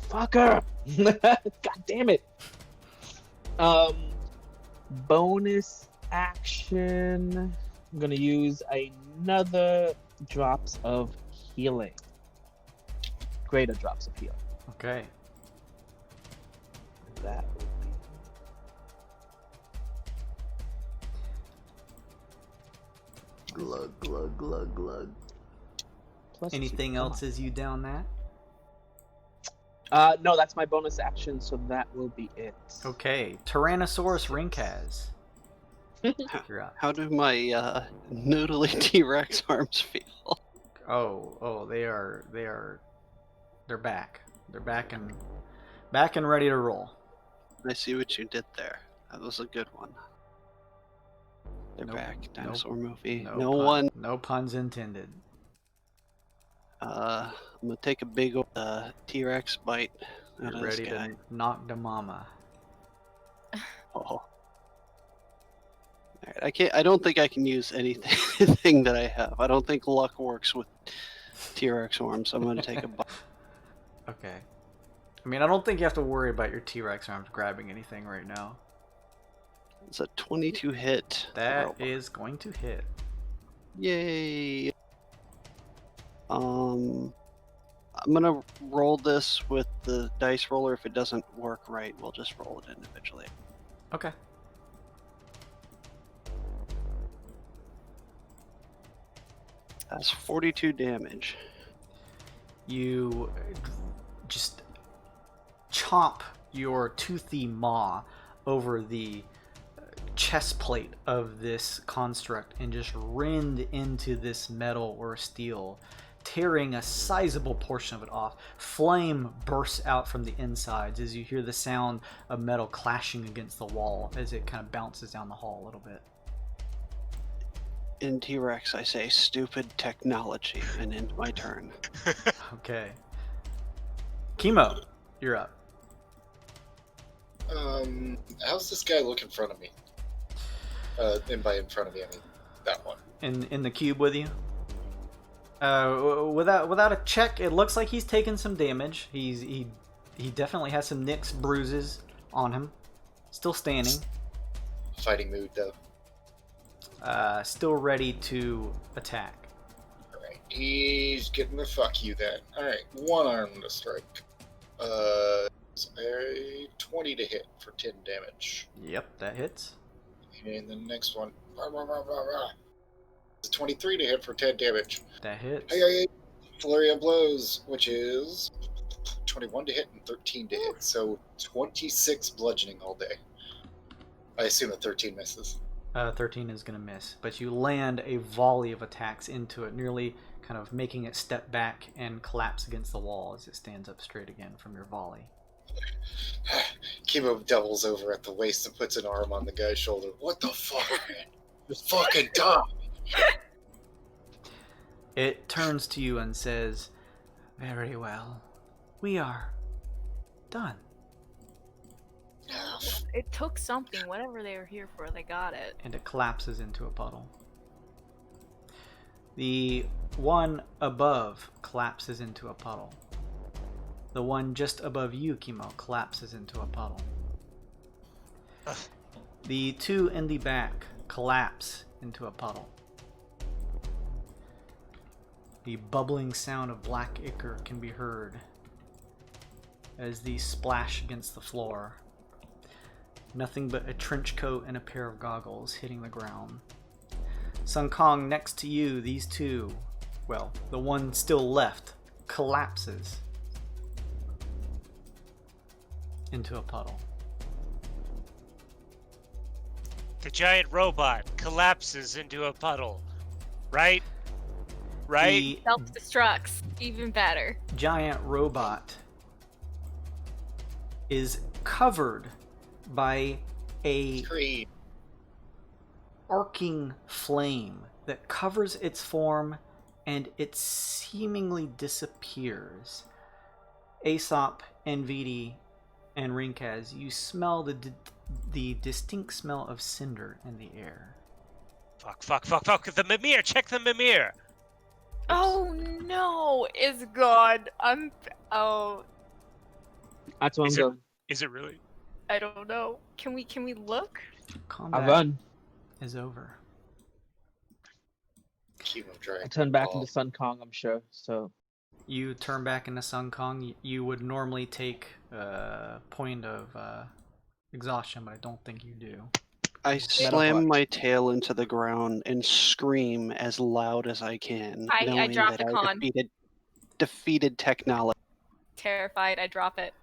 Speaker 4: Fucker! God damn it! Bonus action. I'm gonna use another drops of healing. Greater drops of healing.
Speaker 1: Okay.
Speaker 4: That would be.
Speaker 1: Glug, glug, glug, glug.
Speaker 4: Plus
Speaker 1: Anything
Speaker 4: 2. Come
Speaker 1: else as you down that?
Speaker 4: on. No, that's my bonus action, so that will be it.
Speaker 1: Okay. Tyrannosaurus Ringkaz. You're up.
Speaker 5: How do my noodly T-Rex arms feel?
Speaker 1: Oh, they're back. They're back and ready to roll.
Speaker 5: I see what you did there. That was a good one. They're
Speaker 1: Nope,
Speaker 5: back.
Speaker 1: nope,
Speaker 5: Dinosaur movie.
Speaker 1: No
Speaker 5: No
Speaker 1: pun-
Speaker 5: one.
Speaker 1: No puns intended.
Speaker 5: I'm gonna take a big old T-Rex bite out
Speaker 1: You're
Speaker 5: of this
Speaker 1: ready
Speaker 5: guy.
Speaker 1: to knock the mama.
Speaker 5: Oh. Alright, I don't think I can use anything that I have. I don't think luck works with T-Rex arms. I'm gonna take a bite.
Speaker 1: Okay. I mean, I don't think you have to worry about your T-Rex arms grabbing anything right now.
Speaker 5: It's a 22 hit.
Speaker 1: That is going to hit.
Speaker 5: Yay! I'm gonna roll this with the dice roller. If it doesn't work right, we'll just roll it individually.
Speaker 1: Okay.
Speaker 5: That's 42 damage.
Speaker 1: You just chomp your toothy maw over the chest plate of this construct and just rend into this metal or steel, tearing a sizable portion of it off. Flame bursts out from the insides as you hear the sound of metal clashing against the wall as it kind of bounces down the hall a little bit.
Speaker 5: In T-Rex, I say stupid technology, and end my turn.
Speaker 1: Okay. Chemo, you're up.
Speaker 6: How's this guy look in front of me? And by in front of me, I mean that one.
Speaker 1: In the cube with you. Without a check, it looks like he's taken some damage. He definitely has some nicks, bruises on him. Still standing.
Speaker 6: Fighting mood though.
Speaker 1: Still ready to attack.
Speaker 6: Alright, he's getting the fuck you then. Alright, one arm to strike. It's a 20 to hit for 10 damage.
Speaker 1: Yep, that hits.
Speaker 6: And the next one, it's a 23 to hit for 10 damage.
Speaker 1: That hits.
Speaker 6: Hey, flurry of blows, which is 21 to hit and 13 to hit. So 26 bludgeoning all day. I assume a 13 misses.
Speaker 1: 13 is going to miss, but you land a volley of attacks into it, nearly kind of making it step back and collapse against the wall as it stands up straight again from your volley.
Speaker 6: Chemo doubles over at the waist and puts an arm on the guy's shoulder. What the fuck, man? You're fucking dumb.
Speaker 1: It turns to you and says, "Very well. We are done."
Speaker 2: It took something. Whatever they were here for, they got it.
Speaker 1: And it collapses into a puddle. The one above collapses into a puddle. The one just above you, Chemo, collapses into a puddle. The two in the back collapse into a puddle. The bubbling sound of black ichor can be heard as these splash against the floor. Nothing but a trench coat and a pair of goggles hitting the ground. Sun Kong, next to you, these two, well, the one still left, collapses into a puddle.
Speaker 3: The giant robot collapses into a puddle. Right? Right?
Speaker 1: The
Speaker 2: Self-destructs. Even better.
Speaker 1: giant robot is covered by a
Speaker 6: Creed.
Speaker 1: arcing flame that covers its form and it seemingly disappears. Aesop and Vidi and Rinkaz, you smell the distinct smell of cinder in the air.
Speaker 3: Fuck. The Mimir! Check the Mimir!
Speaker 2: Oh no! It's gone. Oh,
Speaker 4: That's what I'm
Speaker 3: Is it-
Speaker 4: going.
Speaker 3: Is it really?
Speaker 2: I don't know. Can we look?
Speaker 4: I
Speaker 1: Combat
Speaker 4: run.
Speaker 1: is over.
Speaker 6: Chemo drag.
Speaker 4: I turn back
Speaker 6: Oh.
Speaker 4: into Sun Kong, I'm sure. So
Speaker 1: You turn back into Sun Kong. You would normally take a point of exhaustion, but I don't think you do.
Speaker 5: I
Speaker 4: Metal
Speaker 5: slam
Speaker 4: butt.
Speaker 5: my tail into the ground and scream as loud as I can,
Speaker 2: I
Speaker 5: knowing
Speaker 2: drop
Speaker 5: that
Speaker 2: the
Speaker 5: I
Speaker 2: con.
Speaker 5: defeated technology.
Speaker 2: Terrified. I drop it.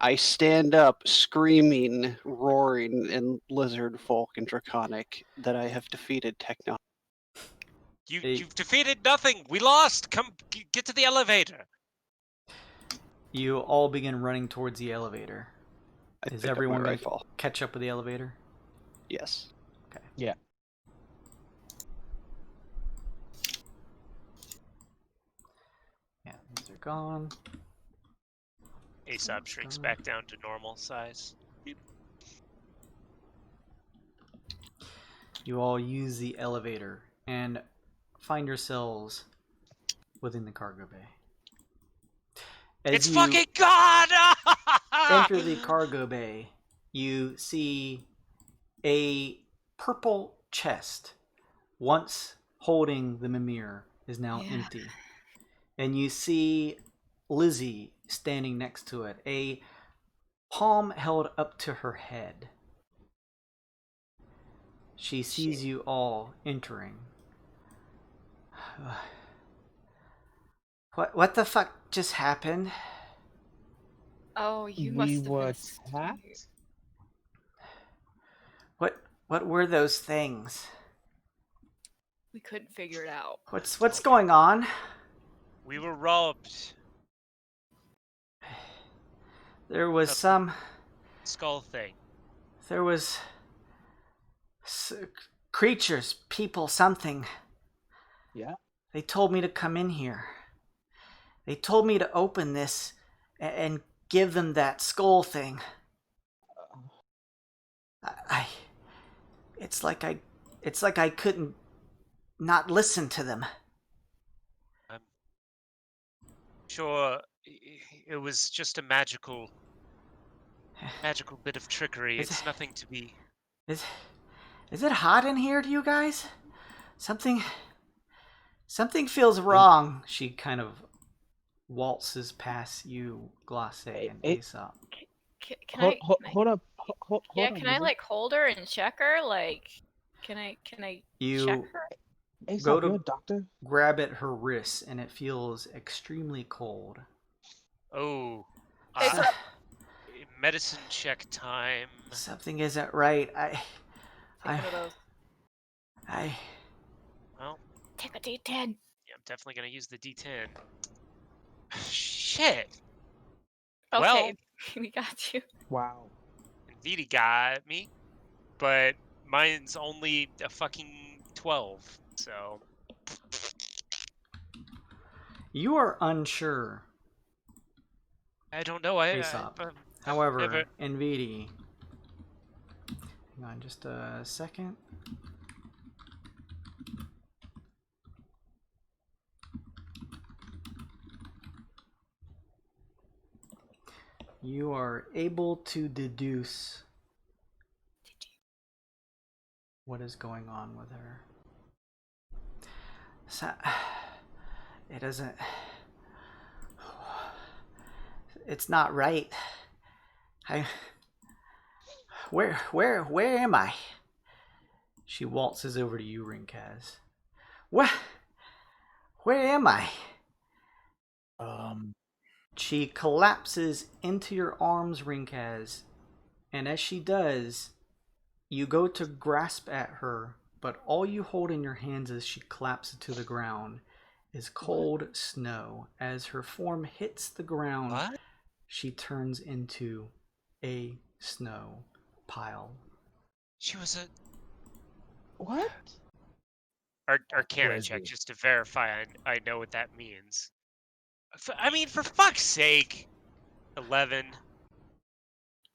Speaker 5: I stand up, screaming, roaring in lizard folk and draconic that I have defeated technology.
Speaker 3: You've defeated nothing. We lost. Come get to the elevator.
Speaker 1: You all begin running towards the elevator.
Speaker 5: I
Speaker 1: Is
Speaker 5: pick up my
Speaker 1: everyone going to
Speaker 5: rifle.
Speaker 1: catch up with the elevator?
Speaker 5: Yes.
Speaker 1: Okay.
Speaker 4: Yeah.
Speaker 1: Yeah, these are gone.
Speaker 3: Aesop shrinks
Speaker 1: Gone.
Speaker 3: back down to normal size.
Speaker 1: You all use the elevator and find yourselves within the cargo bay. As
Speaker 3: It's
Speaker 1: you
Speaker 3: fucking God!
Speaker 1: enter the cargo bay, you see a purple chest, once holding the Mimir, is now empty. And you see Lizzie standing next to it, a palm held up to her head. She sees you all entering. What the fuck just happened?
Speaker 2: Oh, you
Speaker 4: We
Speaker 2: must have
Speaker 4: were
Speaker 2: been
Speaker 4: attacked?
Speaker 1: What were those things?
Speaker 2: We couldn't figure it out.
Speaker 1: What's going on?
Speaker 3: We were robbed.
Speaker 1: There was
Speaker 3: Of-
Speaker 1: some.
Speaker 3: Skull thing.
Speaker 1: There was creatures, people, something.
Speaker 4: Yeah.
Speaker 1: They told me to come in here. They told me to open this and give them that skull thing. It's like I couldn't not listen to them.
Speaker 3: I'm sure it was just a magical bit of trickery. It's nothing to be.
Speaker 1: Is it hot in here to you guys? Something feels wrong. She kind of waltzes past you, Glace and Aesop.
Speaker 4: Hold up. Hold
Speaker 2: Yeah,
Speaker 4: on,
Speaker 2: can I
Speaker 4: Lizzie.
Speaker 2: like hold her and check her? Like, can I check
Speaker 1: You
Speaker 2: her?
Speaker 4: Aesop,
Speaker 1: go to-
Speaker 4: you're a doctor?
Speaker 1: grab at her wrists, and it feels extremely cold.
Speaker 3: Oh.
Speaker 2: It's a-
Speaker 3: Medicine check time.
Speaker 1: Something isn't right.
Speaker 2: Take one of those.
Speaker 3: Well,
Speaker 2: Take a D10.
Speaker 3: yeah, I'm definitely gonna use the D10. Shit.
Speaker 2: Okay, we got you.
Speaker 4: Wow.
Speaker 3: Viti got me, but mine's only a fucking 12. So
Speaker 1: You are unsure.
Speaker 3: I don't know.
Speaker 1: Aesop. However,
Speaker 3: never-
Speaker 1: Nvidi. Hang on just a second. You are able to deduce what is going on with her. So, it doesn't. It's not right. Where am I? She waltzes over to you, Rinkaz. Where am I? She collapses into your arms, Rinkaz, and as she does, you go to grasp at her, but all you hold in your hands as she collapses to the ground is cold snow. As her form hits the ground,
Speaker 3: What?
Speaker 1: she turns into a snow pile.
Speaker 3: She was a
Speaker 4: What?
Speaker 3: Arcana check
Speaker 7: Lizzie.
Speaker 3: just to verify I know what that means. I mean, for fuck's sake. 11.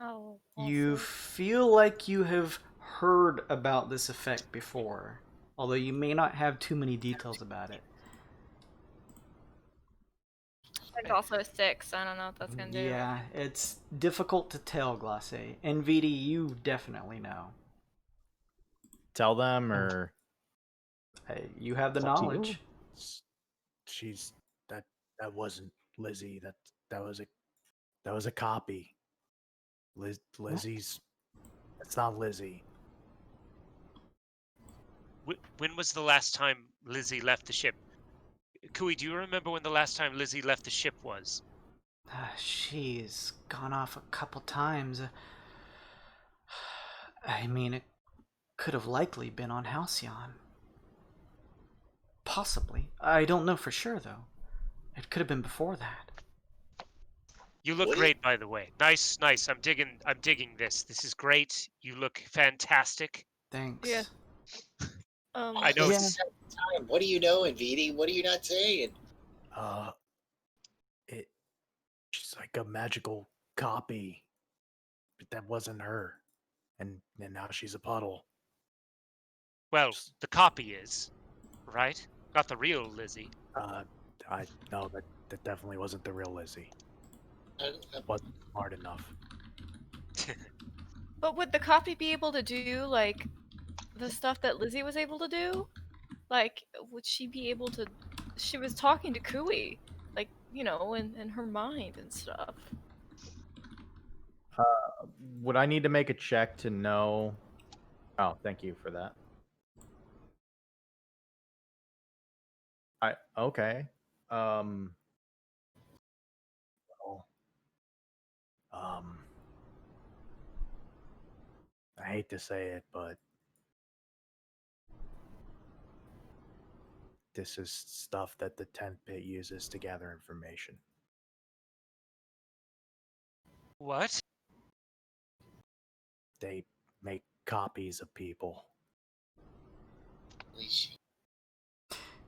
Speaker 2: Oh.
Speaker 1: You feel like you have heard about this effect before, although you may not have too many details about it.
Speaker 2: It's also a 6. I don't know what that's gonna do.
Speaker 1: Yeah, it's difficult to tell, Glace. NVD, you definitely know.
Speaker 7: Tell them, or
Speaker 1: You have the
Speaker 4: It's up to you.
Speaker 1: knowledge.
Speaker 7: she's that wasn't Lizzie. That was a copy. Lizzie's. That's not Lizzie.
Speaker 3: When was the last time Lizzie left the ship? Kui, do you remember when the last time Lizzie left the ship was?
Speaker 1: She's gone off a couple times. I mean, it could have likely been on Halcyon. Possibly. I don't know for sure, though. It could have been before that.
Speaker 3: You look great, by the way. Nice. I'm digging this. This is great. You look fantastic.
Speaker 1: Thanks.
Speaker 2: Yeah.
Speaker 3: I know.
Speaker 4: Yeah.
Speaker 6: Time. What do you know, Invidi? What are you not saying?
Speaker 8: She's like a magical copy, but that wasn't her, and now she's a puddle.
Speaker 3: Well, the copy is, right? Not the real Lizzie.
Speaker 8: I know that definitely wasn't the real Lizzie. Wasn't smart enough.
Speaker 2: But would the copy be able to do, like, the stuff that Lizzie was able to do? Like, would she be able to... She was talking to Kui, like, you know, in her mind and stuff.
Speaker 7: Would I need to make a check to know? Oh, thank you for that. Okay. Well,
Speaker 8: I hate to say it, but this is stuff that the 10th pit uses to gather information.
Speaker 3: What?
Speaker 8: They make copies of people.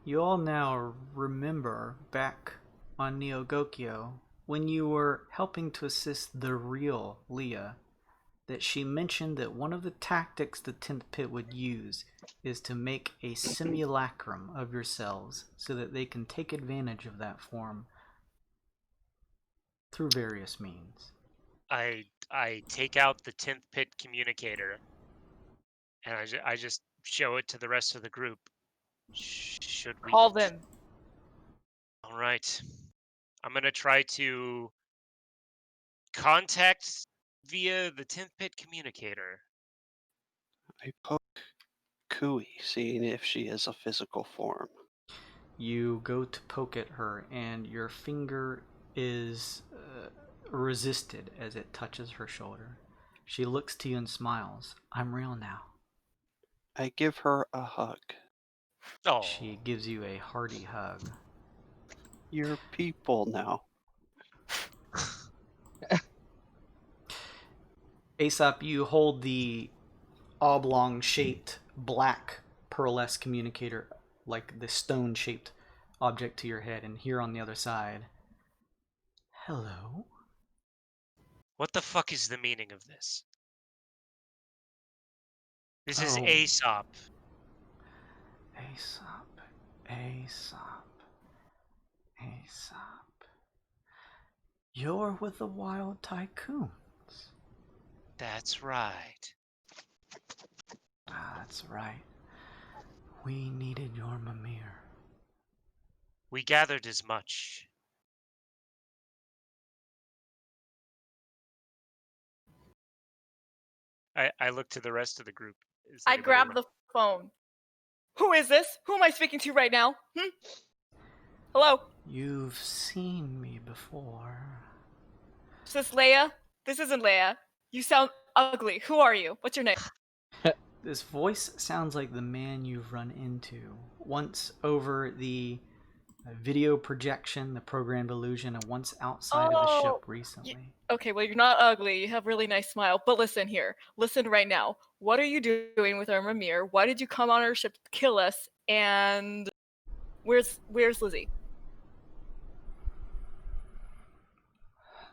Speaker 1: You all now remember back on Neo Gokyo when you were helping to assist the real Leah, that she mentioned that one of the tactics the 10th pit would use is to make a simulacrum of yourselves so that they can take advantage of that form through various means.
Speaker 3: I take out the 10th pit communicator, and I just show it to the rest of the group. Should we
Speaker 2: Call them.
Speaker 3: All right. I'm gonna try to contact via the 10th pit communicator.
Speaker 5: I poke Kui, seeing if she is a physical form.
Speaker 1: You go to poke at her, and your finger is resisted as it touches her shoulder. She looks to you and smiles. I'm real now.
Speaker 5: I give her a hug.
Speaker 3: Oh,
Speaker 1: She gives you a hearty hug.
Speaker 5: You're people now.
Speaker 1: Aesop, you hold the oblong-shaped black pearlesque communicator, like the stone-shaped object, to your head, and here on the other side. Hello?
Speaker 3: what the fuck is the meaning of this? This is
Speaker 1: Oh.
Speaker 3: Aesop.
Speaker 1: Aesop. You're with the Wyld Tycoons.
Speaker 3: That's right.
Speaker 1: That's right. We needed your Mimir.
Speaker 3: We gathered as much. I look to the rest of the group. Is
Speaker 2: I
Speaker 3: anybody
Speaker 2: grab
Speaker 3: around?
Speaker 2: the phone. Who is this? Who am I speaking to right now? Hello?
Speaker 1: You've seen me before.
Speaker 2: Is this Leia? This isn't Leia. You sound ugly. Who are you? What's your name?
Speaker 1: This voice sounds like the man you've run into once over the video projection, the programmed illusion, and once outside of the ship recently.
Speaker 2: Okay, well, you're not ugly. You have a really nice smile. But listen here. Listen right now. What are you doing with our Mimir? Why did you come on our ship to kill us? And where's Lizzie?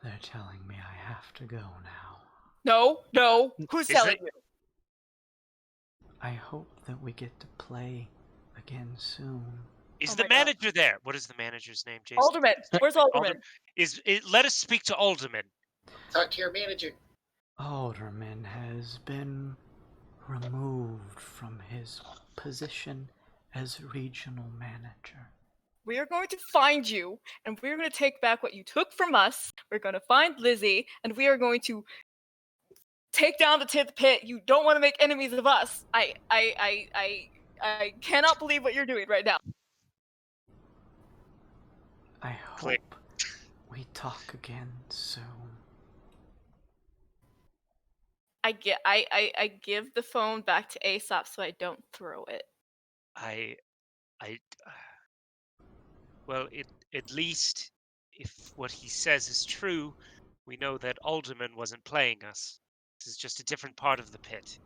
Speaker 1: They're telling me I have to go now.
Speaker 2: No. Who's
Speaker 3: Is
Speaker 2: telling
Speaker 3: it-
Speaker 2: you?
Speaker 1: I hope that we get to play again soon.
Speaker 3: Is
Speaker 2: Oh
Speaker 3: the
Speaker 2: my God.
Speaker 3: manager there? What is the manager's name, Jason?
Speaker 2: Alderman. Where's Alderman?
Speaker 3: Let us speak to Alderman.
Speaker 6: Talk to your manager.
Speaker 1: Alderman has been removed from his position as regional manager.
Speaker 2: We are going to find you, and we are going to take back what you took from us. We're going to find Lizzie, and we are going to take down the 10th pit. You don't want to make enemies of us. I cannot believe what you're doing right now.
Speaker 1: I hope
Speaker 3: Click.
Speaker 1: we We talk again soon.
Speaker 2: I give the phone back to Aesop so I don't throw it.
Speaker 3: Well, at least if what he says is true, we know that Alderman wasn't playing us. This is just a different part of the pit.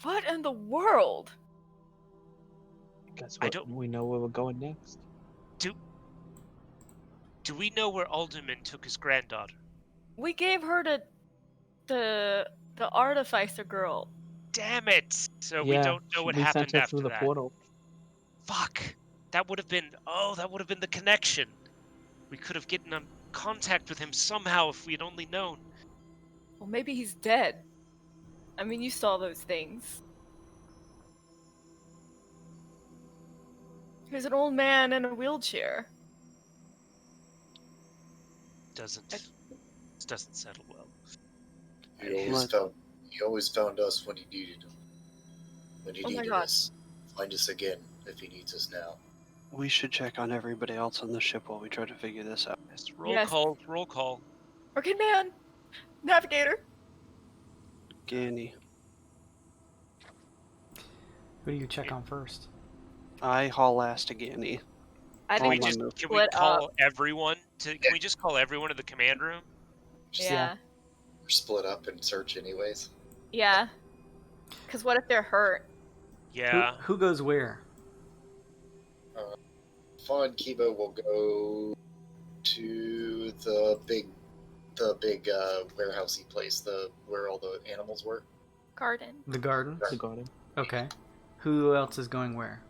Speaker 2: What in the world?
Speaker 4: Guess
Speaker 3: I
Speaker 4: what?
Speaker 3: don't-
Speaker 4: We know where we're going next.
Speaker 3: Do we know where Alderman took his granddaughter?
Speaker 2: We gave her to the artificer girl.
Speaker 3: Damn it! So we
Speaker 4: Yeah,
Speaker 3: don't know what
Speaker 4: we
Speaker 3: happened
Speaker 4: sent her
Speaker 3: after
Speaker 4: through the
Speaker 3: that.
Speaker 4: portal.
Speaker 3: Fuck! That would have been the connection. We could have gotten in contact with him somehow if we had only known.
Speaker 2: Well, maybe he's dead. I mean, you saw those things. He's an old man in a wheelchair.
Speaker 3: This doesn't settle well.
Speaker 6: He always found us when he needed him. When he
Speaker 2: Oh my
Speaker 6: needed
Speaker 2: God.
Speaker 6: us. Find us again if he needs us now.
Speaker 5: We should check on everybody else on the ship while we try to figure this out.
Speaker 3: Yes, roll
Speaker 2: Yes.
Speaker 3: call.
Speaker 2: Arcane man, navigator.
Speaker 5: Ganny.
Speaker 1: Who do you check on first?
Speaker 5: I haul ass to Ganny.
Speaker 2: I
Speaker 5: Can we
Speaker 2: think
Speaker 5: just-
Speaker 2: we
Speaker 3: Can we
Speaker 2: split
Speaker 3: call
Speaker 2: up.
Speaker 3: everyone to? Can we just call everyone to the command room?
Speaker 2: Yeah,
Speaker 6: We're split up and search anyways.
Speaker 2: yeah. Because what if they're hurt?
Speaker 3: Yeah.
Speaker 1: Who goes where?
Speaker 6: Fawn Kibo will go to the big warehousey place, where all the animals were.
Speaker 2: Garden.
Speaker 1: The garden?
Speaker 4: The garden.
Speaker 1: Okay. Who else is going where?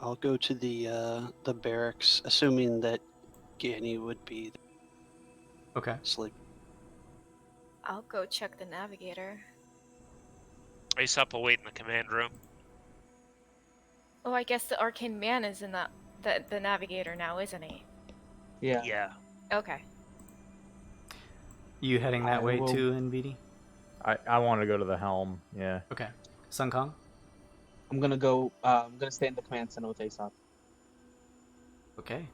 Speaker 5: I'll go to the barracks, assuming that Ganny would be
Speaker 1: Okay.
Speaker 5: asleep.
Speaker 2: I'll go check the navigator.
Speaker 3: Aesop will wait in the command room.
Speaker 2: Oh, I guess the arcane man is in the navigator now, isn't he?
Speaker 4: Yeah.
Speaker 3: Yeah.
Speaker 2: Okay.
Speaker 1: You heading that
Speaker 4: I
Speaker 1: way
Speaker 4: will-
Speaker 1: too, NVD?
Speaker 7: I want to go to the helm. Yeah.
Speaker 1: Okay. Sun Kong?
Speaker 4: I'm gonna go. I'm gonna stay in the command center with Aesop.
Speaker 1: Okay.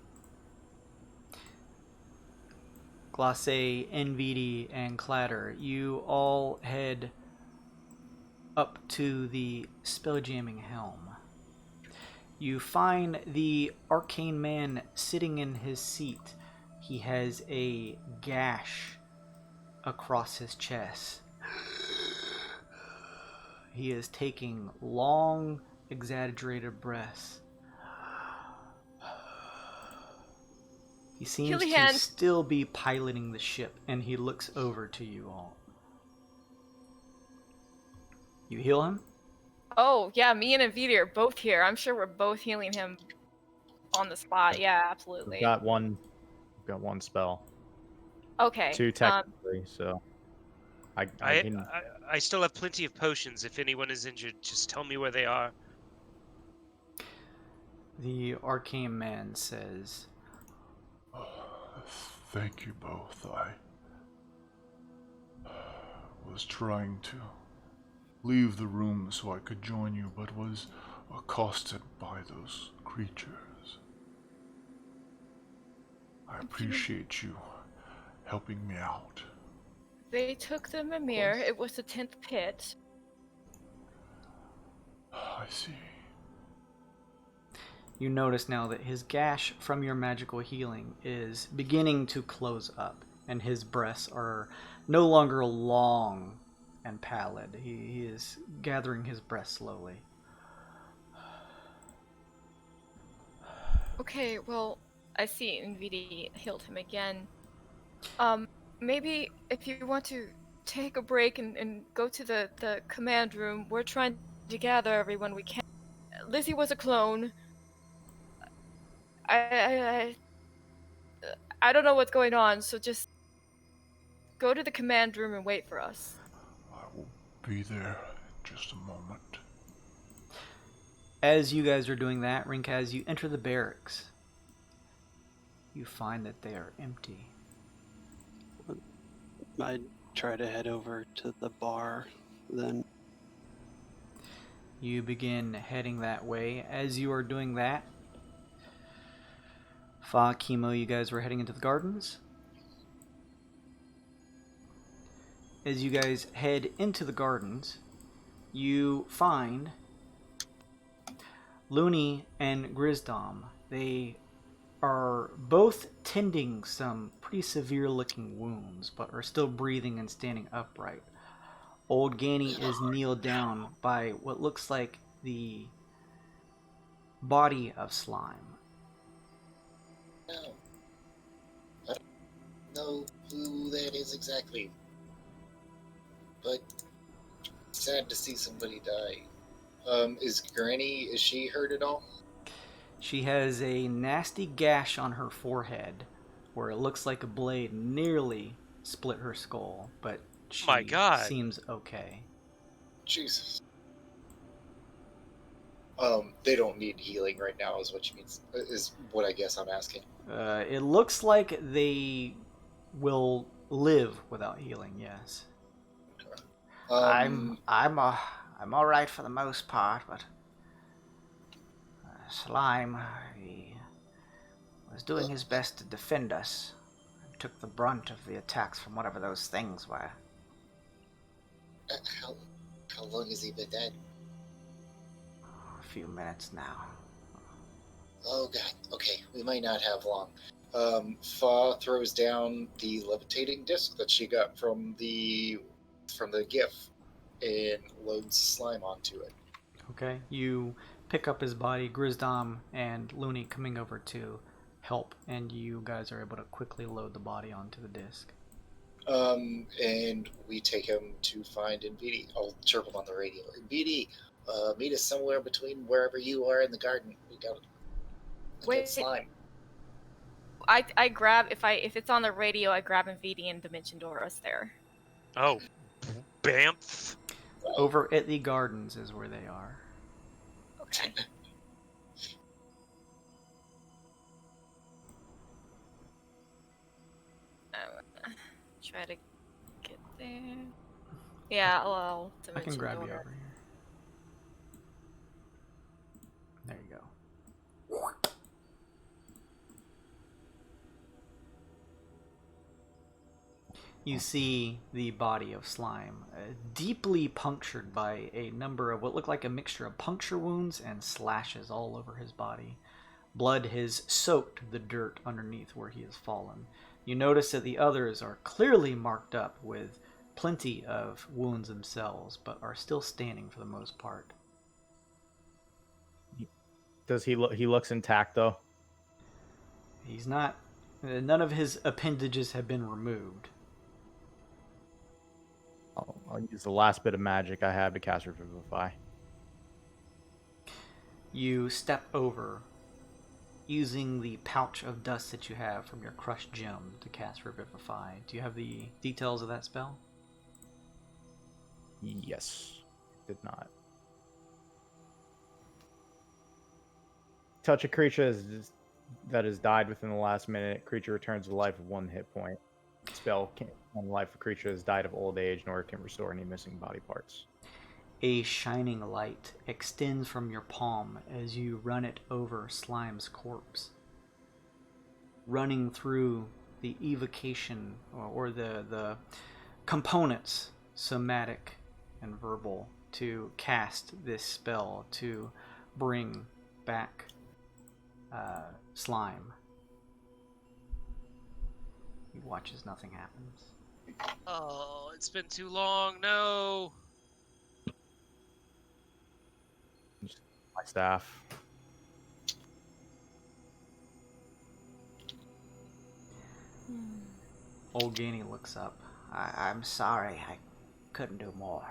Speaker 1: Glace, NVD, and Clatter, you all head up to the spelljamming helm. You find the arcane man sitting in his seat. He has a gash across his chest. He is taking long, exaggerated breaths. He seems
Speaker 2: Healy
Speaker 1: to
Speaker 2: hand.
Speaker 1: still be piloting the ship, and he looks over to you all. You heal him?
Speaker 2: Oh, yeah, me and Avidi are both here. I'm sure we're both healing him on the spot. Yeah, absolutely.
Speaker 7: We've got one spell.
Speaker 2: Okay.
Speaker 7: Two technically, so I can.
Speaker 3: I still have plenty of potions. If anyone is injured, just tell me where they are.
Speaker 1: The arcane man says,
Speaker 9: Thank you both. I was trying to leave the room so I could join you, but was accosted by those creatures. I appreciate you helping me out.
Speaker 2: They took the Mimir. It was the 10th pit.
Speaker 9: I see.
Speaker 1: you notice now that his gash from your magical healing is beginning to close up, and his breasts are no longer long and pallid. He is gathering his breath slowly.
Speaker 2: Okay, well, I see NVD healed him again. Maybe if you want to take a break and go to the command room, we're trying to gather everyone we can. Lizzie was a clone. I don't know what's going on, so just go to the command room and wait for us.
Speaker 9: I will be there in just a moment.
Speaker 1: As you guys are doing that, Rink, as you enter the barracks, you find that they are empty.
Speaker 5: I'd try to head over to the bar then.
Speaker 1: You begin heading that way. As you are doing that, Fa, Chemo, you guys were heading into the gardens. As you guys head into the gardens, you find Looney and Grizdom. They are both tending some pretty severe looking wounds, but are still breathing and standing upright. Old Ganny is kneeled down by what looks like the body of slime.
Speaker 6: No. I don't know who that is exactly. But sad to see somebody die. Is she hurt at all?
Speaker 1: She has a nasty gash on her forehead where it looks like a blade nearly split her skull, but she
Speaker 3: My God.
Speaker 1: seems okay.
Speaker 6: Jesus. They don't need healing right now, is what she means. Is what I guess I'm asking.
Speaker 1: It looks like they will live without healing, yes.
Speaker 10: I'm all right for the most part, but Slime, he was doing his best to defend us. And took the brunt of the attacks from whatever those things were.
Speaker 6: How long has he been dead?
Speaker 10: A few minutes now.
Speaker 6: Oh god. Okay, we might not have long. Fa throws down the levitating disc that she got from the GIF and loads slime onto it.
Speaker 1: Okay, you pick up his body, Grizdom and Looney coming over to help, and you guys are able to quickly load the body onto the disc.
Speaker 6: And we take him to find Nvidi. I'll chirp him on the radio. Nvidi, meet us somewhere between wherever you are in the garden. We got
Speaker 2: Wait.
Speaker 6: slime.
Speaker 2: I grab if it's on the radio, I grab Nvidi and Dimension Door us there.
Speaker 3: Oh, Bamf.
Speaker 1: Over at the gardens is where they are.
Speaker 2: Okay. Try to get there. Yeah, well,
Speaker 1: I can
Speaker 2: Dimension
Speaker 1: grab
Speaker 2: Door.
Speaker 1: you over here. There you go. You see the body of slime, deeply punctured by a number of what look like a mixture of puncture wounds and slashes all over his body. Blood has soaked the dirt underneath where he has fallen. You notice that the others are clearly marked up with plenty of wounds themselves, but are still standing for the most part.
Speaker 7: Does he look? He looks intact though.
Speaker 1: He's not. None of his appendages have been removed.
Speaker 7: I'll use the last bit of magic I have to cast Revivify.
Speaker 1: You step over, using the pouch of dust that you have from your crushed gem to cast Revivify. Do you have the details of that spell?
Speaker 7: Yes, did not. Touch a creature that has died within the last minute. Creature returns to life with 1 hit point. Spell can't end life a creature has died of old age, nor can restore any missing body parts.
Speaker 1: A shining light extends from your palm as you run it over Slime's corpse, running through the evocation or the components, somatic and verbal, to cast this spell to bring back Slime. He watches nothing happens.
Speaker 3: Oh, it's been too long. No.
Speaker 7: My staff.
Speaker 1: Old Ganny looks up.
Speaker 10: I'm sorry, I couldn't do more.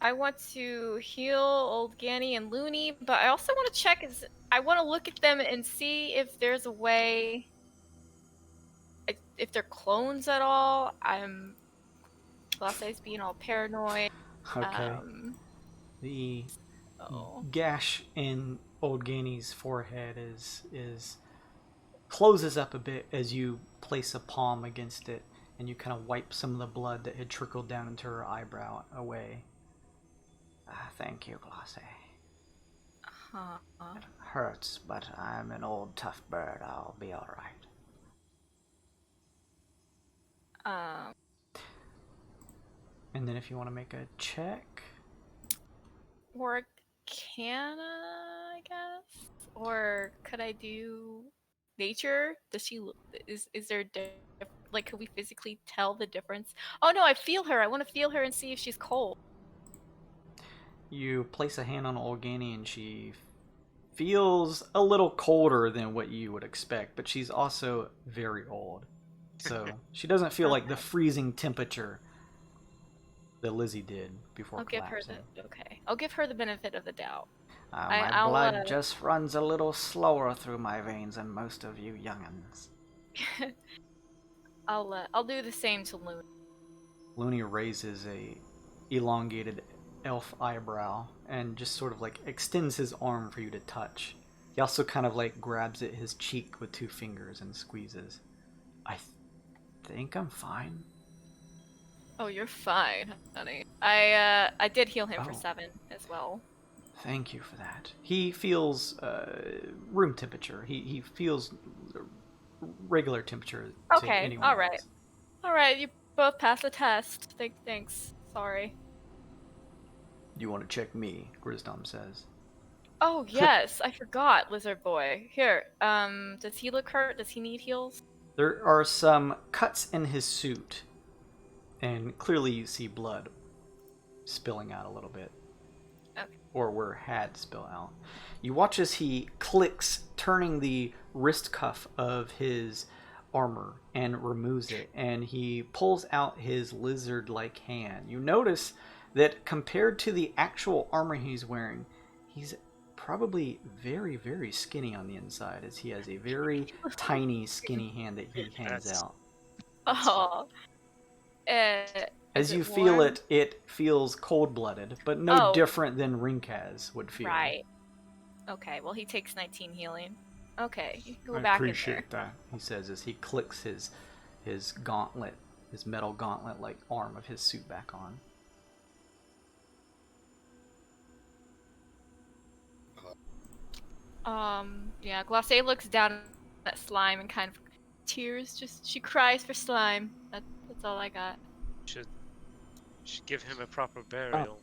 Speaker 2: I want to heal Old Ganny and Looney, but I also want to check. I want to look at them and see if there's a way, if they're clones at all. I'm Glassey's being all paranoid.
Speaker 1: Okay. The gash in Old Ganny's forehead is closes up a bit as you place a palm against it, and you kind of wipe some of the blood that had trickled down into her eyebrow away.
Speaker 10: Thank you, Glace.
Speaker 2: Huh.
Speaker 10: It hurts, but I'm an old tough bird. I'll be alright. And then if you want to make a check.
Speaker 2: Or Arcana, I guess? Or could I do nature? Does she is there like could we physically tell the difference? Oh no, I feel her. I want to feel her and see if she's cold.
Speaker 1: You place a hand on Olgani and she feels a little colder than what you would expect, but she's also very old. So she doesn't feel like the freezing temperature that Lizzie did before
Speaker 2: I'll give her
Speaker 1: collapsing.
Speaker 2: I'll give her the benefit of the doubt.
Speaker 10: My blood just runs a little slower through my veins than most of you young'uns.
Speaker 2: I'll do the same to Loon.
Speaker 1: Looney raises a elongated elf eyebrow and just sort of like extends his arm for you to touch. He also kind of like grabs at his cheek with 2 fingers and squeezes. I think I'm fine.
Speaker 2: Oh, you're fine, honey. I did heal him for 7 as well.
Speaker 1: Thank you for that. He feels room temperature. He feels regular temperature. To
Speaker 2: Okay,
Speaker 1: anyone
Speaker 2: alright.
Speaker 1: else.
Speaker 2: Alright, you both passed the test. Thanks. Sorry.
Speaker 1: You want to check me? Grizdom says.
Speaker 2: Oh, yes, I forgot, Lizard Boy. Here, does he look hurt? Does he need heals?
Speaker 1: There are some cuts in his suit, and clearly you see blood spilling out a little bit.
Speaker 2: Okay.
Speaker 1: Or where had spill out. You watch as he clicks, turning the wrist cuff of his armor and removes it, and he pulls out his lizard-like hand. You notice that compared to the actual armor he's wearing, he's probably very, very skinny on the inside, as he has a very tiny, skinny hand that he hands out.
Speaker 2: Oh.
Speaker 1: As you feel it, it feels cold-blooded, but no different than Rinkaz would feel.
Speaker 2: Right. Okay, well he takes 19 healing. Okay, you can go
Speaker 1: I
Speaker 2: back in there.
Speaker 1: appreciate that, he says as he clicks his gauntlet, his metal gauntlet-like arm of his suit back on.
Speaker 2: Yeah, Glacé looks down at Slime and kind of she cries for Slime. That's all I got.
Speaker 3: Should give him a proper burial.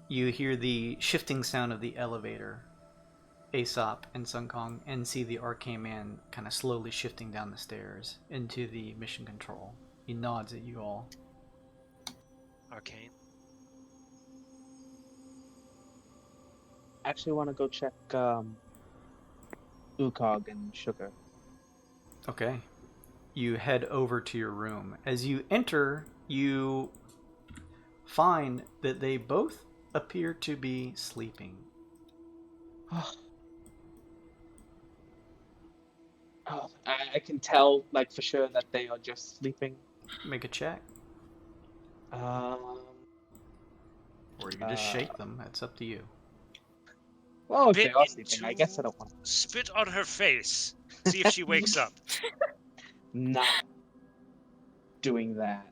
Speaker 1: You hear the shifting sound of the elevator, Aesop and Sunkong, and see the arcane man kind of slowly shifting down the stairs into the mission control. He nods at you all.
Speaker 3: Arcane.
Speaker 4: I actually want to go check Ukog and Sugar.
Speaker 1: Okay. You head over to your room. As you enter, you find that they both appear to be sleeping.
Speaker 4: I can tell, like, for sure that they are just sleeping.
Speaker 1: Make a check.
Speaker 4: Or
Speaker 1: Or you can just shake them. That's up to you.
Speaker 4: well, if
Speaker 3: Spit
Speaker 4: they are sleeping, I
Speaker 3: into-
Speaker 4: guess I don't want to.
Speaker 3: Spit on her face. See if she wakes up.
Speaker 4: Not doing that.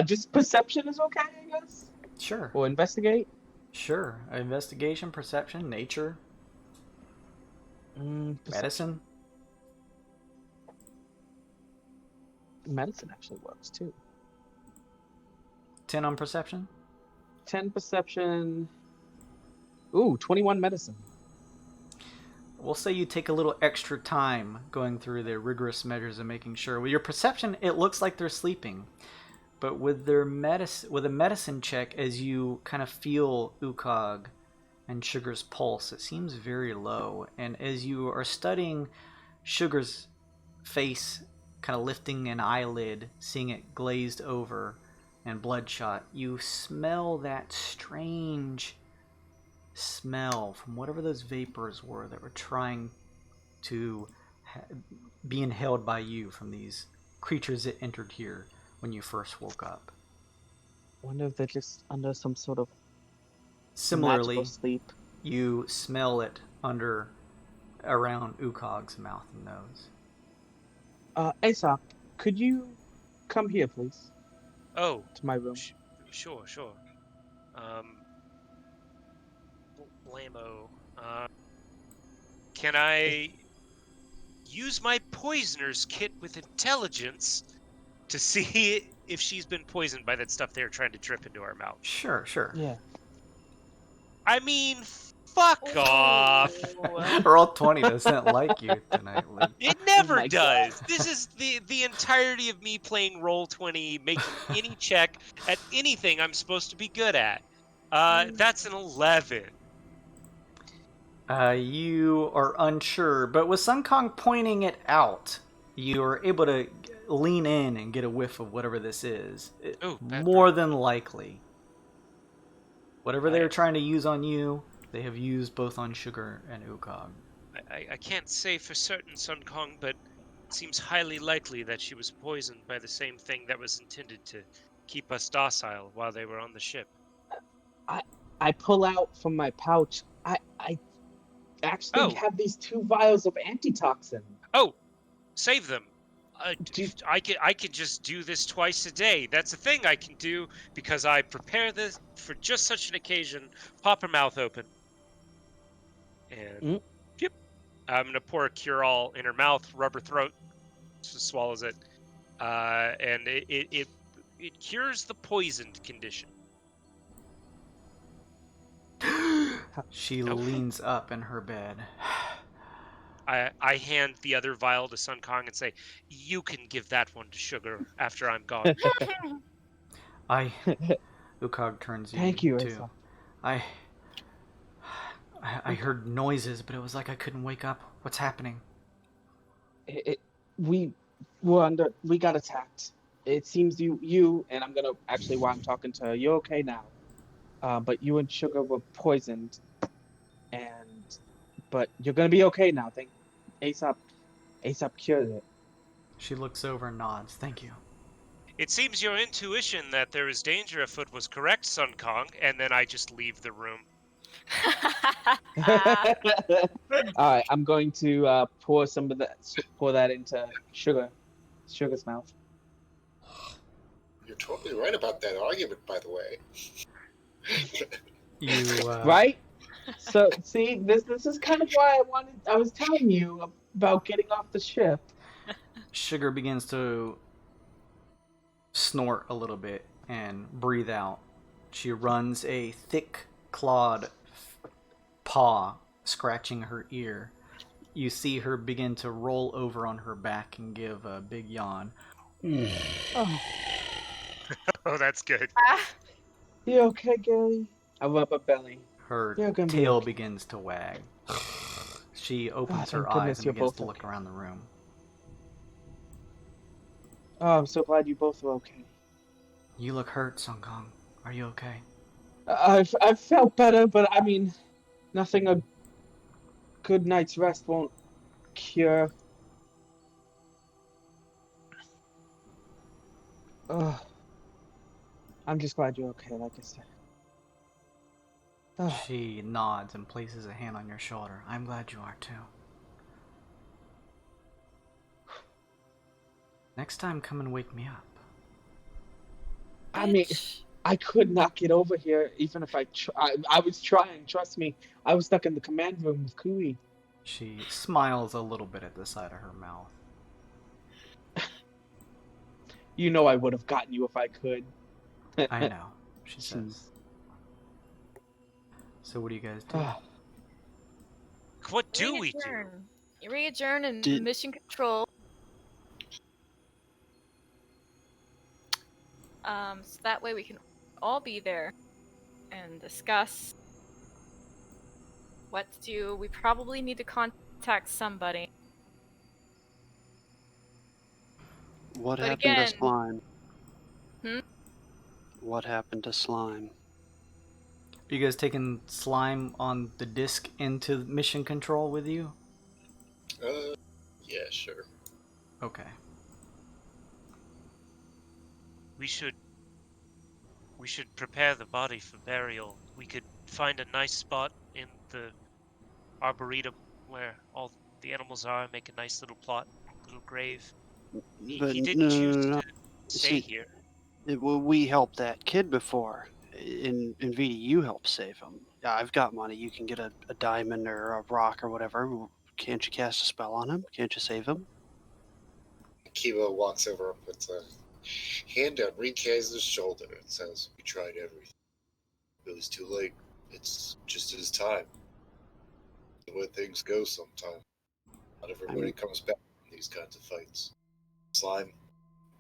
Speaker 4: Just perception is okay, I guess?
Speaker 1: Sure.
Speaker 4: Or investigate?
Speaker 1: Sure. Investigation, perception, nature, medicine.
Speaker 4: Medicine actually works, too.
Speaker 1: 10 on perception.
Speaker 4: 10 perception. Ooh, 21 medicine.
Speaker 1: We'll say you take a little extra time going through the rigorous measures of making sure. With your perception, it looks like they're sleeping. But with their with a medicine check, as you kind of feel Ukog and Sugar's pulse, it seems very low. And as you are studying Sugar's face, kind of lifting an eyelid, seeing it glazed over and bloodshot, you smell that strange smell from whatever those vapors were that were trying to be inhaled by you from these creatures that entered here when you first woke up.
Speaker 4: Wonder if they're just under some sort of
Speaker 1: Similarly,
Speaker 4: magical sleep.
Speaker 1: you smell it around Ukog's mouth and nose.
Speaker 4: Aesop, could you come here, please?
Speaker 3: Oh,
Speaker 4: To my room.
Speaker 3: Sure. Blammo. Can I use my poisoner's kit with intelligence to see if she's been poisoned by that stuff they're trying to drip into our mouth?
Speaker 1: Sure.
Speaker 4: Yeah.
Speaker 3: I mean, fuck off.
Speaker 1: Roll 20 doesn't like you tonight, Luke.
Speaker 3: It never
Speaker 4: my
Speaker 3: does. This is the entirety of me playing Roll20, making any check at anything I'm supposed to be good at. That's an 11.
Speaker 1: You are unsure, but with Sun Kong pointing it out, you are able to lean in and get a whiff of whatever this is.
Speaker 3: Ooh, pepper.
Speaker 1: More than likely. Whatever they're
Speaker 3: I-
Speaker 1: trying to use on you, they have used both on Sugar and Ukog.
Speaker 3: I can't say for certain, Sun Kong, but it seems highly likely that she was poisoned by the same thing that was intended to keep us docile while they were on the ship.
Speaker 4: I pull out from my pouch. I actually
Speaker 3: Oh.
Speaker 4: have these 2 vials of antitoxin.
Speaker 3: Oh, save them.
Speaker 4: Do-
Speaker 3: I could just do this twice a day. That's a thing I can do because I prepare this for just such an occasion. Pop her mouth open. And yep. I'm gonna pour a cure-all in her mouth, rub her throat, so swallows it. And it cures the poisoned condition.
Speaker 1: She
Speaker 3: Nope.
Speaker 1: leans up in her bed.
Speaker 3: I hand the other vial to Sun Kong and say, "You can give that one to Sugar after I'm gone."
Speaker 1: Ukog turns to
Speaker 4: Thank you,
Speaker 1: too.
Speaker 4: Asa.
Speaker 1: I heard noises, but it was like I couldn't wake up. What's happening?
Speaker 4: We got attacked. It seems you and I'm gonna actually while I'm talking to her, you're okay now. But you and Sugar were poisoned, but you're gonna be okay now. Think Aesop cured it.
Speaker 1: She looks over and nods. Thank you.
Speaker 3: It seems your intuition that there is danger afoot was correct, Sun Kong, and then I just leave the room.
Speaker 4: All right, I'm going to pour that into Sugar's mouth.
Speaker 6: You're totally right about that argument, by the way.
Speaker 1: You
Speaker 4: Right? So see, this is kind of why I was telling you about getting off the ship.
Speaker 1: Sugar begins to snort a little bit and breathe out. She runs a thick clawed paw scratching her ear. You see her begin to roll over on her back and give a big yawn.
Speaker 4: Oh,
Speaker 3: Oh, that's good.
Speaker 4: you okay, Gary? I rub her belly.
Speaker 1: Her
Speaker 4: You're gonna be
Speaker 1: tail
Speaker 4: okay.
Speaker 1: begins to wag. She opens
Speaker 4: thank
Speaker 1: her
Speaker 4: goodness
Speaker 1: eyes and
Speaker 4: you're
Speaker 1: begins
Speaker 4: both
Speaker 1: to look
Speaker 4: okay.
Speaker 1: around the room.
Speaker 4: Oh, I'm so glad you both are okay.
Speaker 1: You look hurt, Sung Kong. Are you okay?
Speaker 4: I've felt better, but I mean, nothing a good night's rest won't cure. Ugh. I'm just glad you're okay, like I said. Ugh.
Speaker 1: She nods and places a hand on your shoulder. I'm glad you are too. Next time, come and wake me up.
Speaker 4: I mean, I could not get over here, even if I was trying. Trust me, I was stuck in the command room with Kui.
Speaker 1: She smiles a little bit at the side of her mouth.
Speaker 4: You know I would have gotten you if I could.
Speaker 1: I know, she says.
Speaker 4: Jeez.
Speaker 1: So what do you guys do?
Speaker 4: Ah,
Speaker 3: What do we do?
Speaker 2: Re-adjourn and
Speaker 5: Did-
Speaker 2: mission control. So that way we can all be there and discuss what to do. We probably need to contact somebody.
Speaker 5: What
Speaker 2: But
Speaker 5: happened
Speaker 2: again-
Speaker 5: to Slime?
Speaker 2: Hmm?
Speaker 5: What happened to Slime?
Speaker 1: Are you guys taking Slime on the disc into mission control with you?
Speaker 6: Yeah, sure.
Speaker 1: Okay.
Speaker 3: We should prepare the body for burial. We could find a nice spot in the arboretum where all the animals are, make a nice little plot, little grave. He
Speaker 5: But
Speaker 3: didn't choose
Speaker 5: no.
Speaker 3: to stay
Speaker 5: See,
Speaker 3: here.
Speaker 5: We helped that kid before. In VD, you helped save him. Yeah, I've got money. You can get a diamond or a rock or whatever. Can't you cast a spell on him? Can't you save him?
Speaker 6: Kiba walks over and puts a hand on Rikai's shoulder and says, "We tried everything. It was too late. It's just his time. The way things go sometimes. Not everybody comes back from these kinds of fights. Slime,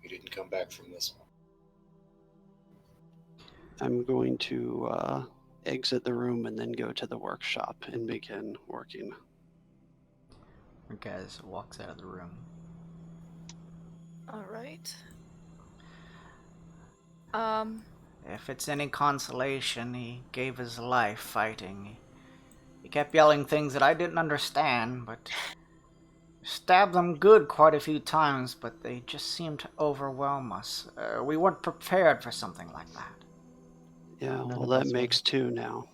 Speaker 6: you didn't come back from this one."
Speaker 5: I'm going to exit the room and then go to the workshop and begin working.
Speaker 10: Guys walks out of the room.
Speaker 2: All right.
Speaker 10: If it's any consolation, he gave his life fighting. He kept yelling things that I didn't understand, but stabbed them good quite a few times, but they just seemed to overwhelm us. We weren't prepared for something like that.
Speaker 5: Yeah,
Speaker 4: None
Speaker 5: well,
Speaker 4: of
Speaker 5: that
Speaker 4: us
Speaker 5: makes two now.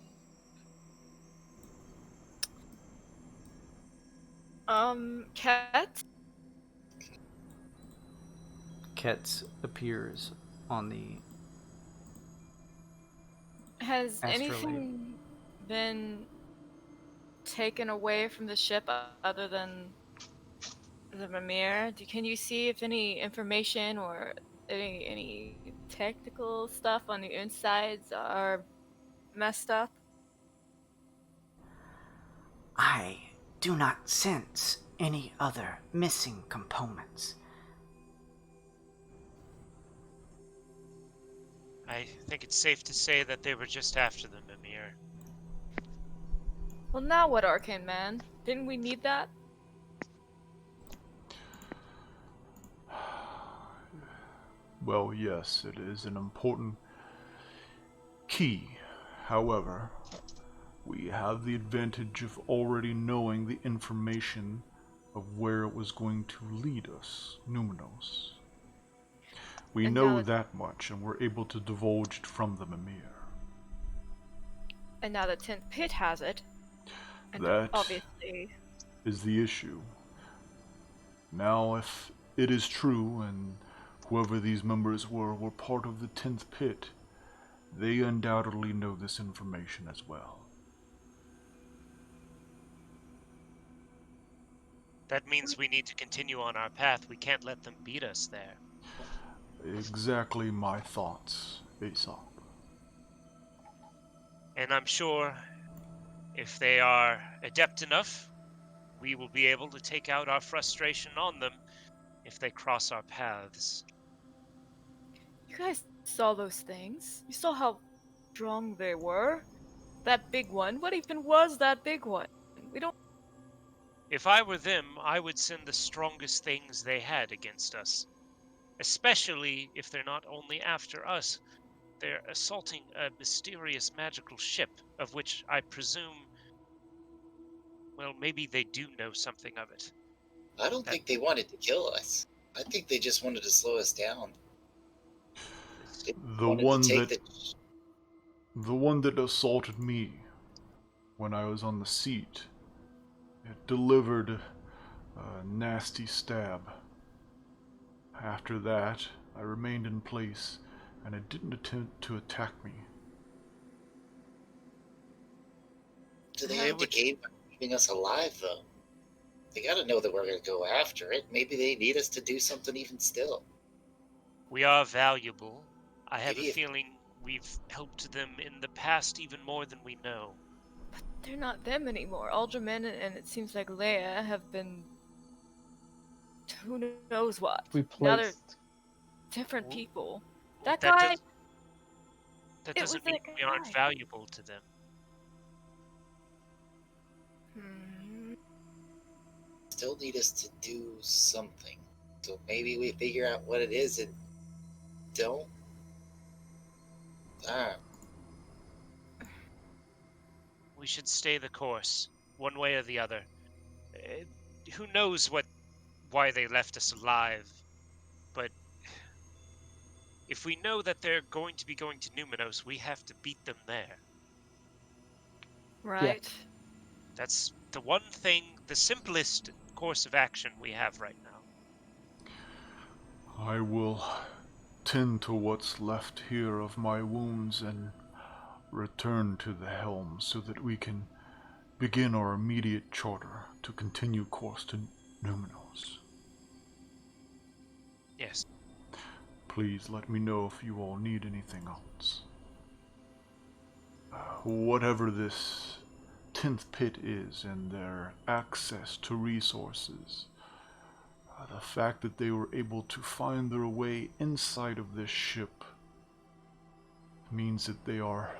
Speaker 2: Cat.
Speaker 10: Ketz appears on the
Speaker 2: Has
Speaker 10: astrolabe.
Speaker 2: anything been taken away from the ship other than the Mimir? Can you see if any information or any technical stuff on the insides are messed up?
Speaker 10: I do not sense any other missing components.
Speaker 3: I think it's safe to say that they were just after the Mimir.
Speaker 2: Well, now what, Arcane Man? Didn't we need that?
Speaker 9: Well, yes, it is an important key. However, we have the advantage of already knowing the information of where it was going to lead us, Mneuminos. We
Speaker 2: And
Speaker 9: know
Speaker 2: now
Speaker 9: that much, and we're able to divulge it from the Mimir.
Speaker 2: And now the 10th pit has it. And
Speaker 9: That
Speaker 2: obviously.
Speaker 9: is the issue. Now, if it is true, and whoever these members were part of the 10th pit, they undoubtedly know this information as well.
Speaker 3: That means we need to continue on our path. We can't let them beat us there.
Speaker 9: Exactly my thoughts, Aesop.
Speaker 3: And I'm sure if they are adept enough, we will be able to take out our frustration on them if they cross our paths.
Speaker 2: You guys saw those things. You saw how strong they were. That big one. What even was that big one? We don't.
Speaker 3: If I were them, I would send the strongest things they had against us. Especially if they're not only after us, they're assaulting a mysterious magical ship, of which I presume, well, maybe they do know something of it.
Speaker 6: I don't think they wanted to kill us. I think they just wanted to slow us down. They
Speaker 9: The
Speaker 6: wanted
Speaker 9: one
Speaker 6: to take
Speaker 9: that the one that assaulted me when I was on the seat, it delivered a nasty stab. After that, I remained in place, and it didn't attempt to attack me.
Speaker 6: Do they have to gain by keeping us alive, though? They gotta know that we're gonna go after it. Maybe they need us to do something even still.
Speaker 3: We are valuable. I have
Speaker 6: Maybe
Speaker 3: a
Speaker 6: if-
Speaker 3: feeling we've helped them in the past even more than we know.
Speaker 2: They're not them anymore. Alderman and it seems like Leia have been. Who knows what? Now they're
Speaker 4: Replaced.
Speaker 2: different people. That
Speaker 3: That
Speaker 2: guy.
Speaker 3: does- That
Speaker 2: It was
Speaker 3: doesn't mean
Speaker 2: that
Speaker 3: we aren't
Speaker 2: guy.
Speaker 3: valuable to them.
Speaker 6: Still need us to do something. So maybe we figure out what it is and don't.
Speaker 3: We should stay the course, one way or the other. Who knows why they left us alive, but if we know that they're going to be going to Mneuminos, we have to beat them there.
Speaker 2: Right.
Speaker 3: That's the one thing, the simplest course of action we have right now.
Speaker 9: I will tend to what's left here of my wounds and return to the helm so that we can begin our immediate charter to continue course to Mneuminos.
Speaker 3: Yes.
Speaker 9: Please let me know if you all need anything else. Whatever this 10th pit is and their access to resources, the fact that they were able to find their way inside of this ship means that they are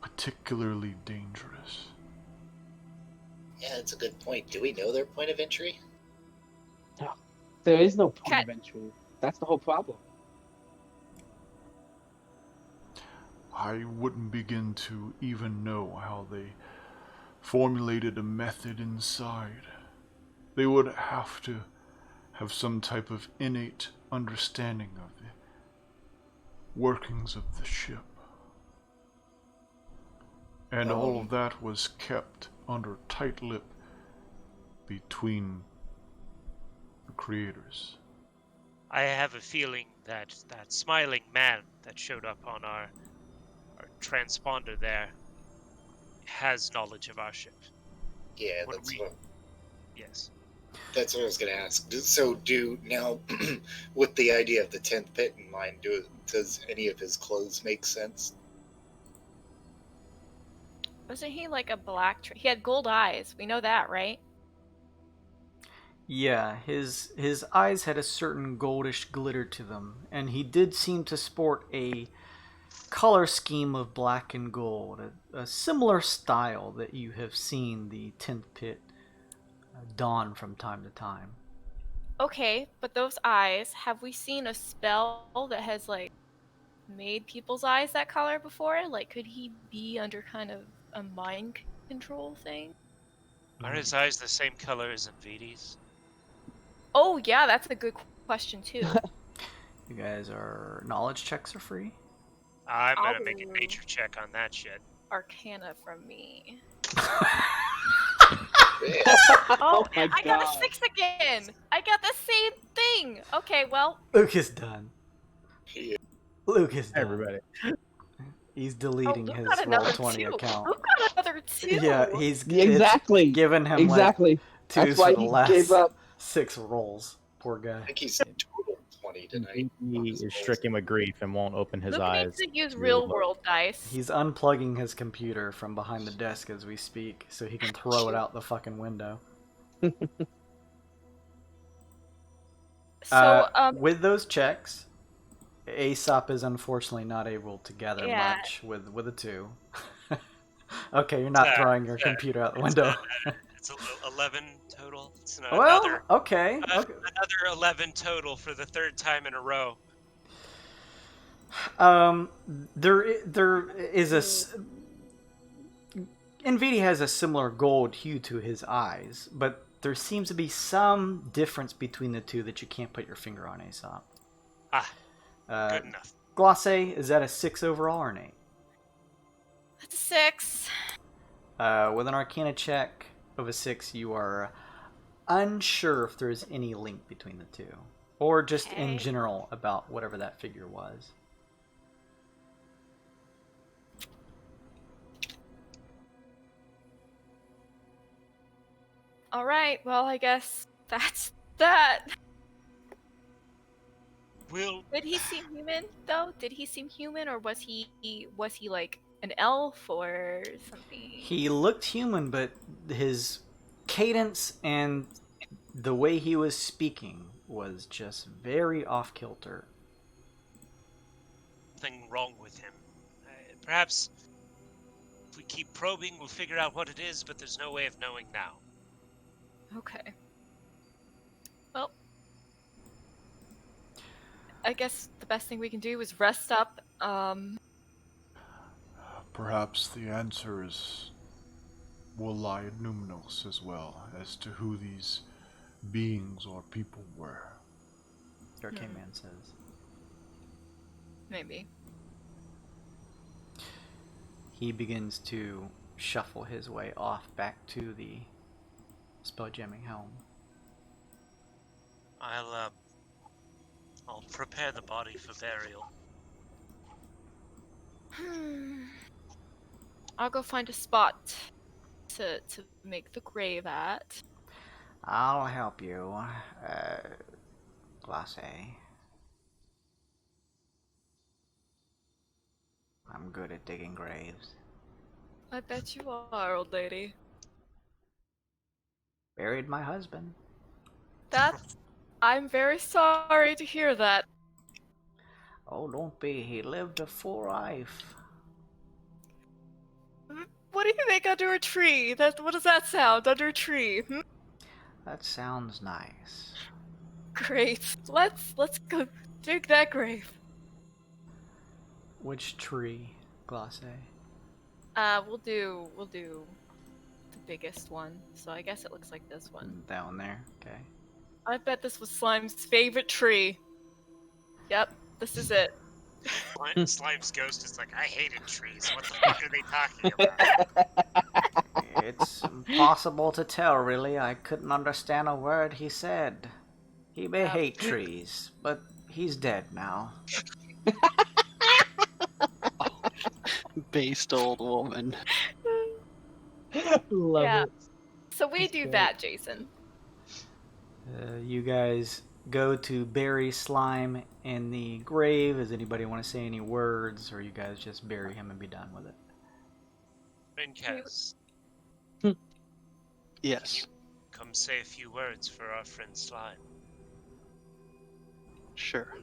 Speaker 9: particularly dangerous.
Speaker 6: Yeah, that's a good point. Do we know their point of entry?
Speaker 4: There is no point
Speaker 2: Cat-
Speaker 4: of entry. That's the whole problem.
Speaker 9: I wouldn't begin to even know how they formulated a method inside. They would have to have some type of innate understanding of the workings of the ship. And all of that was kept under tight lip between the creators.
Speaker 3: I have a feeling that that smiling man that showed up on our transponder there has knowledge of our ship.
Speaker 6: Yeah,
Speaker 3: What
Speaker 6: that's
Speaker 3: we-
Speaker 6: what
Speaker 3: Yes.
Speaker 6: that's what I was gonna ask. So do now with the idea of the 10th pit in mind, does any of his clothes make sense?
Speaker 2: Wasn't he like a black? He had gold eyes. We know that, right?
Speaker 1: Yeah, his eyes had a certain goldish glitter to them, and he did seem to sport a color scheme of black and gold, a similar style that you have seen the 10th pit don from time to time.
Speaker 2: Okay, but those eyes. Have we seen a spell that has like made people's eyes that color before? Like, could he be under kind of a mind control thing?
Speaker 3: Are his eyes the same color as Invidi's?
Speaker 2: Oh yeah, that's a good question too.
Speaker 1: You guys are knowledge checks are free.
Speaker 3: I'm
Speaker 2: I'll
Speaker 3: gonna make a
Speaker 2: do-
Speaker 3: nature check on that shit.
Speaker 2: Arcana from me.
Speaker 6: Yeah.
Speaker 2: Oh,
Speaker 4: my
Speaker 2: I got
Speaker 4: God.
Speaker 2: a 6 again. I got the same thing. Okay, well,
Speaker 1: Luke is done.
Speaker 6: Yeah.
Speaker 1: Luke is done.
Speaker 7: Everybody.
Speaker 1: He's
Speaker 2: oh,
Speaker 1: deleting
Speaker 2: Luke
Speaker 1: his
Speaker 2: got another
Speaker 1: Roll20
Speaker 2: 2.
Speaker 1: account.
Speaker 2: Luke got another 2.
Speaker 1: Yeah, he's
Speaker 4: Yeah, exactly.
Speaker 1: it's given him
Speaker 4: Exactly.
Speaker 1: like twos
Speaker 4: That's why
Speaker 1: for the
Speaker 4: he
Speaker 1: last
Speaker 4: gave up.
Speaker 1: 6 rolls. Poor
Speaker 6: I
Speaker 1: guy.
Speaker 6: think he's total 20 tonight. on
Speaker 7: He
Speaker 6: his
Speaker 7: is
Speaker 6: rolls.
Speaker 7: stricken with grief and won't open his
Speaker 2: Luke
Speaker 7: eyes.
Speaker 2: needs to use
Speaker 7: to
Speaker 2: real
Speaker 7: look.
Speaker 2: world dice.
Speaker 1: He's unplugging his computer from behind the desk as we speak, so he can throw it out the fucking window.
Speaker 2: So,
Speaker 1: With those checks, Aesop is unfortunately not able to gather
Speaker 2: Yeah.
Speaker 1: much with a 2. Okay, you're not throwing your computer out the window.
Speaker 3: It's 11 total. It's
Speaker 1: Well,
Speaker 3: another
Speaker 1: okay.
Speaker 3: another 11 total for the third time in a row.
Speaker 1: There is a. Nvidia has a similar gold hue to his eyes, but there seems to be some difference between the two that you can't put your finger on, Aesop.
Speaker 3: Good enough.
Speaker 1: Glosse, is that a 6 overall or an 8?
Speaker 2: that's a 6.
Speaker 1: With an Arcana check of a 6, you are unsure if there's any link between the two, or just in
Speaker 2: Okay.
Speaker 1: general about whatever that figure was.
Speaker 2: All right, well, I guess that's that.
Speaker 3: Will
Speaker 2: Did he seem human though? Did he seem human, or was he like an elf or something?
Speaker 1: He looked human, but his cadence and the way he was speaking was just very off kilter.
Speaker 3: something wrong with him. Perhaps if we keep probing, we'll figure out what it is, but there's no way of knowing now.
Speaker 2: Okay. Well, I guess the best thing we can do is rest up.
Speaker 9: Perhaps the answers will lie in Mneuminos as well, as to who these beings or people were.
Speaker 1: The Arcane Man says.
Speaker 2: Maybe.
Speaker 1: He begins to shuffle his way off back to the spell jamming helm.
Speaker 3: I'll I'll prepare the body for burial.
Speaker 2: I'll go find a spot to make the grave at.
Speaker 10: I'll help you, Glace. I'm good at digging graves.
Speaker 2: I bet you are, old lady.
Speaker 10: Buried my husband.
Speaker 2: I'm very sorry to hear that.
Speaker 10: Oh, don't be. He lived a full life.
Speaker 2: What do you make under a tree? What does that sound? Under a tree?
Speaker 10: That sounds nice.
Speaker 2: Great. Let's go dig that grave.
Speaker 1: Which tree, Glace?
Speaker 2: We'll do the biggest one. So I guess it looks like this one.
Speaker 10: That one there. Okay.
Speaker 2: I bet this was Slime's favorite tree. Yep, this is it.
Speaker 3: Slime's ghost is like, I hated trees. What the fuck are they talking about?
Speaker 10: It's impossible to tell, really. I couldn't understand a word he said. He may hate trees, but he's dead now.
Speaker 5: Based old woman.
Speaker 4: Love
Speaker 2: Yeah.
Speaker 4: it.
Speaker 2: So we
Speaker 4: That's
Speaker 2: do
Speaker 4: great.
Speaker 2: that, Jason.
Speaker 1: You guys go to bury Slime in the grave. Does anybody want to say any words, or you guys just bury him and be done with it?
Speaker 3: Kaz,
Speaker 5: Yes.
Speaker 3: come say a few words for our friend Slime.
Speaker 5: Sure.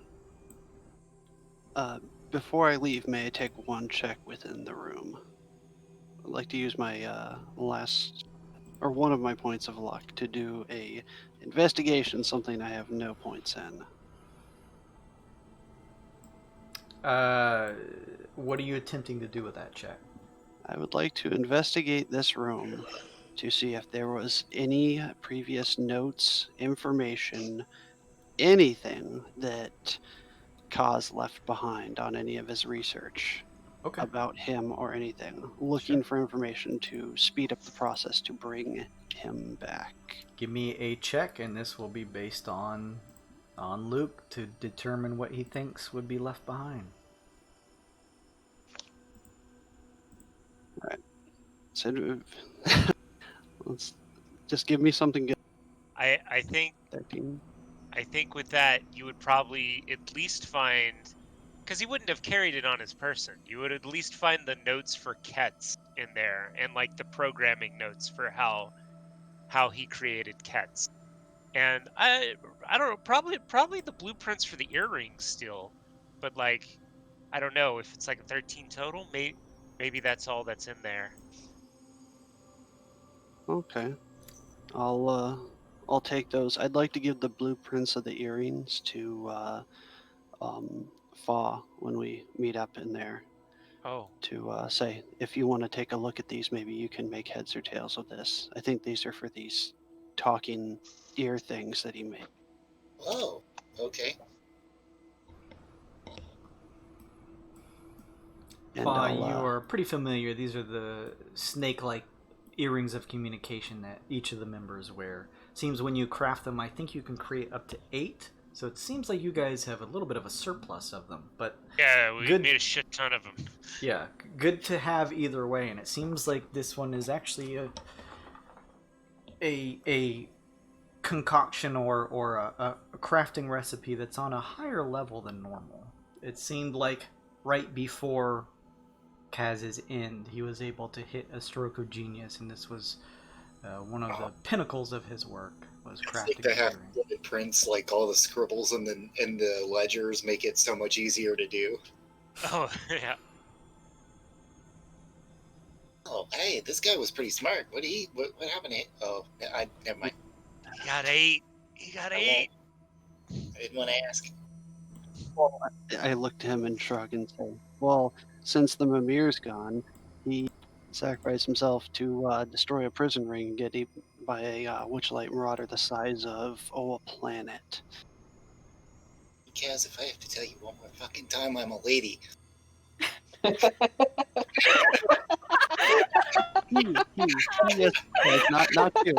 Speaker 5: Before I leave, may I take one check within the room? I'd like to use my one of my points of luck to do a investigation, something I have no points in.
Speaker 1: What are you attempting to do with that check?
Speaker 5: I would like to investigate this room to see if there was any previous notes, information, anything that Kaz left behind on any of his research
Speaker 1: Okay.
Speaker 5: about him or anything. Looking for information to speed up the process to bring him back.
Speaker 1: Give me a check, and this will be based on Luke to determine what he thinks would be left behind.
Speaker 5: So, let's just give me something good.
Speaker 3: I think
Speaker 5: 13.
Speaker 3: I think with that you would probably at least find, because he wouldn't have carried it on his person. You would at least find the notes for Kets in there, and like the programming notes for how he created Kets. And I don't know, probably the blueprints for the earrings still, but like I don't know if it's like 13 total. Maybe that's all that's in there.
Speaker 5: Okay. I'll take those. I'd like to give the blueprints of the earrings to Fa when we meet up in there.
Speaker 3: Oh,
Speaker 5: To say, if you want to take a look at these, maybe you can make heads or tails of this. I think these are for these talking ear things that he made.
Speaker 6: Oh, okay.
Speaker 5: And
Speaker 1: You
Speaker 5: I'll,
Speaker 1: are pretty familiar. These are the snake-like earrings of communication that each of the members wear. Seems when you craft them, I think you can create up to 8. So it seems like you guys have a little bit of a surplus of them. But
Speaker 3: yeah, we
Speaker 1: Good.
Speaker 3: made a shit ton of them.
Speaker 1: yeah, good to have either way. And it seems like this one is actually a concoction or a crafting recipe that's on a higher level than normal. It seemed like right before Kaz's end, he was able to hit a stroke of genius, and this was one of the pinnacles of his work, was
Speaker 6: I
Speaker 1: crafting
Speaker 6: think they have
Speaker 1: earrings.
Speaker 6: bullet prints, like all the scribbles and the ledgers make it so much easier to do.
Speaker 3: Oh yeah.
Speaker 6: Oh, hey, this guy was pretty smart. What happened to him? Oh, never mind.
Speaker 3: He got 8. He got 8.
Speaker 6: I didn't want to ask.
Speaker 5: I look to him and shrug and say, well, since the Mimir's gone, he sacrificed himself to destroy a prison ring and get eaten by a witchlight marauder the size of, a planet.
Speaker 6: Kaz, if I have to tell you one more fucking time, I'm a lady.
Speaker 5: Yes, not you.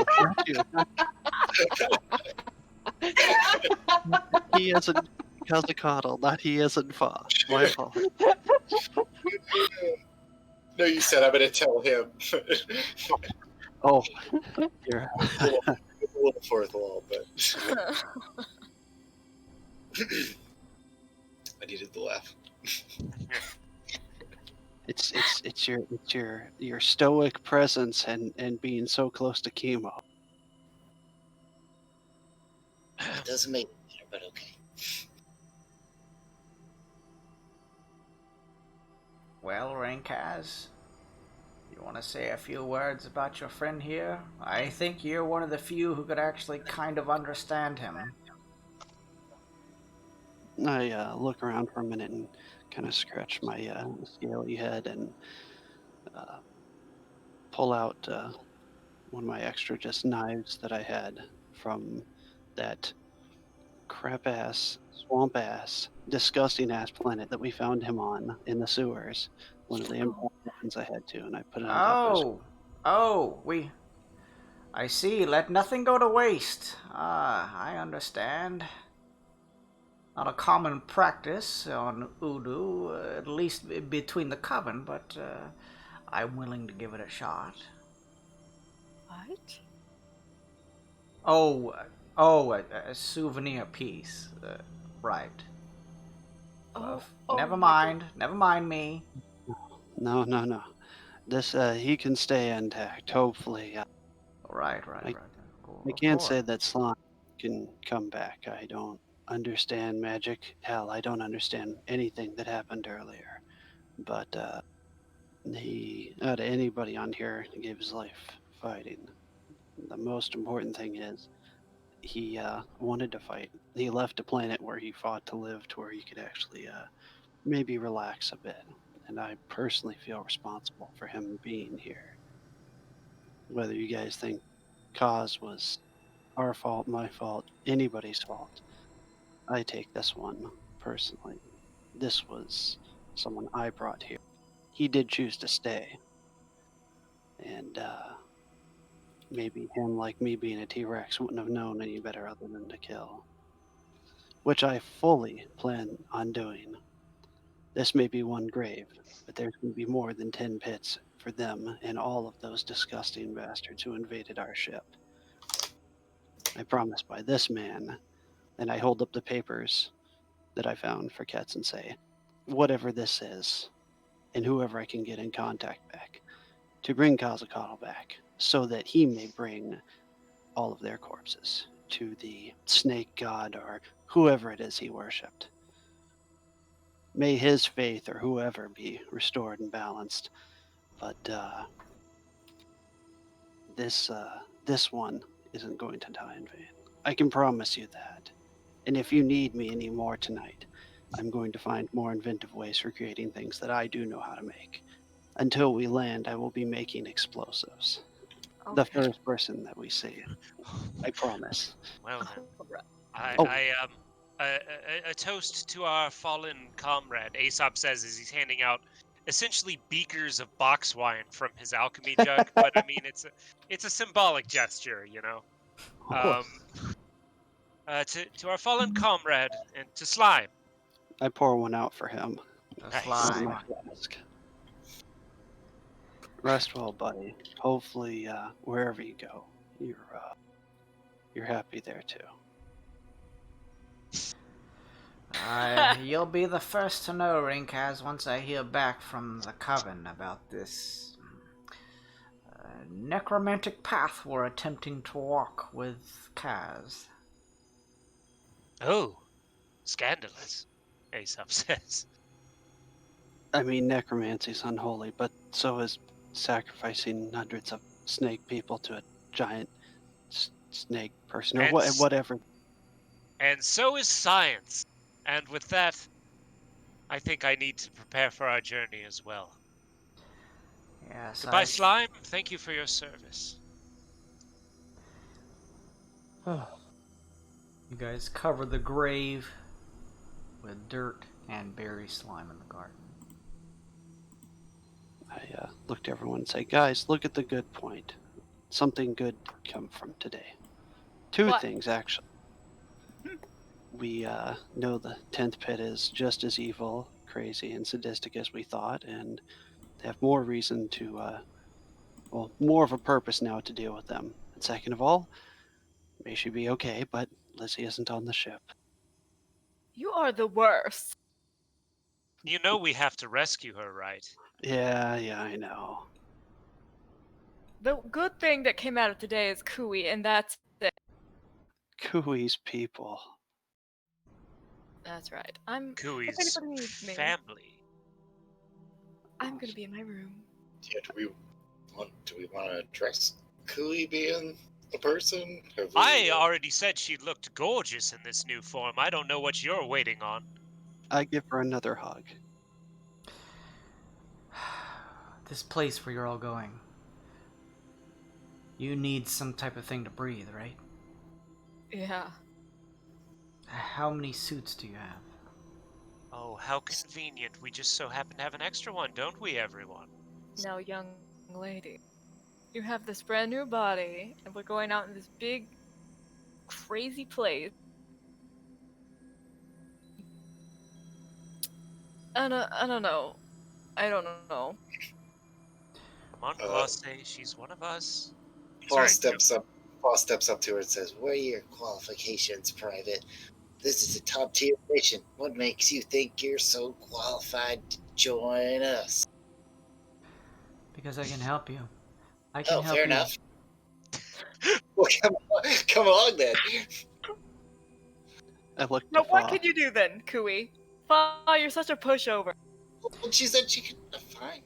Speaker 5: He has a Kazacotl, not he isn't Fa. My fault.
Speaker 6: No, you said I'm going to tell him.
Speaker 5: Oh, you're
Speaker 6: a little fourth wall, but I needed the laugh.
Speaker 5: it's your stoic presence and being so close to chemo.
Speaker 6: It doesn't make it better, but okay.
Speaker 10: Well, Rankaz, you want to say a few words about your friend here? I think you're one of the few who could actually kind of understand him.
Speaker 5: I look around for a minute and kind of scratch my scaly head and pull out one of my extra just knives that I had from that crap-ass, swamp-ass, disgusting-ass planet that we found him on in the sewers. One of the important ones I had to, and I put it on top of his...
Speaker 10: I see. Let nothing go to waste. I understand. Not a common practice on Udu, at least between the coven, but I'm willing to give it a shot.
Speaker 2: What?
Speaker 10: A souvenir piece. Right.
Speaker 2: Oh,
Speaker 10: Never mind me.
Speaker 5: No. This, he can stay intact, hopefully.
Speaker 10: Right.
Speaker 5: I can't say that slime can come back. I don't understand magic. Hell, I don't understand anything that happened earlier. But out of anybody on here, gave his life fighting. The most important thing is he wanted to fight. He left a planet where he fought to live to where he could actually maybe relax a bit. And I personally feel responsible for him being here. Whether you guys think cause was our fault, my fault, anybody's fault, I take this one personally. This was someone I brought here. He did choose to stay. And maybe him, like me being a T-Rex, wouldn't have known any better other than to kill. Which I fully plan on doing. This may be one grave, but there's going to be more than 10 pits for them and all of those disgusting bastards who invaded our ship. I promise by this man, and I hold up the papers that I found for Ketz and say, whatever this is, and whoever I can get in contact back, to bring Kazacotl back, so that he may bring all of their corpses to the snake god or whoever it is he worshipped. May his faith or whoever be restored and balanced. But this one isn't going to die in vain. I can promise you that. And if you need me anymore tonight, I'm going to find more inventive ways for creating things that I do know how to make. Until we land, I will be making explosives.
Speaker 2: Okay.
Speaker 5: The first person that we see. I promise.
Speaker 3: Well then,
Speaker 5: Oh.
Speaker 3: a toast to our fallen comrade, Aesop says as he's handing out essentially beakers of box wine from his alchemy jug. But I mean, it's a symbolic gesture, you know. To our fallen comrade and to Slime.
Speaker 5: I pour one out for him.
Speaker 10: The
Speaker 3: Nice.
Speaker 10: slime.
Speaker 5: Rest well, buddy. Hopefully, wherever you go, you're happy there too.
Speaker 10: You'll be the first to know, Rinkaz, once I hear back from the Coven about this necromantic path we're attempting to walk with Kaz.
Speaker 3: Oh, scandalous, Aesop says.
Speaker 5: I mean, necromancy's unholy, but so is sacrificing hundreds of snake people to a giant snake person, or whatever.
Speaker 3: And so is science. And with that, I think I need to prepare for our journey as well.
Speaker 10: Yes,
Speaker 3: Goodbye, Slime. Thank you for your service.
Speaker 10: You guys cover the grave with dirt and bury slime in the garden.
Speaker 5: I look to everyone and say, guys, look at the good point. Something good come from today. Two
Speaker 2: What?
Speaker 5: things, actually. we know the 10th pit is just as evil, crazy, and sadistic as we thought, and they have more reason to, well, more of a purpose now to deal with them. And second of all, may she be okay, but Lizzie isn't on the ship.
Speaker 2: You are the worst.
Speaker 3: You know we have to rescue her, right?
Speaker 5: Yeah, I know.
Speaker 2: The good thing that came out of today is Kui, and that's it.
Speaker 5: Kui's people.
Speaker 2: That's right. If
Speaker 3: Kui's
Speaker 2: anybody needs me,
Speaker 3: family.
Speaker 2: I'm gonna be in my room.
Speaker 6: Yeah, do we want to address Kui being a person? Have we,
Speaker 3: I already said she looked gorgeous in this new form. I don't know what you're waiting on.
Speaker 5: I give her another hug.
Speaker 10: This place where you're all going. You need some type of thing to breathe, right?
Speaker 2: Yeah.
Speaker 10: How many suits do you have?
Speaker 3: Oh, how convenient. We just so happen to have an extra one, don't we, everyone?
Speaker 2: Now, young lady, you have this brand new body, and we're going out in this big, crazy place. I don't know. I don't know.
Speaker 3: Come on, Glosse, she's one of us.
Speaker 6: Paul steps up to her and says, "What are your qualifications, Private? This is a top tier mission. What makes you think you're so qualified to join us?"
Speaker 10: Because I can help you. I can
Speaker 6: Oh,
Speaker 10: help
Speaker 6: fair
Speaker 10: you.
Speaker 6: enough. Well, come along then.
Speaker 5: I looked
Speaker 2: Now,
Speaker 5: to
Speaker 2: what
Speaker 5: Fa.
Speaker 2: can you do then, Kui? Fa, you're such a pushover.
Speaker 6: Well, she said she could. Fine.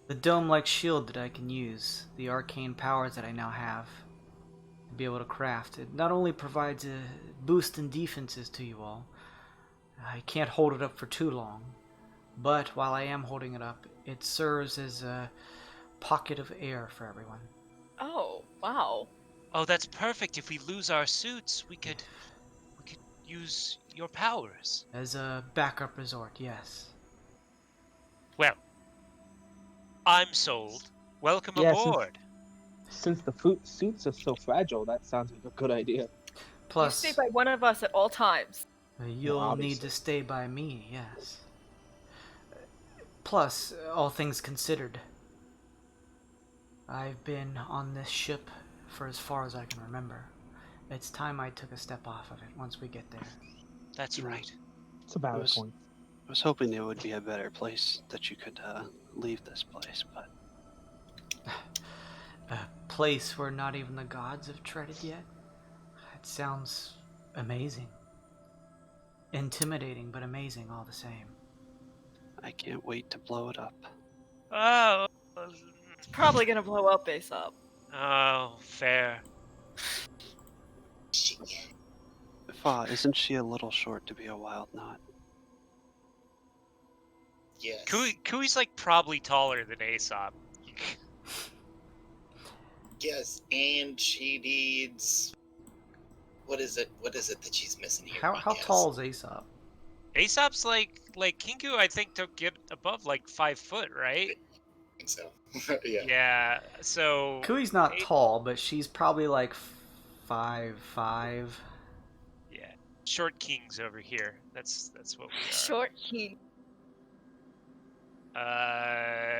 Speaker 10: The dome-like shield that I can use, the arcane powers that I now have, to be able to craft. It not only provides a boost in defenses to you all, I can't hold it up for too long, but while I am holding it up, it serves as a pocket of air for everyone.
Speaker 2: Oh, wow.
Speaker 3: Oh, that's perfect. If we lose our suits, we could use your powers.
Speaker 10: As a backup resort, yes.
Speaker 3: Well, I'm sold. Welcome
Speaker 4: Yeah,
Speaker 3: aboard.
Speaker 4: Since the suits are so fragile, that sounds like a good idea.
Speaker 10: Plus,
Speaker 2: You stay by one of us at all times.
Speaker 10: you'll need
Speaker 4: obviously.
Speaker 10: to stay by me, yes. Plus, all things considered, I've been on this ship for as far as I can remember. It's time I took a step off of it once we get there.
Speaker 3: That's right.
Speaker 4: It's a valid point.
Speaker 5: I was hoping there would be a better place that you could leave this place, but
Speaker 10: A place where not even the gods have treaded yet? It sounds amazing. Intimidating, but amazing all the same.
Speaker 5: I can't wait to blow it up.
Speaker 3: Oh,
Speaker 2: It's probably gonna blow up ASAP.
Speaker 3: oh, fair.
Speaker 5: Fa, isn't she a little short to be a wild knot?
Speaker 6: Yes.
Speaker 3: Kui's like probably taller than Aesop.
Speaker 6: Yes, and she needs. What is it? What is it that she's missing here?
Speaker 10: How
Speaker 6: Yes.
Speaker 10: tall is Aesop?
Speaker 3: Aesop's like Kinku, I think, to get above like 5 foot, right?
Speaker 6: I think so. Yeah.
Speaker 3: Yeah. So
Speaker 10: Kui's not tall, but she's probably like 5'5".
Speaker 3: yeah, short kings over here. That's what we are.
Speaker 2: Short king.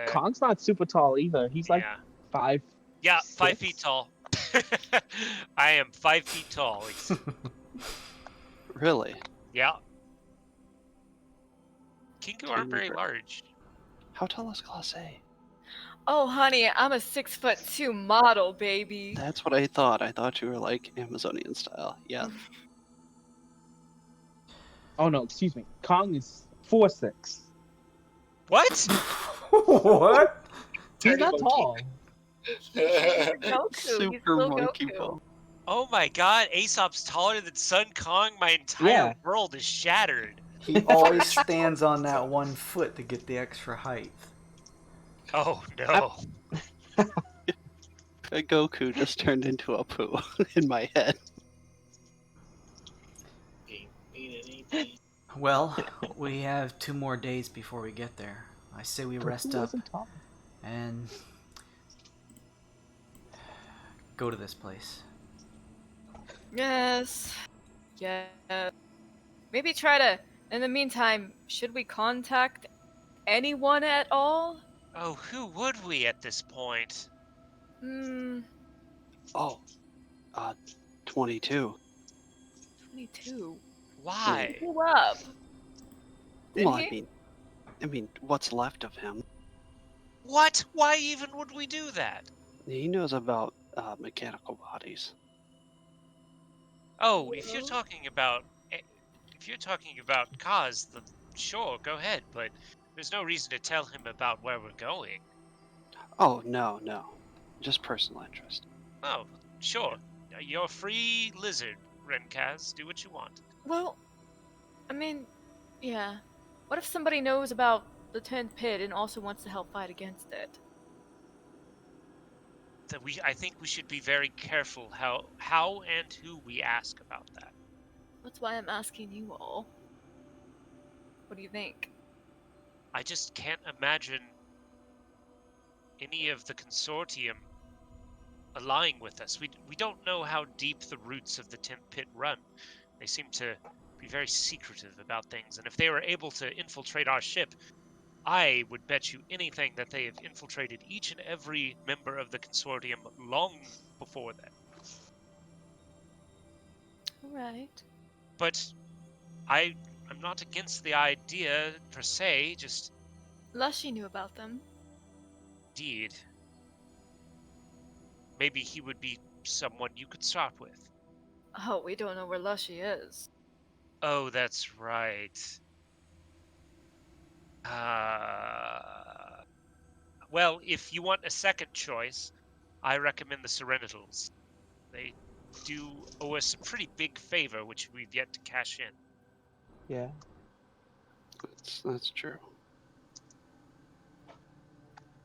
Speaker 4: Kong's not super tall either. He's like
Speaker 3: yeah.
Speaker 4: 5.
Speaker 3: Yeah, 5
Speaker 4: 6?
Speaker 3: feet tall. I am 5 feet tall.
Speaker 5: Really?
Speaker 3: Yeah. Kinku aren't
Speaker 5: Can
Speaker 3: very
Speaker 5: you-
Speaker 3: large.
Speaker 5: How tall is Glosse?
Speaker 2: Oh, honey, I'm a 6'2" model, baby.
Speaker 5: That's what I thought. I thought you were like Amazonian style. Yeah.
Speaker 4: Oh no, excuse me. Kong is 4'6".
Speaker 3: What?
Speaker 10: What?
Speaker 4: He's
Speaker 6: Tiny
Speaker 4: not
Speaker 6: monkey.
Speaker 4: tall.
Speaker 2: Goku. He's
Speaker 5: Super
Speaker 2: little
Speaker 5: monkey
Speaker 2: Goku.
Speaker 5: ball.
Speaker 3: Oh my god, Aesop's taller than Sun Kong. My entire
Speaker 4: Yeah.
Speaker 3: world is shattered.
Speaker 10: He always stands on that one foot to get the extra height.
Speaker 3: Oh no.
Speaker 5: Goku just turned into a poo in my head.
Speaker 10: Well, we have 2 more days before we get there. I say we rest
Speaker 4: Goku
Speaker 10: up
Speaker 4: wasn't tall.
Speaker 10: and go to this place.
Speaker 2: Yes. Yeah. maybe try to. In the meantime, should we contact anyone at all?
Speaker 3: Oh, who would we at this point?
Speaker 2: Hmm.
Speaker 5: Oh, 22.
Speaker 2: 22.
Speaker 3: Why?
Speaker 2: Grew up. Didn't
Speaker 5: Well,
Speaker 2: he?
Speaker 5: I mean, what's left of him?
Speaker 3: What? Why even would we do that?
Speaker 5: He knows about mechanical bodies.
Speaker 3: Oh, if you're talking about cause, then sure, go ahead. But there's no reason to tell him about where we're going.
Speaker 5: Oh, no. Just personal interest.
Speaker 3: Oh, sure. You're a free lizard, Renkaz. Do what you want.
Speaker 2: Well, I mean, yeah. What if somebody knows about the 10th pit and also wants to help fight against it?
Speaker 3: I think we should be very careful how and who we ask about that.
Speaker 2: That's why I'm asking you all. What do you think?
Speaker 3: I just can't imagine any of the consortium allying with us. We don't know how deep the roots of the 10th pit run. They seem to be very secretive about things, and if they were able to infiltrate our ship, I would bet you anything that they have infiltrated each and every member of the consortium long before that.
Speaker 2: Alright.
Speaker 3: But I'm not against the idea per se, just
Speaker 2: Lushy knew about them.
Speaker 3: indeed. Maybe he would be someone you could start with.
Speaker 2: Oh, we don't know where Lushy is.
Speaker 3: Oh, that's right. Well, if you want a second choice, I recommend the Serenitals. They do owe us a pretty big favor, which we've yet to cash in.
Speaker 4: Yeah.
Speaker 5: That's true.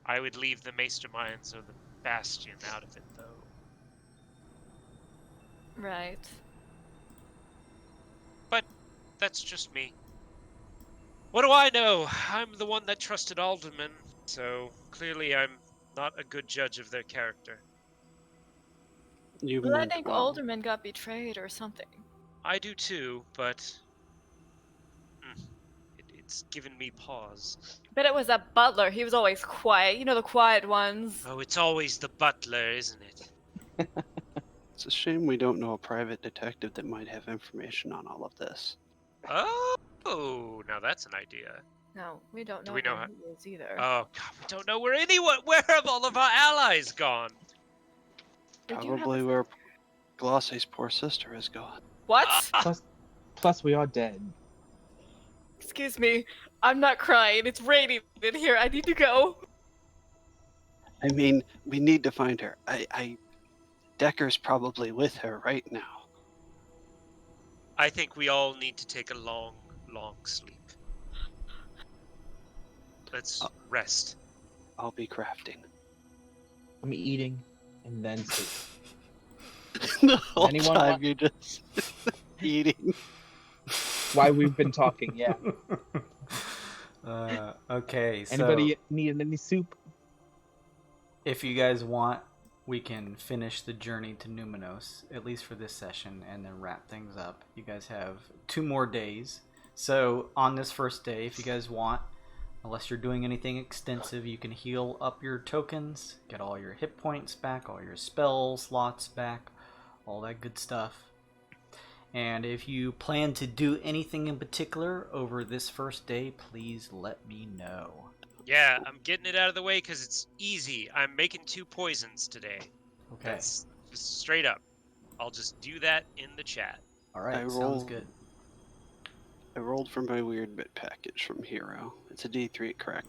Speaker 3: I would leave the Masterminds or the Bastion out of it, though.
Speaker 2: Right.
Speaker 3: But that's just me. What do I know? I'm the one that trusted aldermen, so clearly I'm not a good judge of their character.
Speaker 5: You
Speaker 2: Well, I
Speaker 5: meant
Speaker 2: think
Speaker 5: well.
Speaker 2: Alderman got betrayed or something.
Speaker 3: I do too, but it's given me pause.
Speaker 2: But it was that butler. He was always quiet. You know, the quiet ones.
Speaker 3: Oh, it's always the butler, isn't it?
Speaker 5: It's a shame we don't know a private detective that might have information on all of this.
Speaker 3: Oh, now that's an idea.
Speaker 2: No, we don't know,
Speaker 3: Do we know
Speaker 2: where
Speaker 3: how-
Speaker 2: he is either.
Speaker 3: Oh God, we don't know where have all of our allies gone?
Speaker 2: We do have
Speaker 5: Probably
Speaker 2: a-
Speaker 5: where Glosse's poor sister is gone.
Speaker 2: What?
Speaker 4: Plus, we are dead.
Speaker 2: Excuse me. I'm not crying. It's raining in here. I need to go.
Speaker 5: I mean, we need to find her. Decker's probably with her right now.
Speaker 3: I think we all need to take a long, long sleep. Let's rest.
Speaker 5: I'll be crafting.
Speaker 4: I'm eating and then sleep.
Speaker 5: The whole
Speaker 4: Anyone
Speaker 5: time
Speaker 4: want-
Speaker 5: you're just eating.
Speaker 4: Why we've been talking, yeah.
Speaker 1: Okay, so
Speaker 4: Anybody need any soup?
Speaker 1: if you guys want, we can finish the journey to Mneuminos, at least for this session, and then wrap things up. You guys have 2 more days. So on this first day, if you guys want, unless you're doing anything extensive, you can heal up your tokens, get all your hit points back, all your spell slots back, all that good stuff. And if you plan to do anything in particular over this first day, please let me know.
Speaker 3: Yeah, I'm getting it out of the way because it's easy. I'm making 2 poisons today.
Speaker 1: Okay.
Speaker 3: That's just straight up. I'll just do that in the chat.
Speaker 1: All right.
Speaker 5: I
Speaker 1: Sounds
Speaker 5: roll-
Speaker 1: good.
Speaker 5: I rolled for my weird bit package from Hero. It's a D3, correct?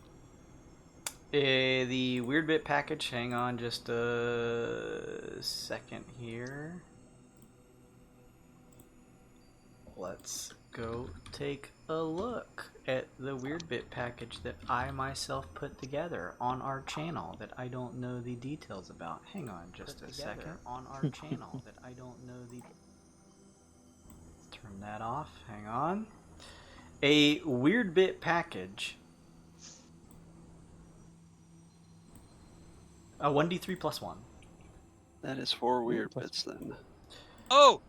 Speaker 1: The weird bit package. Hang on, just a second here. Let's go take a look at the weird bit package that I myself put together on our channel that I don't know the details about. Hang on just a second. On our channel that I don't know the. Turn that off. Hang on. A weird bit package. A 1d3 plus 1.
Speaker 5: That is 4 weird bits then.
Speaker 3: Oh!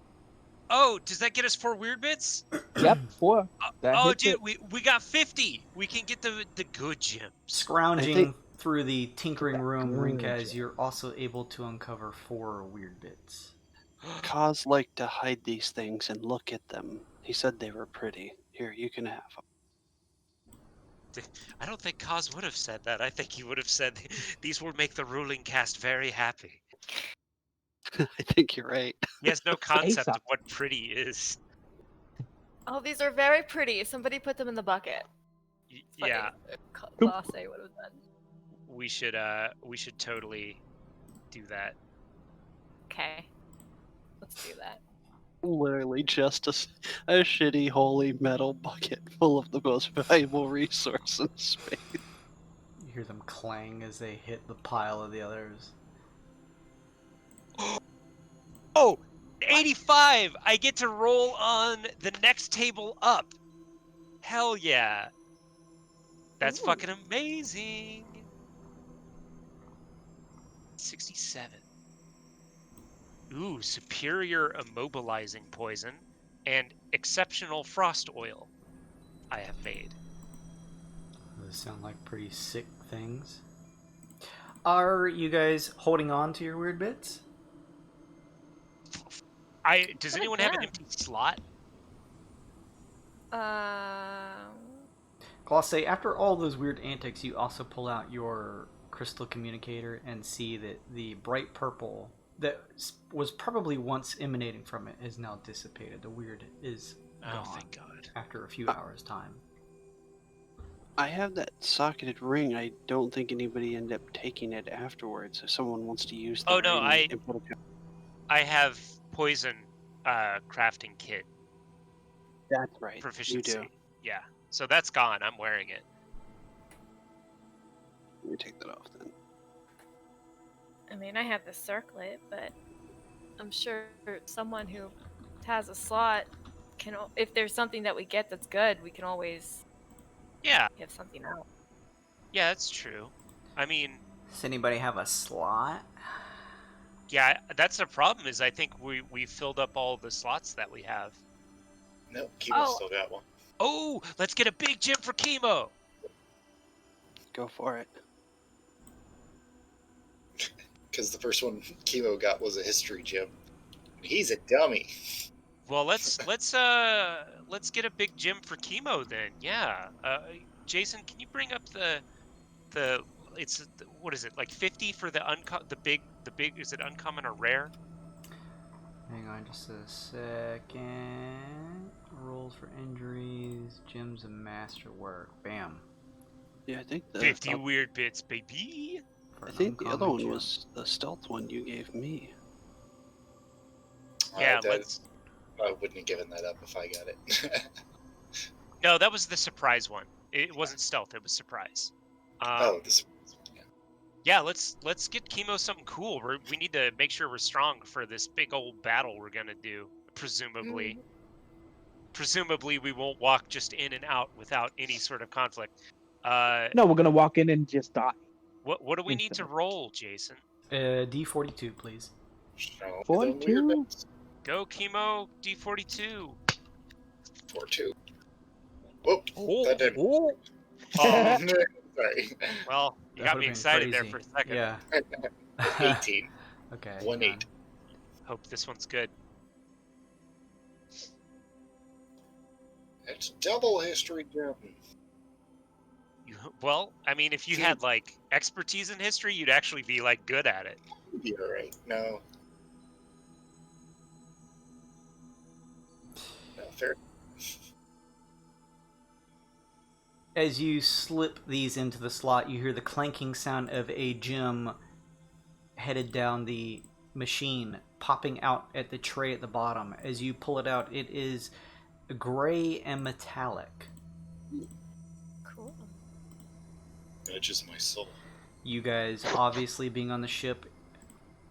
Speaker 3: Oh, does that get us 4 weird bits?
Speaker 4: Yep, 4. That
Speaker 3: Oh,
Speaker 4: hits
Speaker 3: dude,
Speaker 4: it.
Speaker 3: we got 50. We can get the good gems.
Speaker 1: Scrounging through the tinkering
Speaker 4: That
Speaker 1: room,
Speaker 4: good
Speaker 1: Rinkaz,
Speaker 4: gem.
Speaker 1: you're also able to uncover 4 weird bits.
Speaker 5: Kaz liked to hide these things and look at them. He said they were pretty. Here, you can have them.
Speaker 3: I don't think Kaz would have said that. I think he would have said these will make the ruling cast very happy.
Speaker 5: I think you're right.
Speaker 3: He has no concept
Speaker 4: ASAP.
Speaker 3: of what pretty is.
Speaker 2: Oh, these are very pretty. Somebody put them in the bucket. Funny.
Speaker 3: Yeah,
Speaker 2: Class A would have done.
Speaker 3: we should totally do that.
Speaker 2: Okay. Let's do that.
Speaker 5: Literally just a shitty holy metal bucket full of the most valuable resource in space.
Speaker 1: You hear them clang as they hit the pile of the others.
Speaker 3: Oh, 85! I get to roll on the next table up. Hell yeah. That's
Speaker 2: Ooh.
Speaker 3: fucking amazing. 67. Ooh, superior immobilizing poison and exceptional frost oil I have made.
Speaker 1: Those sound like pretty sick things. Are you guys holding on to your weird bits?
Speaker 3: Does anyone have an empty slot?
Speaker 1: Glosse, after all those weird antics, you also pull out your crystal communicator and see that the bright purple that was probably once emanating from it is now dissipated. The weird is gone.
Speaker 3: Oh, thank God.
Speaker 1: After a few hours' time.
Speaker 5: I have that socketed ring. I don't think anybody ended up taking it afterwards. If someone wants to use the
Speaker 3: Oh, no,
Speaker 5: ring and put it-
Speaker 3: I have poison crafting kit
Speaker 5: That's right.
Speaker 3: proficiency.
Speaker 5: You do.
Speaker 3: Yeah, so that's gone. I'm wearing it.
Speaker 5: Let me take that off then.
Speaker 2: I mean, I have the circlet, but I'm sure someone who has a slot can. If there's something that we get that's good, we can always
Speaker 3: Yeah,
Speaker 2: give something out.
Speaker 3: yeah, that's true. I mean,
Speaker 10: Does anybody have a slot?
Speaker 3: yeah, that's the problem. Is I think we filled up all the slots that we have.
Speaker 6: Nope, Kibo's
Speaker 2: Oh.
Speaker 6: still got one.
Speaker 3: Oh, let's get a big gym for chemo.
Speaker 5: Go for it.
Speaker 6: Because the first one Kibo got was a history gem. He's a dummy.
Speaker 3: Well, let's get a big gym for chemo then. Yeah. Jason, can you bring up the it's what is it, like 50 for the big is it uncommon or rare?
Speaker 1: Hang on just a second. Rolls for injuries, gems and masterwork. Bam.
Speaker 5: Yeah, I think the
Speaker 3: 50 weird bits, baby.
Speaker 1: For
Speaker 5: I
Speaker 1: an
Speaker 5: think the other
Speaker 1: uncommon
Speaker 5: one
Speaker 1: gem.
Speaker 5: was the stealth one you gave me.
Speaker 3: Yeah,
Speaker 6: I wouldn't have given that up if I got it.
Speaker 3: No, that was the surprise one. It wasn't stealth, it was surprise.
Speaker 6: This.
Speaker 3: Yeah, let's get chemo something cool. We need to make sure we're strong for this big old battle we're gonna do. Presumably, we won't walk just in and out without any sort of conflict.
Speaker 4: No, we're gonna walk in and just die.
Speaker 3: What do we need to
Speaker 4: Instantly.
Speaker 3: roll, Jason?
Speaker 1: D42, please.
Speaker 6: Show me the
Speaker 4: 42.
Speaker 6: weird bits.
Speaker 3: Go chemo D42.
Speaker 6: 4-2. Whoop,
Speaker 3: Oh,
Speaker 6: that didn't.
Speaker 3: oh.
Speaker 6: Sorry.
Speaker 3: Well, you
Speaker 1: That
Speaker 3: got
Speaker 1: would've
Speaker 3: me
Speaker 1: been
Speaker 3: excited there
Speaker 1: crazy.
Speaker 3: for a second.
Speaker 1: Yeah.
Speaker 6: 18.
Speaker 1: Okay.
Speaker 6: 1-8.
Speaker 1: hang on.
Speaker 3: Hope this one's good.
Speaker 6: It's double history gem.
Speaker 3: Well, I mean, if you had like expertise in history, you'd actually be like good at it.
Speaker 6: You're right. No. No, fair.
Speaker 1: As you slip these into the slot, you hear the clanking sound of a gem headed down the machine, popping out at the tray at the bottom. As you pull it out, it is gray and metallic.
Speaker 2: Cool.
Speaker 6: Edges my soul.
Speaker 1: You guys, obviously being on the ship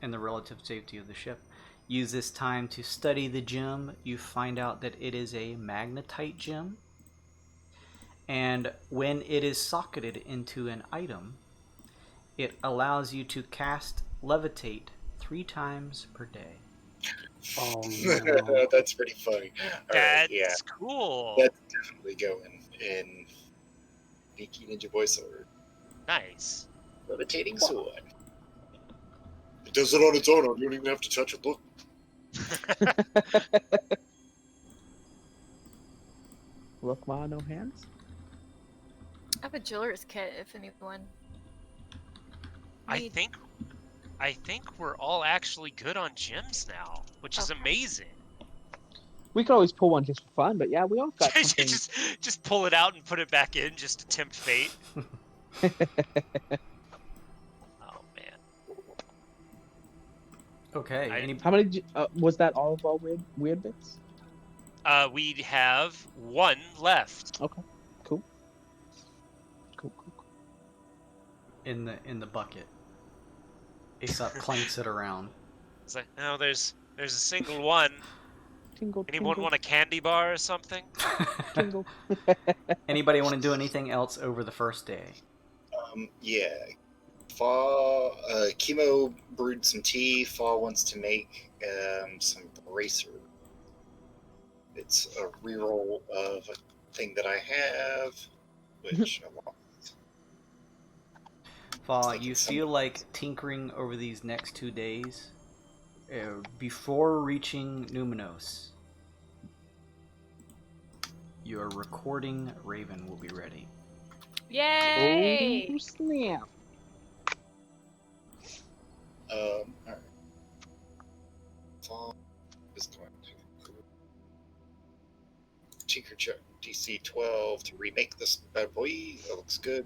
Speaker 1: and the relative safety of the ship, use this time to study the gem. You find out that it is a magnetite gem. And when it is socketed into an item, it allows you to cast levitate 3 times per day.
Speaker 4: Oh no.
Speaker 6: That's pretty funny. All right,
Speaker 3: That's
Speaker 6: yeah,
Speaker 3: cool.
Speaker 6: that's definitely going in Sneaky Ninja Boy Sword.
Speaker 3: Nice.
Speaker 6: Levitating sword. It does it on its own. You don't even have to touch it. Look.
Speaker 4: Look, Ma, no hands.
Speaker 2: I have a jeweler's kit if anyone.
Speaker 3: I
Speaker 2: need-
Speaker 3: think we're all actually good on gems now, which is
Speaker 2: Okay.
Speaker 3: amazing.
Speaker 4: We could always pull one just for fun, but yeah, we all got something.
Speaker 3: just pull it out and put it back in just to tempt fate. Oh man.
Speaker 1: Okay.
Speaker 4: How many was that? All of our weird bits?
Speaker 3: We have one left.
Speaker 4: Okay, cool.
Speaker 1: in the bucket. Aesop clanks it around.
Speaker 3: It's like, no, there's a single one.
Speaker 4: Tingle,
Speaker 3: Anyone want a candy bar or something?
Speaker 4: tingle.
Speaker 1: Anybody want to do anything else over the first day?
Speaker 6: Yeah. Chemo brewed some tea. Fa wants to make some bracer. It's a reroll of a thing that I have, which I want.
Speaker 1: Fa, you feel like tinkering over these next 2 days before reaching Mneuminos. Your recording Raven will be ready.
Speaker 2: Yay!
Speaker 4: Oh snap!
Speaker 6: Alright. Fa is going to tinker check DC 12 to remake this bad boy. That looks good.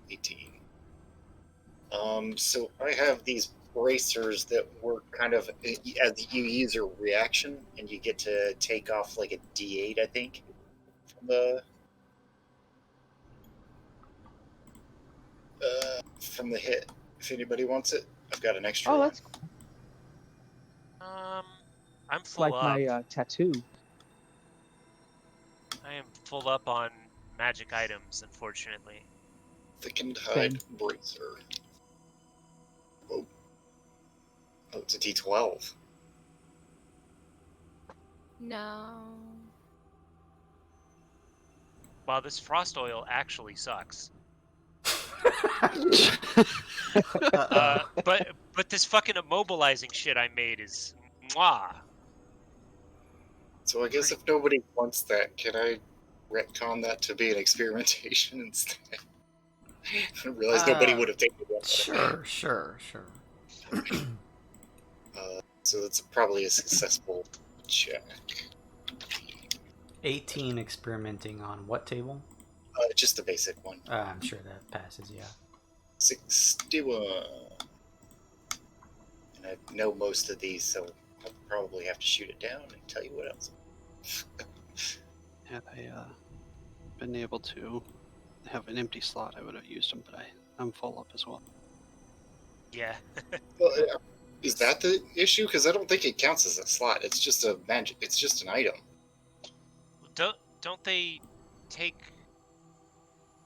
Speaker 6: 18. So I have these bracers that work kind of as you use your reaction, and you get to take off like a D8, I think, from the hit. If anybody wants it, I've got an extra.
Speaker 4: Oh,
Speaker 6: one.
Speaker 4: that's cool.
Speaker 3: I'm
Speaker 4: It's
Speaker 3: full
Speaker 4: like
Speaker 3: up.
Speaker 4: my tattoo.
Speaker 3: I am full up on magic items, unfortunately.
Speaker 6: Thickened hide bracer. Oh, it's a D12.
Speaker 2: No.
Speaker 3: Wow, this frost oil actually sucks. But this fucking immobilizing shit I made is mwah.
Speaker 6: So I guess if nobody wants that, can I retcon that to be an experimentation instead? I realized nobody would have taken it.
Speaker 1: Sure.
Speaker 6: So that's probably a successful check.
Speaker 1: 18 experimenting on what table?
Speaker 6: Just the basic one.
Speaker 1: I'm sure that passes, yeah.
Speaker 6: 61. And I know most of these, so I'll probably have to shoot it down and tell you what else.
Speaker 5: Had I been able to have an empty slot, I would have used them, but I'm full up as well.
Speaker 3: Yeah.
Speaker 6: Well, is that the issue? Because I don't think it counts as a slot. It's just a magic. It's just an item.
Speaker 3: Don't they take?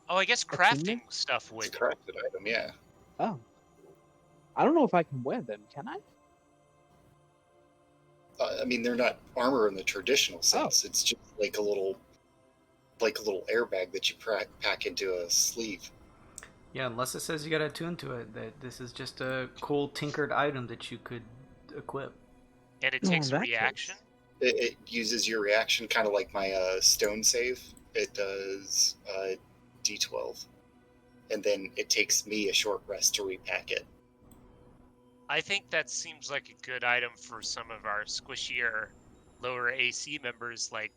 Speaker 3: Oh, I guess crafting stuff would.
Speaker 6: It's a crafted item, yeah.
Speaker 4: Oh, I don't know if I can wear them. Can I?
Speaker 6: I mean, they're not armor in the traditional sense. It's just like a little airbag that you pack into a sleeve.
Speaker 1: Yeah, unless it says you gotta attune to it, that this is just a cool tinkered item that you could equip.
Speaker 3: And it takes a reaction?
Speaker 6: It uses your reaction, kind of like my stone save. It does D12. And then it takes me a short rest to repack it.
Speaker 3: I think that seems like a good item for some of our squishier, lower AC members, like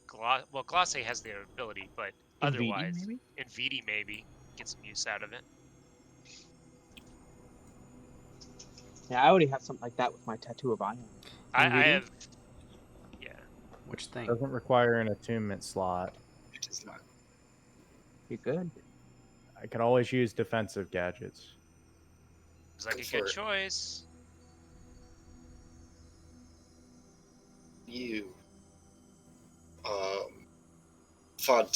Speaker 3: Glosse has the ability, but otherwise, Nvidi maybe get some use out of it.
Speaker 4: Yeah, I already have something like that with my tattoo of iron.
Speaker 3: I have, yeah.
Speaker 1: Which thing?
Speaker 7: Doesn't require an attunement slot.
Speaker 6: It does not.
Speaker 4: You're good.
Speaker 7: I can always use defensive gadgets.
Speaker 3: Looks like a good choice.
Speaker 6: You. Fa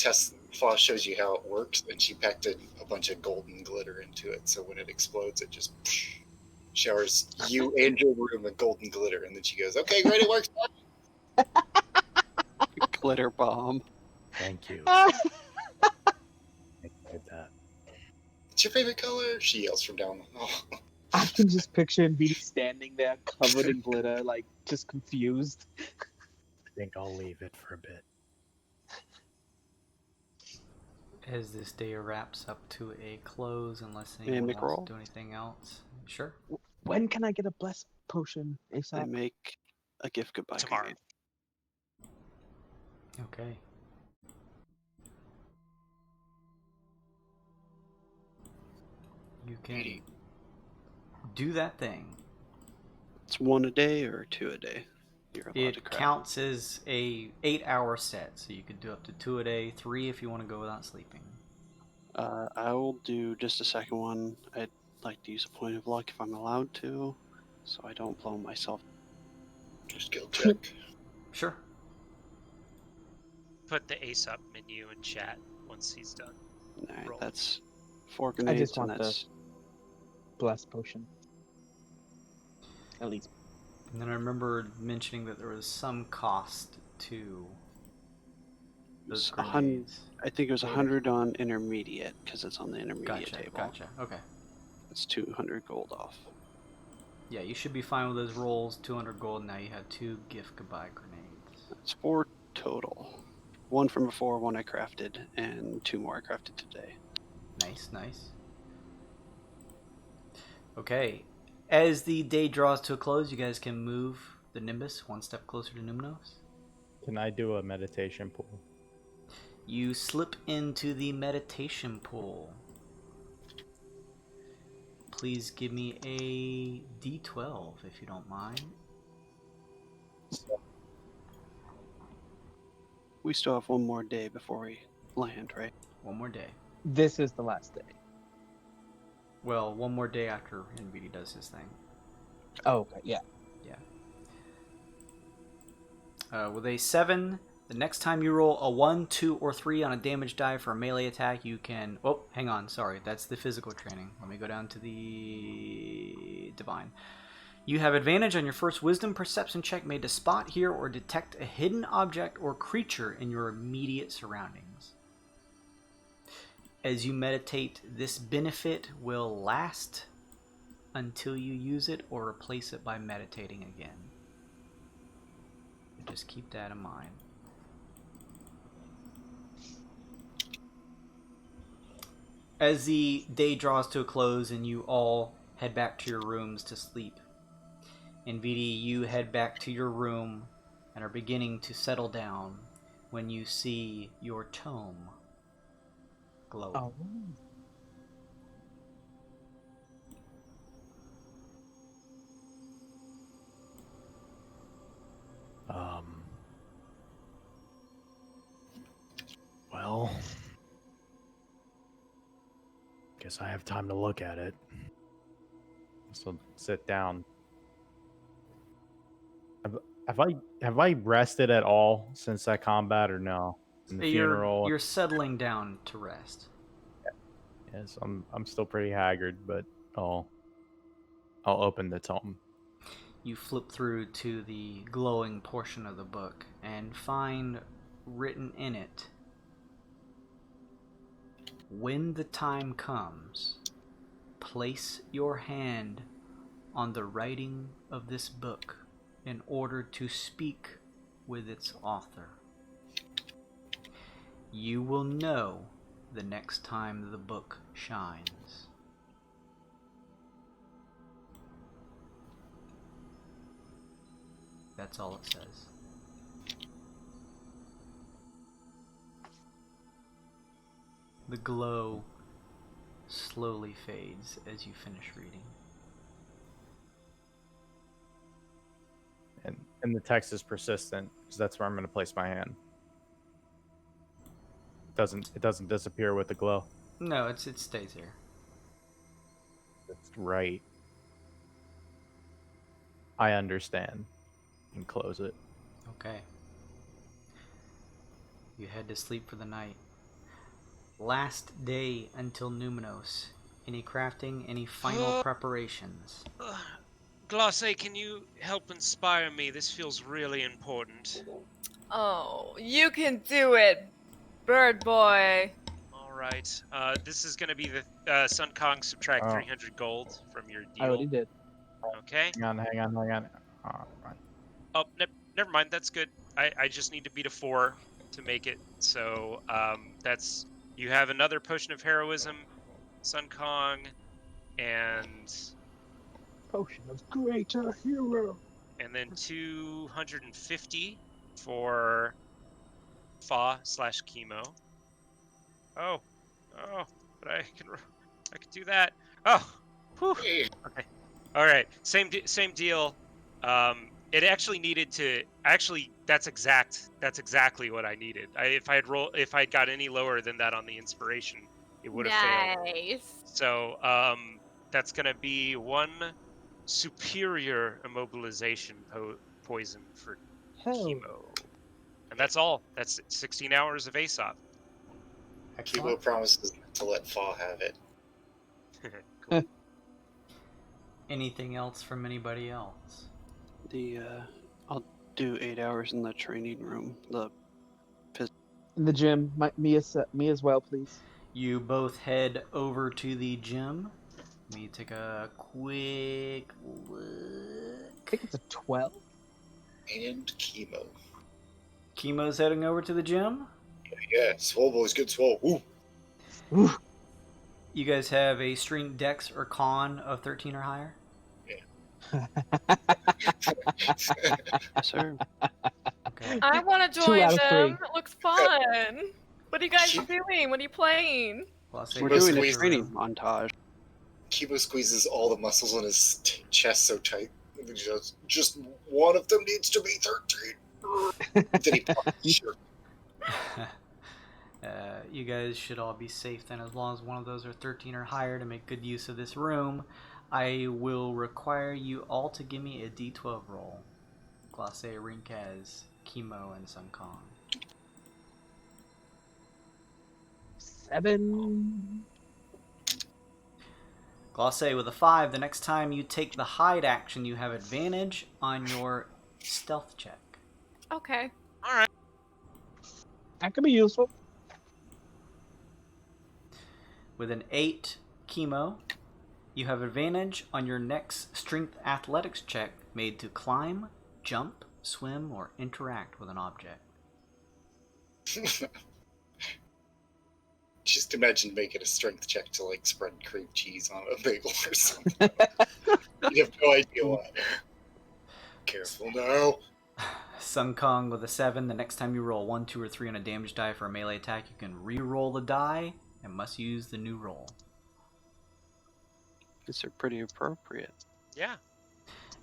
Speaker 6: shows you how it works, and she packed a bunch of golden glitter into it, so when it explodes, it just showers you and your room with golden glitter, and then she goes, "Okay, great, it works."
Speaker 5: Glitter bomb.
Speaker 8: Thank you. I did that.
Speaker 6: What's your favorite color? She yells from down the hall.
Speaker 4: I can just picture Nvidia standing there covered in glitter, like just confused.
Speaker 8: I think I'll leave it for a bit.
Speaker 1: As this day wraps up to a close, unless
Speaker 5: May I
Speaker 1: anyone
Speaker 5: make a
Speaker 1: wants
Speaker 5: roll?
Speaker 1: to do anything else. Sure.
Speaker 4: When can I get a blessed potion
Speaker 5: I
Speaker 4: ASAP?
Speaker 5: make a gift goodbye
Speaker 3: Tomorrow.
Speaker 5: grenade.
Speaker 1: Okay. You can do that thing.
Speaker 5: It's 1 a day or 2 a day. You're allowed to
Speaker 1: It
Speaker 5: craft.
Speaker 1: counts as a 8-hour set, so you could do up to 2 a day, 3 if you want to go without sleeping.
Speaker 5: I will do just a second one. I'd like to use a point of luck if I'm allowed to, so I don't blow myself.
Speaker 6: Skill check.
Speaker 1: Sure.
Speaker 3: Put the ace up menu in chat once he's done.
Speaker 5: Alright,
Speaker 3: Roll.
Speaker 5: that's 4 grenades,
Speaker 4: just
Speaker 5: and
Speaker 4: want
Speaker 5: that's
Speaker 4: Blessed potion. At least.
Speaker 1: And then I remember mentioning that there was some cost to those
Speaker 5: It's 100
Speaker 1: grenades.
Speaker 5: I think it was 100 on intermediate, because it's on the intermediate
Speaker 1: Gotcha,
Speaker 5: table.
Speaker 1: gotcha. Okay.
Speaker 5: It's 200 gold off.
Speaker 1: Yeah, you should be fine with those rolls. 200 gold. Now you have 2 gift goodbye grenades.
Speaker 5: That's 4 total. 1 from before, 1 I crafted, and 2 more I crafted today.
Speaker 1: Nice, nice. Okay. As the day draws to a close, you guys can move the Nimbus 1 step closer to Mneuminos.
Speaker 7: Can I do a meditation pool?
Speaker 1: You slip into the meditation pool. Please give me a D12 if you don't mind.
Speaker 5: We still have 1 more day before we land, right?
Speaker 1: 1 more day.
Speaker 4: This is the last day.
Speaker 1: Well, 1 more day after NVD does his thing.
Speaker 4: Oh, okay, yeah.
Speaker 1: With a 7, the next time you roll a 1, 2, or 3 on a damage die for a melee attack, you can... Oh, hang on, sorry. That's the physical training. Let me go down to the divine. You have advantage on your first wisdom perception check made to spot, hear, or detect a hidden object or creature in your immediate surroundings. As you meditate, this benefit will last until you use it or replace it by meditating again. Just keep that in mind. As the day draws to a close and you all head back to your rooms to sleep, NVD, you head back to your room and are beginning to settle down when you see your tome glowing.
Speaker 4: Oh.
Speaker 8: Well, guess I have time to look at it.
Speaker 7: So sit down. Have I rested at all since that combat or no? In the funeral.
Speaker 1: You're settling down to rest.
Speaker 7: Yes, I'm still pretty haggard, but I'll open the tome.
Speaker 1: You flip through to the glowing portion of the book and find written in it, "When the time comes, place your hand on the writing of this book in order to speak with its author. You will know the next time the book shines." That's all it says. The glow slowly fades as you finish reading.
Speaker 7: And the text is persistent, because that's where I'm going to place my hand. It doesn't disappear with the glow.
Speaker 1: No, it stays here.
Speaker 7: That's right. I understand. And close it.
Speaker 1: Okay. You head to sleep for the night. Last day until Mneuminos. Any crafting? Any final preparations?
Speaker 3: Glace, can you help inspire me? This feels really important.
Speaker 2: Oh, you can do it, bird boy.
Speaker 3: All right. This is going to be the Sun Kong subtract
Speaker 7: Oh.
Speaker 3: 300 gold from your
Speaker 4: I already
Speaker 3: deal.
Speaker 4: did.
Speaker 3: Okay.
Speaker 7: Hang on. Alright.
Speaker 3: Oh, never mind. That's good. I just need to beat a 4 to make it. So that's you have another potion of heroism, Sun Kong, and
Speaker 4: Potion of greater hero.
Speaker 3: then 250 for Fa/chemo. Oh, but I can do that. Oh, whew. Okay. All right. Same deal. It actually needed to. Actually, that's exactly what I needed. If I'd got any lower than that on the inspiration, it would have failed.
Speaker 2: Nice.
Speaker 3: So that's gonna be 1 superior immobilization poison for chemo, and that's all. That's 16 hours of Aesop.
Speaker 6: Kibo promises to let Fa have it.
Speaker 3: Cool.
Speaker 1: Anything else from anybody else?
Speaker 5: I'll do 8 hours in the training room.
Speaker 4: In the gym. Me as well, please.
Speaker 1: You both head over to the gym. Let me take a quick look.
Speaker 4: I think it's a 12.
Speaker 6: And chemo.
Speaker 1: Chemo's heading over to the gym.
Speaker 6: Yeah, swole boys, good swole. Ooh.
Speaker 4: Ooh.
Speaker 1: You guys have a strength, dex, or con of 13 or higher?
Speaker 5: Sir.
Speaker 1: Okay.
Speaker 2: I want to
Speaker 4: 2
Speaker 2: join
Speaker 4: out of 3.
Speaker 2: them. It looks fun. What are you guys doing? What are you playing?
Speaker 1: Well, I'll say
Speaker 5: We're
Speaker 6: Kibo
Speaker 5: doing a
Speaker 6: squeezes-
Speaker 5: training montage.
Speaker 6: Kibo squeezes all the muscles on his chest so tight. And he just one of them needs to be 13. Then he pops. Sure.
Speaker 1: You guys should all be safe then, as long as one of those are 13 or higher to make good use of this room. I will require you all to give me a d12 roll. Glace, Rinkaz, Chemo, and Sun Kong.
Speaker 4: 7.
Speaker 1: Glace with a 5. The next time you take the hide action, you have advantage on your stealth check.
Speaker 2: Okay.
Speaker 3: All right.
Speaker 4: That could be useful.
Speaker 1: With an 8 Chemo, you have advantage on your next strength athletics check made to climb, jump, swim, or interact with an object.
Speaker 6: Just imagine making a strength check to like spread cream cheese on a bagel or something. You have no idea why. Careful now.
Speaker 1: Sun Kong with a 7. The next time you roll 1, 2, or 3 on a damage die for a melee attack, you can re-roll the die and must use the new roll.
Speaker 5: These are pretty appropriate.
Speaker 3: Yeah.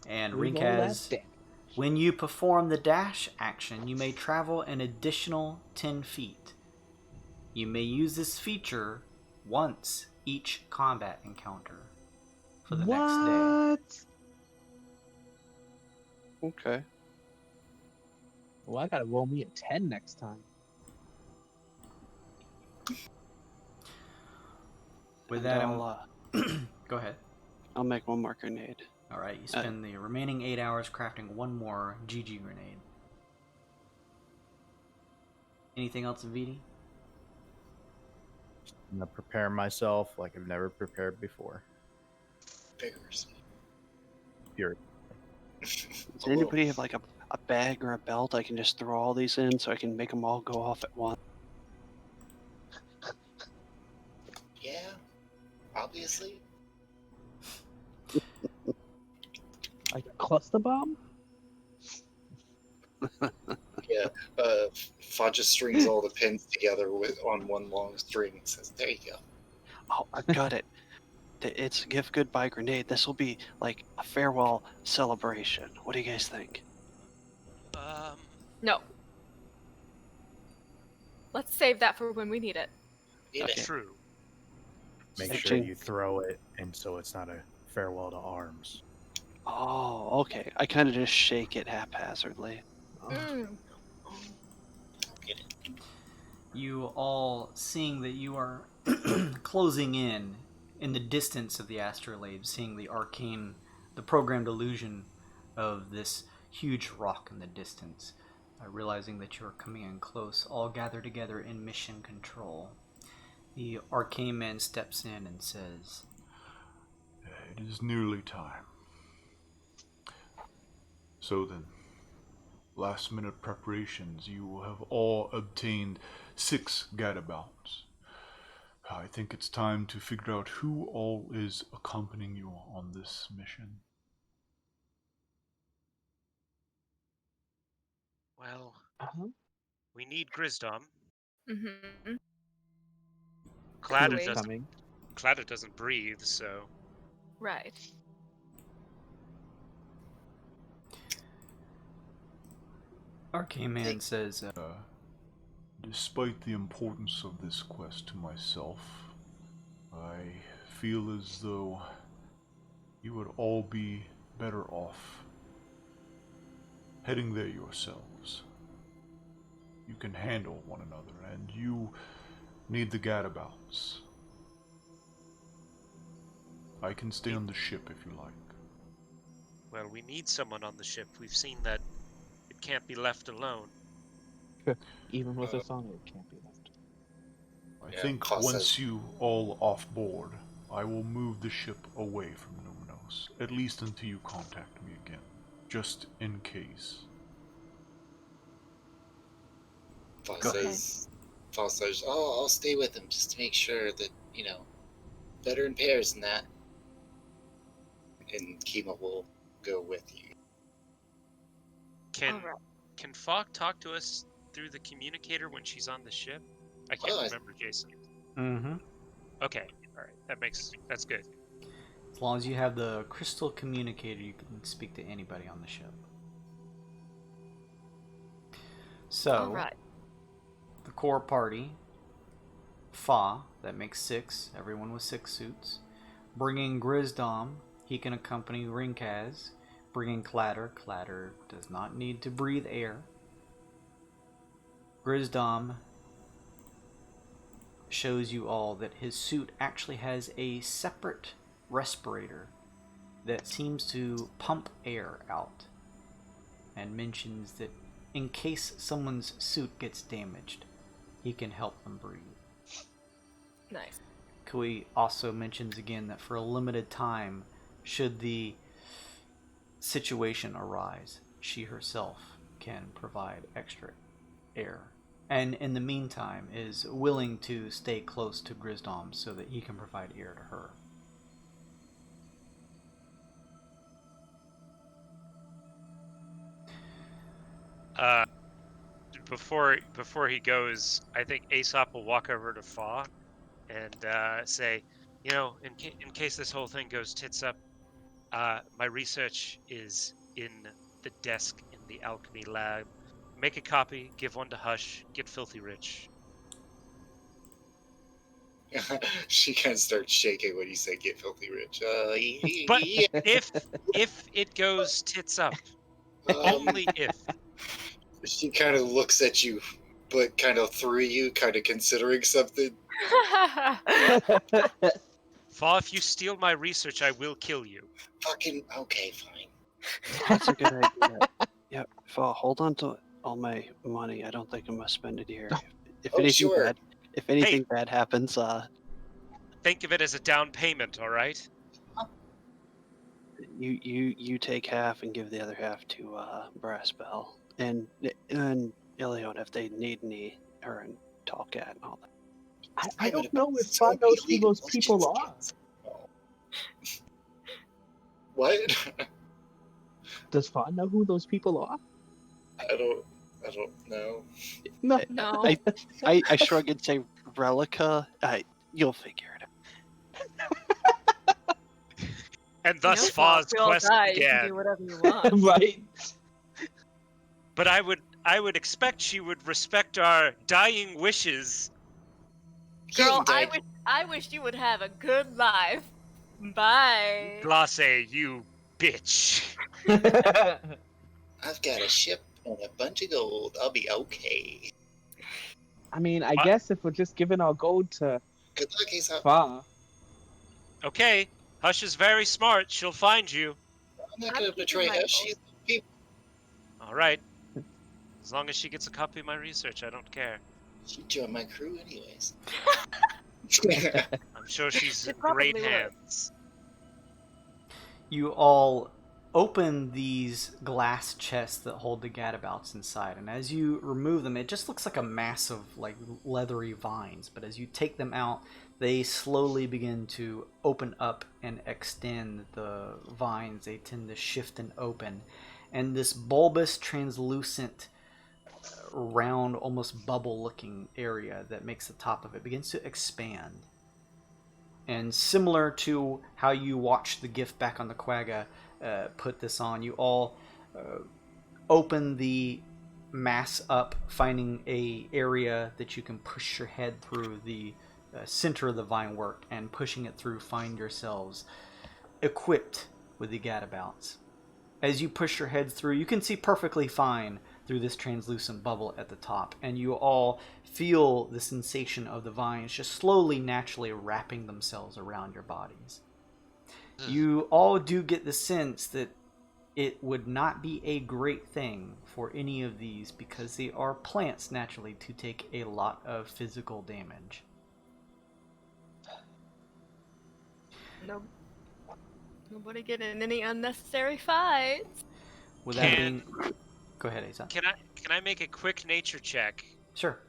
Speaker 1: And
Speaker 4: Reroll
Speaker 1: Rinkaz,
Speaker 4: that damage.
Speaker 1: when you perform the dash action, you may travel an additional 10 feet. You may use this feature once each combat encounter for the next day.
Speaker 5: Okay.
Speaker 4: Well, I gotta roll me a 10 next time.
Speaker 1: With
Speaker 5: And
Speaker 1: that,
Speaker 5: I'll,
Speaker 1: go ahead.
Speaker 5: I'll make 1 more grenade.
Speaker 1: All right, you spend the remaining 8 hours crafting 1 more GG grenade. Anything else, Vidi?
Speaker 7: I'm gonna prepare myself like I've never prepared before.
Speaker 6: Vigorous.
Speaker 7: You're
Speaker 5: Does anybody have like a bag or a belt I can just throw all these in so I can make them all go off at once?
Speaker 6: Yeah, obviously.
Speaker 4: Like a cluster bomb?
Speaker 6: Yeah, Fa just strings all the pins together on one long string and says, "There you go."
Speaker 5: Oh, I've got it. It's a give goodbye grenade. This will be like a farewell celebration. What do you guys think?
Speaker 2: No. Let's save that for when we need it.
Speaker 6: Need it.
Speaker 3: True.
Speaker 8: Make
Speaker 5: Thank
Speaker 8: sure
Speaker 5: you.
Speaker 8: you throw it, and so it's not a farewell to arms.
Speaker 5: Oh, okay. I kind of just shake it haphazardly.
Speaker 2: Mm.
Speaker 6: Get it.
Speaker 1: You all, seeing that you are closing in in the distance of the astrolabe, seeing the arcane, the programmed illusion of this huge rock in the distance. Realizing that you're coming in close, all gather together in mission control. The arcane man steps in and says,
Speaker 9: It is nearly time. So then, last minute preparations, you have all obtained 6 gadabouts. I think it's time to figure out who all is accompanying you on this mission.
Speaker 3: Well,
Speaker 4: Uh-huh.
Speaker 3: we need Grizdom.
Speaker 2: Mm-hmm.
Speaker 3: Cladda
Speaker 2: Wait.
Speaker 3: doesn't breathe, so
Speaker 2: Right.
Speaker 1: Arcane man says,
Speaker 9: Despite the importance of this quest to myself, I feel as though you would all be better off heading there yourselves. You can handle one another, and you need the gadabouts. I can stay on the ship if you like.
Speaker 3: well, we need someone on the ship. We've seen that it can't be left alone.
Speaker 4: Even with us on it, it can't be left.
Speaker 9: I think once you all off board, I will move the ship away from Mneuminos, at least until you contact me again, just in case.
Speaker 6: Fall says, "Oh, I'll stay with him just to make sure that, better in pairs than that." And Kima will go with you.
Speaker 3: Can
Speaker 2: Alright.
Speaker 3: Can Falk talk to us through the communicator when she's on the ship? I can't remember, Jason.
Speaker 1: mm-hmm.
Speaker 3: Okay, alright, that's good.
Speaker 1: As long as you have the crystal communicator, you can speak to anybody on the ship. So,
Speaker 2: Alright.
Speaker 1: the core party, Fa, that makes 6, everyone with 6 suits. Bringing Grizdom, he can accompany Rinkaz. Bringing Cladder does not need to breathe air. Grizdom shows you all that his suit actually has a separate respirator that seems to pump air out, and mentions that in case someone's suit gets damaged, he can help them breathe.
Speaker 2: Nice.
Speaker 1: Kui also mentions again that for a limited time, should the situation arise, she herself can provide extra air. And in the meantime, is willing to stay close to Grizdom so that he can provide air to her.
Speaker 3: Before he goes, I think Aesop will walk over to Fa and say, in case this whole thing goes tits up, my research is in the desk in the alchemy lab. Make a copy, give one to Hush, get filthy rich.
Speaker 6: She kind of starts shaking when you say "get filthy rich."
Speaker 3: But if it goes tits up, only if.
Speaker 6: She kind of looks at you, but kind of through you, kind of considering something.
Speaker 3: Fa, if you steal my research, I will kill you.
Speaker 6: Fucking okay, fine.
Speaker 5: That's a good idea. Yep. Hold on to all my money. I don't think I'm gonna spend it here. If anything bad happens,
Speaker 3: think of it as a down payment, all right?
Speaker 5: you take half and give the other half to Brass Bell and Ilion if they need me, her and Talkat and all that.
Speaker 4: I don't know if Fa knows who those people are.
Speaker 6: What?
Speaker 4: Does Fa know who those people are?
Speaker 6: I don't know.
Speaker 4: No.
Speaker 2: No.
Speaker 5: I shrug and say, Relica, you'll figure it out.
Speaker 3: And thus Fa's
Speaker 2: we all
Speaker 3: quest
Speaker 2: die, you
Speaker 3: began.
Speaker 2: can do whatever you want.
Speaker 4: Right.
Speaker 3: But I would expect she would respect our dying wishes.
Speaker 2: Girl, I wish you would have a good life. Bye.
Speaker 3: Glace, you bitch.
Speaker 6: I've got a ship and a bunch of gold. I'll be okay.
Speaker 4: I mean, I guess if we're just giving our gold to
Speaker 6: Good luck, Aesop.
Speaker 4: Fa.
Speaker 3: Okay, Hush is very smart. She'll find you.
Speaker 6: I'm not
Speaker 2: I'm
Speaker 6: going to
Speaker 2: keeping
Speaker 6: betray
Speaker 2: my
Speaker 6: her.
Speaker 2: oath.
Speaker 6: She's people.
Speaker 3: All right. As long as she gets a copy of my research, I don't care.
Speaker 6: She joined my crew anyways.
Speaker 3: I'm sure she's
Speaker 2: They
Speaker 3: in great
Speaker 2: probably would.
Speaker 3: hands.
Speaker 1: You all open these glass chests that hold the gadabouts inside, and as you remove them, it just looks like a mass of like leathery vines, but as you take them out, they slowly begin to open up and extend. The vines, they tend to shift and open, and this bulbous, translucent, round, almost bubble looking area that makes the top of it begins to expand. And similar to how you watched the gift back on the quagga put this on, you all open the mass up, finding a area that you can push your head through the center of the vine work, and pushing it through find yourselves equipped with the gadabouts. As you push your heads through, you can see perfectly fine through this translucent bubble at the top, and you all feel the sensation of the vines just slowly, naturally wrapping themselves around your bodies. You all do get the sense that it would not be a great thing for any of these, because they are plants naturally to take a lot of physical damage.
Speaker 2: No, nobody get in any unnecessary fights.
Speaker 1: With that being... Go ahead, Asa.
Speaker 3: Can I make a quick nature check
Speaker 1: Sure.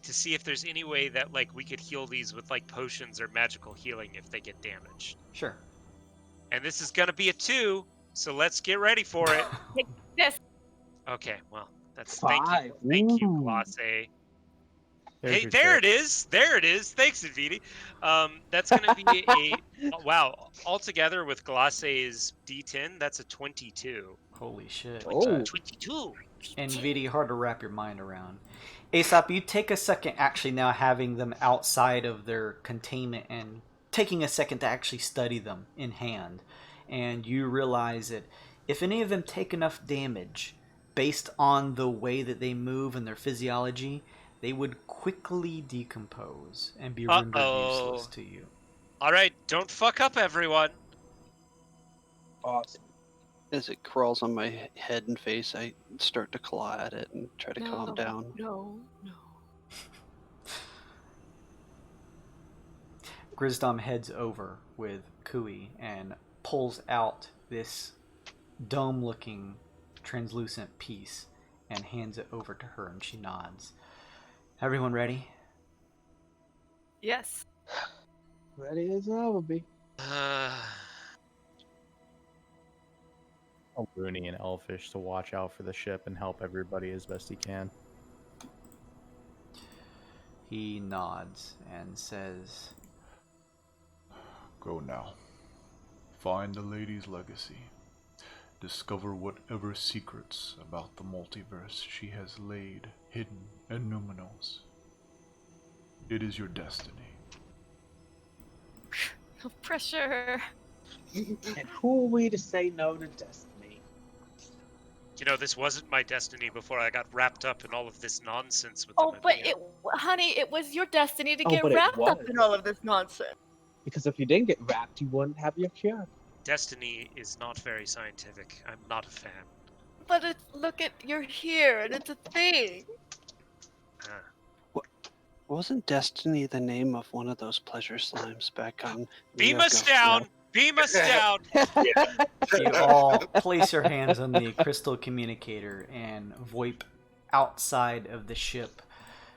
Speaker 3: to see if there's any way that like we could heal these with like potions or magical healing if they get damaged?
Speaker 1: Sure.
Speaker 3: And this is gonna be a 2, so let's get ready for it.
Speaker 2: Take this.
Speaker 3: Okay, well, that's
Speaker 4: 5.
Speaker 3: thank you,
Speaker 4: Ooh.
Speaker 3: Glace.
Speaker 7: There's
Speaker 3: Hey,
Speaker 7: your
Speaker 3: there
Speaker 7: check.
Speaker 3: it is. There it is. Thanks, Invidi. That's gonna be wow. Altogether with Glace's D10, that's a 22.
Speaker 1: Holy shit.
Speaker 4: Oh.
Speaker 3: 22.
Speaker 1: And VD, hard to wrap your mind around. Aesop, you take a second, actually now having them outside of their containment and taking a second to actually study them in hand. And you realize that if any of them take enough damage based on the way that they move and their physiology, they would quickly decompose and be rendered useless to you.
Speaker 3: All right, don't fuck up, everyone.
Speaker 4: Awesome.
Speaker 5: As it crawls on my head and face, I start to claw at it and try to calm down.
Speaker 2: No.
Speaker 1: Grizdom heads over with Kui and pulls out this dome-looking translucent piece and hands it over to her, and she nods. Everyone ready?
Speaker 2: Yes.
Speaker 4: Ready as I will be.
Speaker 7: Tell Rooney and Elfish to watch out for the ship and help everybody as best he can.
Speaker 1: He nods and says,
Speaker 9: Go now. Find the lady's legacy. Discover whatever secrets about the multiverse she has laid hidden in Mneuminos. It is your destiny.
Speaker 2: No pressure.
Speaker 4: And who are we to say no to destiny?
Speaker 3: You know, this wasn't my destiny before I got wrapped up in all of this nonsense with
Speaker 2: Oh,
Speaker 3: the
Speaker 2: but
Speaker 3: Mneuminos.
Speaker 2: honey, it was your destiny to
Speaker 4: Oh,
Speaker 2: get
Speaker 4: but it
Speaker 2: wrapped up
Speaker 4: was.
Speaker 2: in all of this nonsense.
Speaker 4: Because if you didn't get wrapped, you wouldn't have your cure.
Speaker 3: Destiny is not very scientific. I'm not a fan.
Speaker 2: But look at, you're here, and it's a thing.
Speaker 5: Wasn't Destiny the name of one of those pleasure slimes back on...
Speaker 3: Beam
Speaker 5: Ryoko?
Speaker 3: us down! Beam us down!
Speaker 1: you all place your hands on the crystal communicator and VoIP outside of the ship,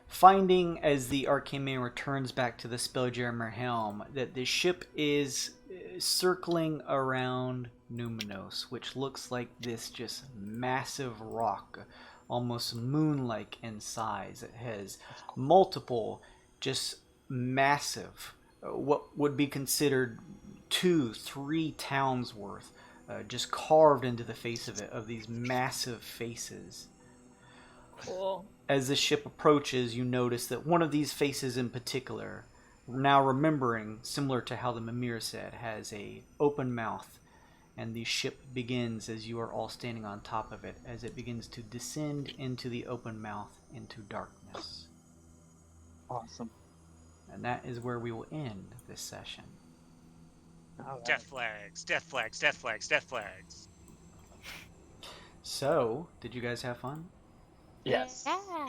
Speaker 1: finding as the Arcane Man returns back to the Spelljammer helm that the ship is circling around Mneuminos, which looks like this just massive rock, almost moon-like in size. It has multiple, just massive, what would be considered 2-3 towns worth, just carved into the face of it, of these massive faces.
Speaker 2: Cool.
Speaker 1: As the ship approaches, you notice that one of these faces in particular, now remembering, similar to how the Mimir said, has a open mouth, and the ship begins, as you are all standing on top of it, as it begins to descend into the open mouth into darkness.
Speaker 4: Awesome.
Speaker 1: And that is where we will end this session.
Speaker 4: All right.
Speaker 3: Death flags, death flags, death flags, death flags.
Speaker 1: So, did you guys have fun?
Speaker 4: Yes.
Speaker 2: Yeah.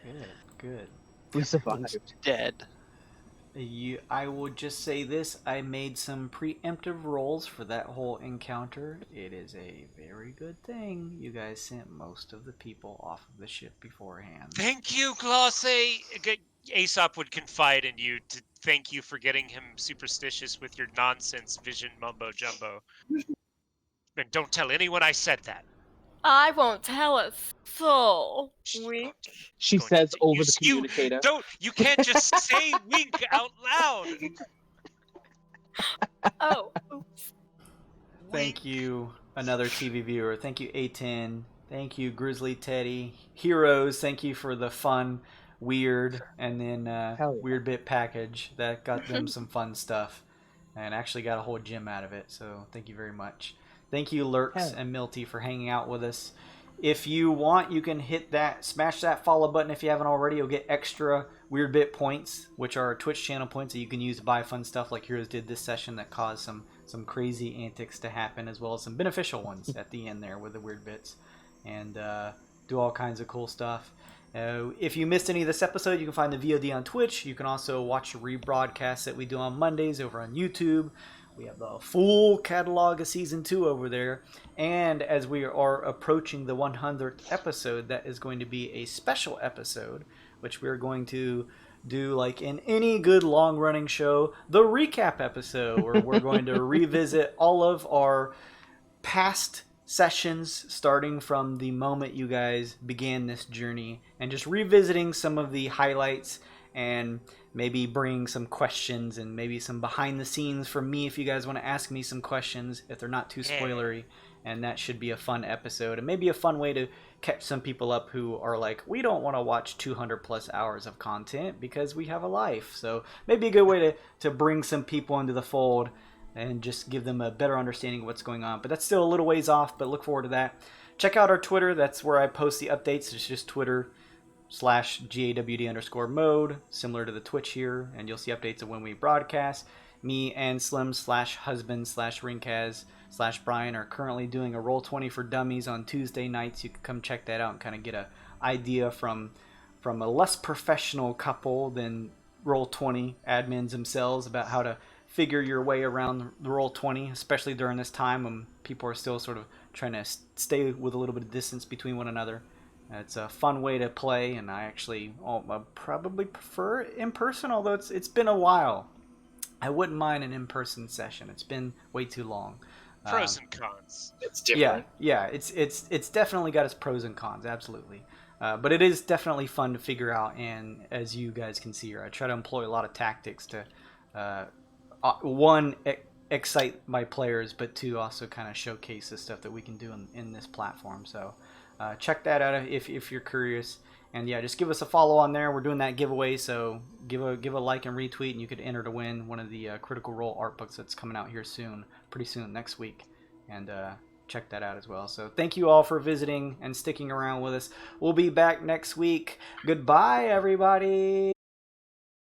Speaker 3: Yeah.
Speaker 1: Good.
Speaker 4: We survived.
Speaker 5: Dead.
Speaker 1: I would just say this: I made some preemptive rolls for that whole encounter. It is a very good thing you guys sent most of the people off of the ship beforehand.
Speaker 3: Thank you, Glosse. Aesop would confide in you to thank you for getting him superstitious with your nonsense vision mumbo jumbo. And don't tell anyone I said that.
Speaker 2: I won't tell a soul.
Speaker 3: She's
Speaker 2: Wink.
Speaker 3: going to-
Speaker 4: She
Speaker 3: going to-
Speaker 4: says over
Speaker 3: you-
Speaker 4: the
Speaker 3: you
Speaker 4: communicator.
Speaker 3: don't. You can't just say wink out loud.
Speaker 2: Oh, oops.
Speaker 1: Thank you, another TV viewer. Thank you, A10. Thank you, Grizzly Teddy. Heroes, thank you for the fun, Wyrd, and then
Speaker 4: Hell yeah.
Speaker 1: Weird Bit package. That got them some fun stuff. And actually got a whole gym out of it, so thank you very much. Thank you, Lurks
Speaker 4: Hell.
Speaker 1: and Milty, for hanging out with us. If you want, you can smash that follow button if you haven't already. You'll get extra Weird Bit points, which are Twitch channel points that you can use to buy fun stuff like Heroes did this session that caused some crazy antics to happen, as well as some beneficial ones at the end there with the Weird Bits. And do all kinds of cool stuff. If you missed any of this episode, you can find the VOD on Twitch. You can also watch the rebroadcast that we do on Mondays over on YouTube. We have the full catalog of Season 2 over there. And as we are approaching the 100th episode, that is going to be a special episode, which we're going to do like in any good long-running show, the recap episode, where we're going to revisit all of our past sessions starting from the moment you guys began this journey and just revisiting some of the highlights and maybe bring some questions and maybe some behind the scenes from me if you guys want to ask me some questions if they're not too spoilery. And that should be a fun episode and maybe a fun way to catch some people up who are like, we don't want to watch 200 plus hours of content because we have a life. So maybe a good way to bring some people into the fold and just give them a better understanding of what's going on. But that's still a little ways off, but look forward to that. Check out our Twitter. That's where I post the updates. It's just Twitter/GAWD_mode, similar to the Twitch here, and you'll see updates of when we broadcast. Me and Slim/husband/Rinkaz/Brian are currently doing a Roll20 for Dummies on Tuesday nights. You can come check that out and kind of get an idea from a less professional couple than Roll20 admins themselves about how to figure your way around the Roll20, especially during this time when people are still sort of trying to stay with a little bit of distance between one another. It's a fun way to play, and I actually probably prefer in person, although it's been a while. I wouldn't mind an in-person session. It's been way too long.
Speaker 3: Pros and cons.
Speaker 6: It's different.
Speaker 1: Yeah. It's definitely got its pros and cons, absolutely. But it is definitely fun to figure out, and as you guys can see here, I try to employ a lot of tactics to one, excite my players, but two, also kind of showcase the stuff that we can do in this platform. So check that out if you're curious. And yeah, just give us a follow on there. We're doing that giveaway, so give a like and retweet, and you could enter to win one of the Critical Role art books that's coming out here pretty soon, next week. And check that out as well. So thank you all for visiting and sticking around with us. We'll be back next week. Goodbye, everybody.